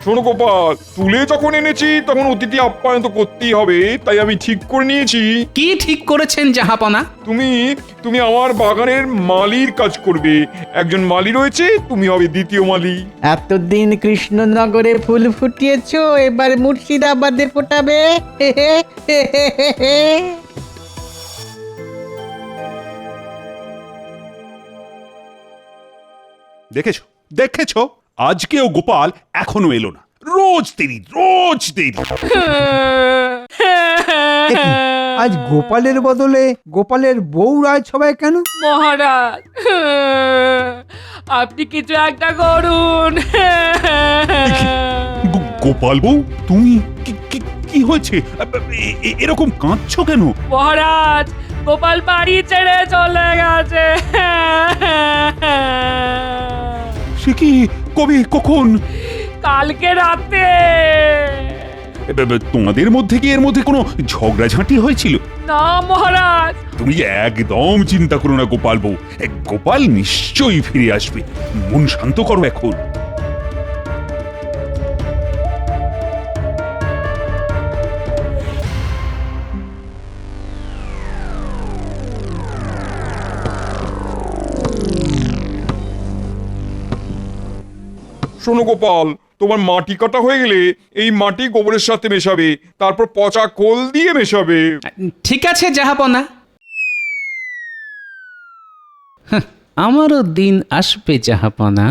শোনো গোপাল, তুলে যখন এনেছি তখন অতিথি আপ্যায়ন তো করতেই হবে। তাই আমি ঠিক করে নিয়েছি। কি ঠিক করেছেন জাহাপনা? তুমি আমার বাগানের মালির কাজ করবে। একজন মালি রয়েছে, তুমি হবে দ্বিতীয় মালি। এতদিন কৃষ্ণনগরে ফুল ফুটিয়েছো, এবার মুর্শিদাবাদে ফোটাবে। দেখেছো আজকেও গোপাল এখনো এলো না। রোজ দেরি। আজ গোপালের বদলে গোপালের বউ রাজসভায় কেন? মহারাজ, আপনি কিছু একটা করুন। গোপাল বউ, তুমি কি হয়েছে? এরকম কাঁদছো কেন? মহারাজ, গোপাল বাড়ি ছেড়ে চলে গেছে। সে কি? কবে? কখন? কালকে রাতে। তোমাদের মধ্যে কি এর মধ্যে কোনো ঝগড়াঝাঁটি হয়েছিল? না মহারাজ। তুমি একদম চিন্তা করো না গোপাল বউ, গোপাল নিশ্চয়ই ফিরে আসবে। মন শান্ত করো এখন। শোনো গোপাল, তোমার মাটি কাটা হয়ে গেলে এই মাটি গোবরের সাথে মেশাবে, তারপর পচা কোল দিয়ে মেশাবে। ঠিক আছে জাহাপনা। আমারও দিন আসবে জাহাপনা,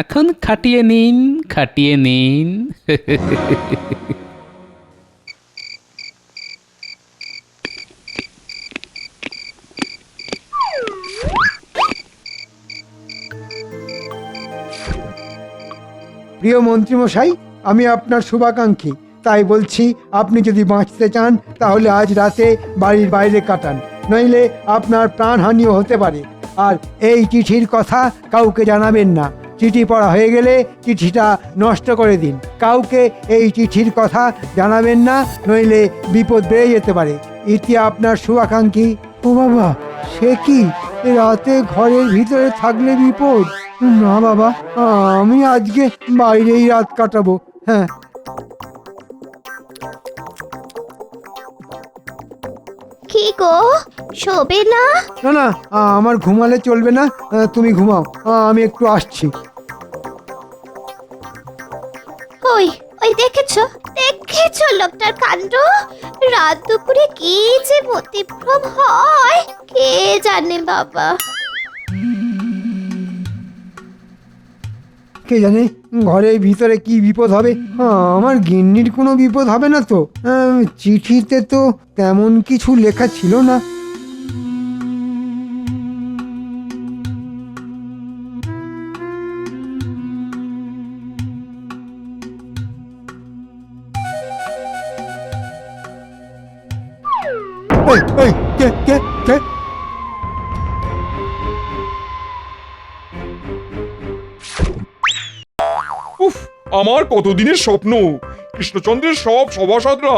এখন খাটিয়ে নিন, খাটিয়ে নিন। প্রিয় মন্ত্রীমশাই, আমি আপনার শুভাকাঙ্ক্ষী, তাই বলছি আপনি যদি বাঁচতে চান তাহলে আজ রাতে বাড়ির বাইরে কাটান, নইলে আপনার প্রাণহানিও হতে পারে। আর এই চিঠির কথা কাউকে জানাবেন না। চিঠি পড়া হয়ে গেলে চিঠিটা নষ্ট করে দিন। কাউকে এই চিঠির কথা জানাবেন না, নইলে বিপদ বেড়ে যেতে পারে। ইতি আপনার শুভাকাঙ্ক্ষী। ও বাবা, সে কি, রাতে ঘরের ভিতরে থাকলে বিপদ? না বাবা, আমি আজকে বাইরেই রাত কাটাবো। হ্যাঁ, কি গো, শোবে না? না না, আমার ঘুমালে চলবে না, তুমি ঘুমাও, আমি একটু আসছি। ওই ওই দেখেছো দেখেছো লোকটার কাণ্ড? রাত দুপুরে কি যে মতিভ্রম হয় কে জানে বাবা। কে জানে ঘরের ভিতরে কি বিপদ হবে। আমার গিন্নির কোনো বিপদ হবে না তো? চিঠিতে তো তেমন কিছু লেখা ছিল না। এই, এই, কে কে কে? উফ, আমার কতদিনের স্বপ্ন, কৃষ্ণচন্দ্রের সব সভাসদরা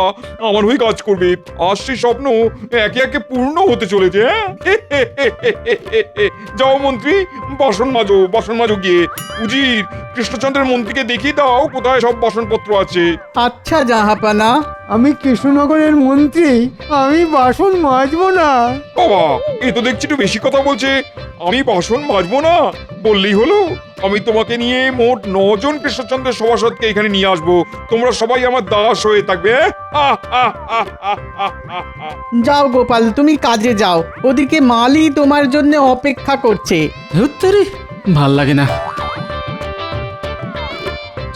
আমার হয়ে কাজ করবে। আজ সেই স্বপ্ন একে একে পূর্ণ হতে চলেছে। যাও মন্ত্রী, বাসন মাজো, বাসন মাজো গিয়ে। উজির, কৃষ্ণচন্দ্রের মন্ত্রীকে দেখিয়ে দাও কোথায় সব বাসনপত্র আছে। আচ্ছা জাহাপানা। আমি কৃষ্ণনগরের মন্ত্রী, আমি বাসন মাজবো না। বাবা, এ তো দেখছি একটু বেশি কথা বলছে। আমি বাসন মাজবো না বললেই হলো? আমি তোমাকে নিয়ে মোট 9 জন কৃষ্ণচন্দ্রের সভাসদকে এখানে নিয়ে আসবো। তোমরা সবাই আমার দাস হয়ে থাকবে। যাও গোপাল, তুমি কাজে যাও, ওদিকে মালি তোমার জন্য অপেক্ষা করছে। ধুত্তেরি, ভাল লাগে না।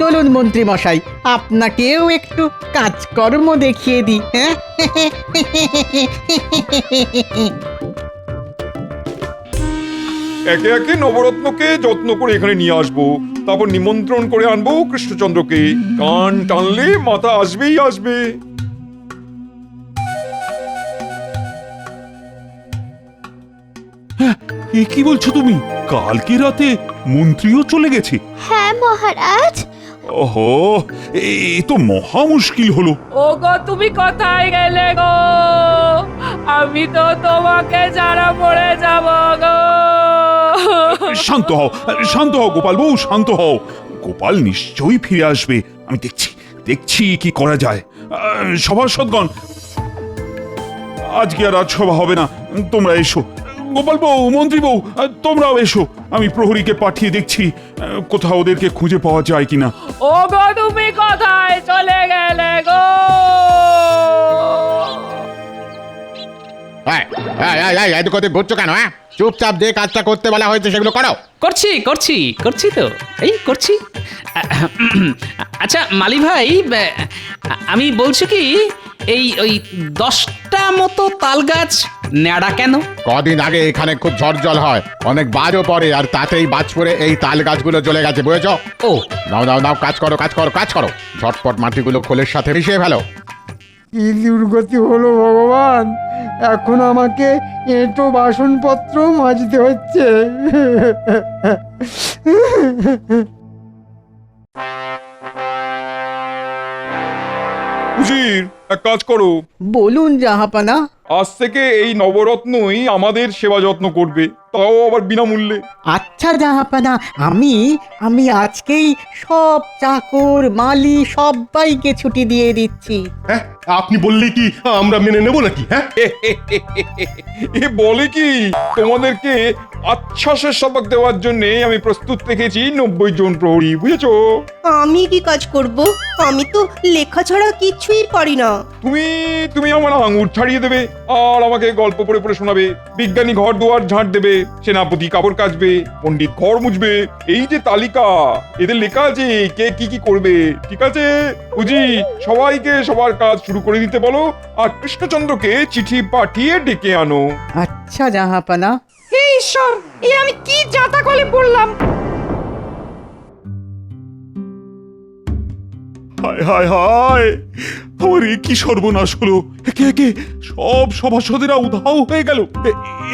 চলুন মন্ত্রী মশাই, আপনাকেও একটু কাজকর্ম দেখিয়ে দিই। হ্যাঁ, একে একে নবরত্নকে যত্ন করে এখানে নিয়ে আসবো, তারপর নিমন্ত্রণ করে আনবো কৃষ্ণচন্দ্রকে। কান টানলে মাথা আসবেই আসবে। এ কি বলছো তুমি? কালকে রাতে মন্ত্রীও চলে গেছে? হ্যাঁ মহারাজ। ওহো, এ তো মহা মুশকিল হলো। ও গো, তুমি কোথায় গেলে গো? আমি তো তোমাকে যারা পড়ে যাব গো। শান্ত হও, শান্ত হও গোপাল বউ, শান্ত হও। গোপাল নিশ্চয়ই ফিরে আসবে। আমি দেখছি দেখছি কি করা যায়। সভাসদগণ, আজকে আর রাজসভা হবে না, তোমরা এসো। গোপাল বউ, মন্ত্রী বউ, তোমরাও এসো। আমি প্রহরীকে পাঠিয়ে দেখছি কোথাও ওদেরকে খুঁজে পাওয়া যায় কিনা। ও গো, তুমি কোথায় চলে গেলে গো? এদিক ওদিক ঘুরছো কেন? হ্যাঁ, চুপচাপ যে কাজটা করতে বলা হয়েছে সেগুলো করো। করছি করছি করছি তো, এই করছি। আচ্ছা মালি ভাই, আমি বলছি কি, এই ওই 10টা মতো তাল গাছ ন্যাড়া কেন? কদিন আগে এখানে খুব ঝড় জল হয়, অনেক বাজও পড়ে, আর তাতেই বাজ পড়ে এই তাল গাছগুলো জ্বলে গেছে, বুঝেছো? ও, নাও নাও নাও, কাজ করো কাজ করো কাজ করো, ঝটপট মাটিগুলো খোলের সাথে মিশিয়ে ফেলো। কি দুর্গতি হলো ভগবান, এখন আমাকে এঁটো বাসনপত্র মাজতে হচ্ছে। উজির, এক কাজ করো। বলুন জাহাপানা। আজ থেকে এই নবরত্নই আমাদের সেবা যত্ন করবে। তাও আবার বিনামূল্যে। আচ্ছা জাহাপানা, আমি আমি আজকেই সব চাকর মালি সবাইকে ছুটি দিয়ে দিচ্ছি। হ্যাঁ, আপনি বললে কি আমরা মেনে নেব নাকি? হ্যাঁ, এ বলে কি, তোমাদেরকে আচ্ছ্বাসের শপথ দেওয়ার জন্য আমি প্রস্তুত রেখেছি 90 জন প্রহরী, বুঝেছো? আমি কি কাজ করব? আমি তো লেখা ছাড়া কিছুই পারি না। তুমি তুমি আমার আঙুর ছাড়িয়ে দেবে আর আমাকে গল্প পড়ে পড়ে শোনাবে। বিজ্ঞানী ঘর দুয়ার ঝাঁট দেবে, সেনাপতি কাপড় কাচবে, পণ্ডিত ঘর মুছবে। এই যে তালিকা, এদের লেখা আছে কে কি কি করবে। ঠিক আছে বুঝি? সবাইকে সবার কাজ শুরু করে দিতে বলো আর কৃষ্ণচন্দ্রকে চিঠি পাঠিয়ে ডেকে আনো। আচ্ছা জাহাপানা। হে ঈশ্বর, এ আমি কি যাতা কলে পড়লাম! হায় হায় হায়, আমার এ কি সর্বনাশ হলো! একে একে সব সভাসদেরা উধাও হয়ে গেল।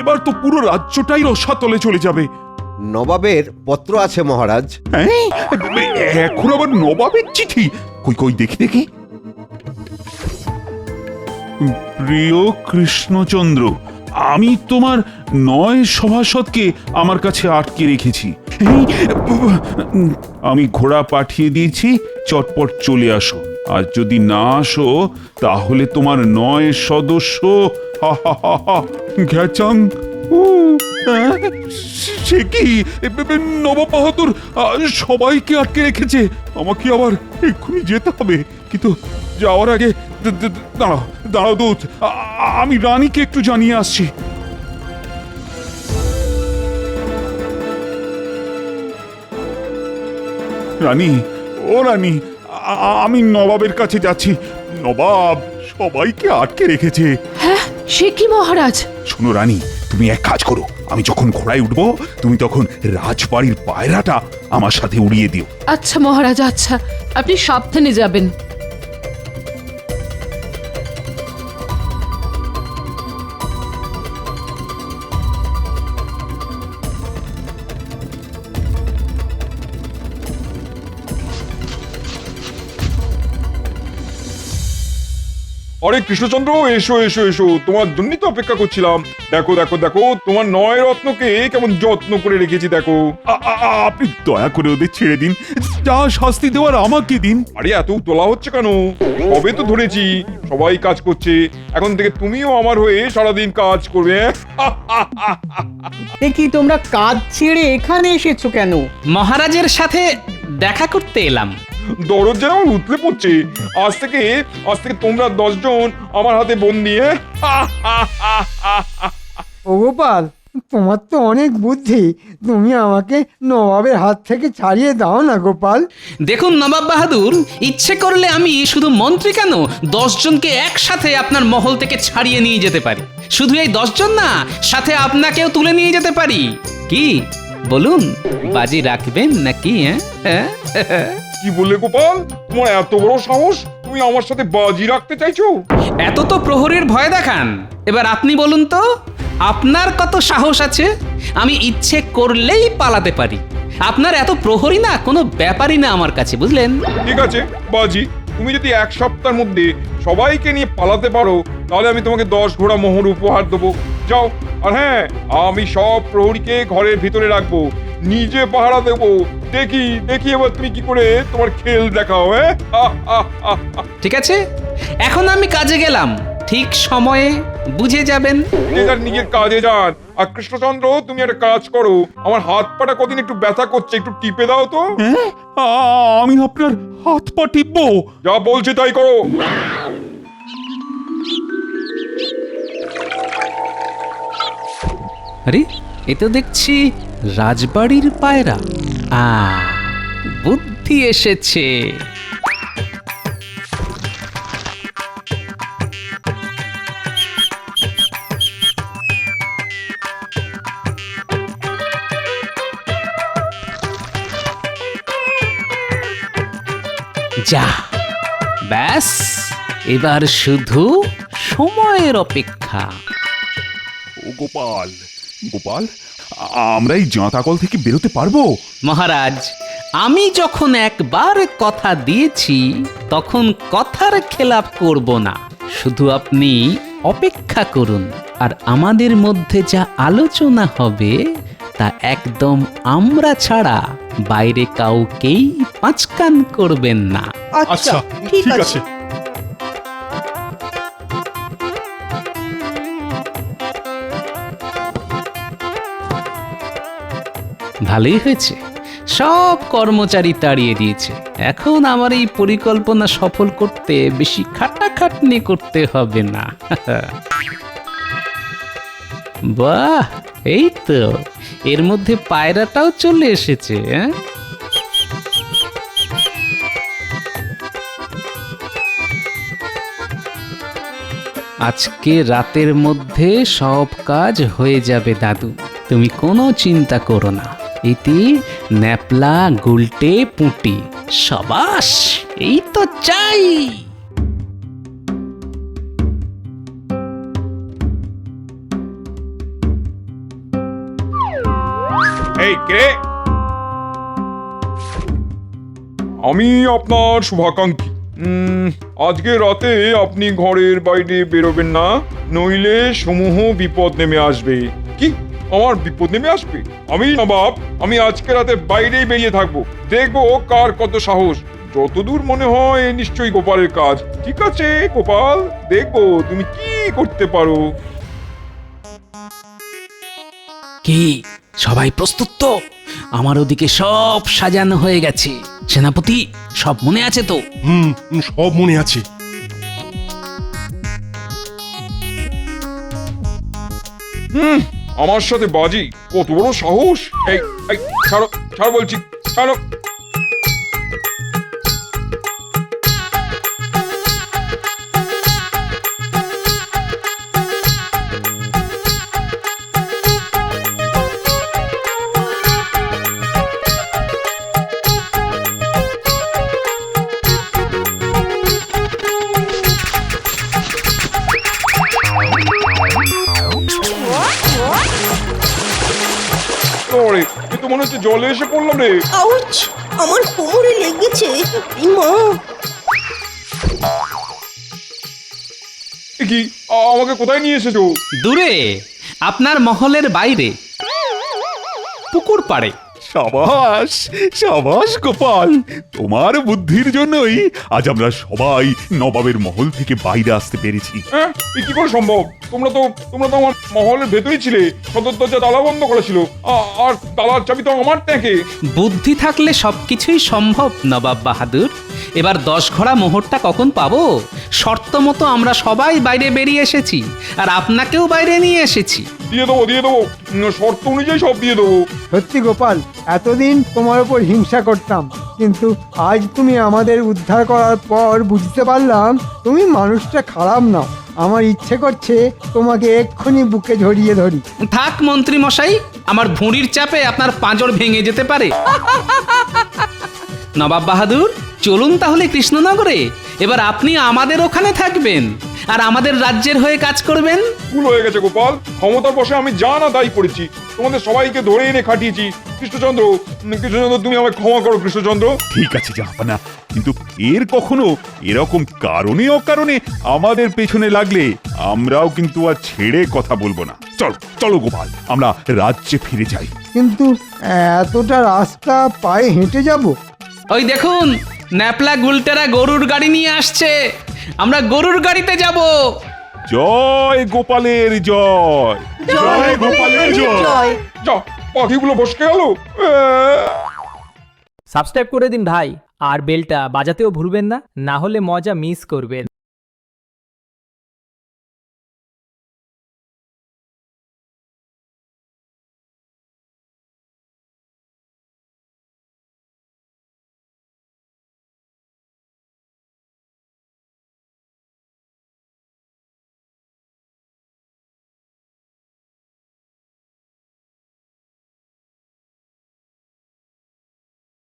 এবার তো পুরো রাজ্যটাই রসাতলে চলে যাবে। নবাবের পত্র আছে মহারাজ। হ্যাঁ, এখন আবার নবাবের চিঠি? কই কই দেখি দেখি। প্রিয় কৃষ্ণচন্দ্র, আমি তোমার 9 সভাসদকে আমার কাছে আটকে রেখেছি। আমি ঘোড়া পাঠিয়ে দিয়েছি, চটপট চলে আসো। আর যদি না আসো তাহলে তোমার 9 সদস্য ঘ্যাচাং সে কি নবাব বাহাদুর সবাইকে আটকে রেখেছে। আমাকে আবার এক্ষুনি যেতে হবে, কিন্তু যাওয়ার আগে দাঁড়াও দাঁড়াও দূত, আমি রানীকে একটু জানিয়ে আসছি। রানী, ও রানী, আমি নবাবের কাছে যাচ্ছি। নবাব সবাইকে আটকে রেখেছে। হ্যাঁ, সে কি মহারাজ? শোনো রানী, তুমি এক কাজ করো, আমি যখন ঘোড়ায় উঠবো তুমি তখন রাজবাড়ির পায়রাটা আমার সাথে উড়িয়ে দিও। আচ্ছা মহারাজ, আচ্ছা, আপনি সাবধানে যাবেন। আরে কৃষ্ণচন্দ্র, এসো এসো এসো, তোমার জন্যই তো অপেক্ষা করছিলাম। দেখো দেখো দেখো, তোমার 9 রত্নকে কেমন যত্ন করে রেখেছি দেখো। আপনি দয়া করে ওদের ছেড়ে দিন, যা শাস্তি দেওয়ার আমাকে দিন। আরে এত তোলা হচ্ছে কেন? কবে তো ধরেছি, সবাই কাজ করছে। এখন থেকে তুমিও আমার হয়ে সারাদিন কাজ করবে। দেখি তোমরা কাজ ছেড়ে এখানে এসেছো কেন? মহারাজের সাথে দেখা করতে এলাম। দরদ যেন আমার উতলে পড়ছে। আজ থেকে তোমরা 10 জন আমার হাতে বন্দি। ও গোপাল, তোমার তো অনেক বুদ্ধি, তুমি আমাকে নবাবের হাত থেকে ছাড়িয়ে দাও না গোপাল। দেখুন নবাব বাহাদুর, ইচ্ছে করলে আমি শুধু মন্ত্রী কেন 10 জনকে একসাথে আপনার মহল থেকে ছাড়িয়ে নিয়ে যেতে পারি। শুধু এই 10 জন না, সাথে আপনাকেও তুলে নিয়ে যেতে পারি। কি বলুন, বাজি রাখবেন নাকি? কি বললে গোপাল? তোমার এত বড় সাহস, তুমি আমার সাথে বাজি রাখতে চাইছো? এত তো প্রহরীর ভয় দেখান, এবার আপনি বলুন তো, আপনার কত সাহস আছে? আমি ইচ্ছে করলেই পালাতে পারি। আপনার এত প্রহরী না কোনো ব্যাপারই না আমার কাছে, বুঝলেন? ঠিক আছে বাজি, তুমি যদি 1 সপ্তাহের মধ্যে সবাইকে নিয়ে পালাতে পারো তাহলে আমি তোমাকে 10 ঘোড়া মোহর উপহার দেবো। যাও। আর হ্যাঁ, আমি সব প্রহরীকে ঘরের ভিতরে রাখবো, নিজে পাহারা দেবো। দেখি দেখি এবার তুমি কি করে তোমার খেল দেখাও। ঠিক আছে, এখন আমি কাজে গেলাম, ঠিক সময়ে বুঝে যাবেন। নিজের কাজে যান। আর কৃষ্ণচন্দ্র, তুমি একটা কাজ করো, আমার হাত পাটা কদিন একটু ব্যথা করছে, একটু টিপে দাও তো। আমি আপনার হাত পা টিপবো? যা বলছি তাই করো। আরে, এ তো দেখছি রাজবাড়ির পায়রা। বুদ্ধি এসেছে। যা, ব্যাস, এবার শুধু সময়ের অপেক্ষা। ও গোপাল, গোপাল, আমরা এই জাঁতাকল থেকে বেরোতে পারবো? মহারাজ, আমি যখন একবার কথা দিয়েছি তখন কথার খেলাপ করব না। শুধু আপনি অপেক্ষা করুন। আর আমাদের মধ্যে যা আলোচনা হবে তা একদম আমরা ছাড়া বাইরে কাউকেই পাঁচকান করবেন না। আচ্ছা ঠিক আছে। ভালোই হয়েছে, সব কর্মচারী তাড়িয়ে দিয়েছে। এখন আমার এই পরিকল্পনা সফল করতে বেশি খাটাখাটনি করতে হবে না। বাহ, এই তো এর মধ্যে পায়রাটাও চলে এসেছে। আজকে রাতের মধ্যে সব কাজ হয়ে যাবে দাদু, তুমি কোনো চিন্তা করো না। ইতি ন্যাপলা গুলটে পুঁটি, সাবাস, এই তো চাই। এই কে? আমি আপনার শুভাকাঙ্ক্ষী। আজকে রাতে আপনি ঘরের বাইরে বেরোবেন না, নইলে সমূহ বিপদ নেমে আসবে। কি আমার বিপদ নেমে আসবে? আমি নবাব, আমি আজকে রাতে বাইরেই বেরিয়ে থাকবো, দেখবো কার কত সাহস। যতদূর মনে হয় নিশ্চয়ই গোপালের কাজ। ঠিক আছে গোপাল, দেখবো তুমি কি করতে পারো। কি সবাই প্রস্তুত তো? আমার ওদিকে সব সাজানো হয়ে গেছে। সেনাপতি, সব মনে আছে তো? সব মনে আছে। আমার সাথে বাজি, কত বড় সাহস! এই এই ছাড়ো, ছাড়ো বলছি, ছাড়ো। ওরে, এ তো মনে হচ্ছে জলে এসে পড়লাম রে। আউচ, আমার কোমরে লেগেছে। মা, কি আমাকে কোথায় নিয়ে এসেছো? দূরে, আপনার মহলের বাইরে, পুকুর পাড়ে। সাবাস সাবাস গোপাল, তোমার বুদ্ধির জন্যই আজ আমরা সবাই নবাবের মহল থেকে বাইরে আসতে পেরেছি। হ্যাঁ, এ কি করে সম্ভব? তোমরা তো আমার মহলের ভেতরেই ছিলে, সদর দরজা তালা বন্ধ করা ছিল, আর তালার চাবি তো আমার ট্যাঁকে। বুদ্ধি থাকলে সবকিছুই সম্ভব নবাব বাহাদুর। এবার 10 ঘোড়া মোহরটা কখন পাবো? শর্ত মতো আমরা সবাই বাইরে বেরিয়ে এসেছি, আর আপনাকেও বাইরে নিয়ে এসেছি। দিয়ে দেবো, দিয়ে দেবো, শর্ত অনুযায়ী সব দিয়ে দেবো। সত্যি গোপাল, এতদিন তোমার উপর হিংসা করতাম, কিন্তু আজ তুমি আমাদের উদ্ধার করার পর বুঝতে পারলাম তুমি মানুষটা খারাপ না। আমার ইচ্ছে করছে তোমাকে এক্ষুনি বুকে জড়িয়ে ধরি। থাক মন্ত্রী মশাই, আমার ভুঁড়ির চাপে আপনার পাঁজর ভেঙে যেতে পারে। নবাব বাহাদুর, চলুন তাহলে কৃষ্ণনগরে। এবার আপনি আমাদের ওখানে থাকবেন আর আমাদের রাজ্যের হয়ে কাজ করবেন। ভুল হয়ে গেছে গোপাল, ক্ষমতার বসে আমি যা না তাই করেছি, তোমাদের সবাইকে ধরে এনে খাটিয়েছি। কৃষ্ণচন্দ্র, কৃষ্ণচন্দ্র, তুমি আমায় ক্ষমা করো কৃষ্ণচন্দ্র। ঠিক আছে জাহাপানা, কিন্তু এর কখনো এরকম কারণে অকারণে আমাদের পেছনে লাগলে আমরাও কিন্তু আর ছেড়ে কথা বলবো না। চলো চলো গোপাল, আমরা রাজ্যে ফিরে যাই। কিন্তু এতটা রাস্তা পায়ে হেঁটে যাব? ওই দেখুন, ন্যাপলা গুলটেরা গরুর গাড়ি নিয়ে আসছে, আমরা গরুর গাড়িতে যাব। জয় গোপালের জয়, জয় গোপালের জয়। যা, পাখিগুলো বসকে গেল। সাবস্ক্রাইব করে দিন ভাই, আর বেলটা বাজাতেও ভুলবেন না, না হলে মজা মিস করবেন।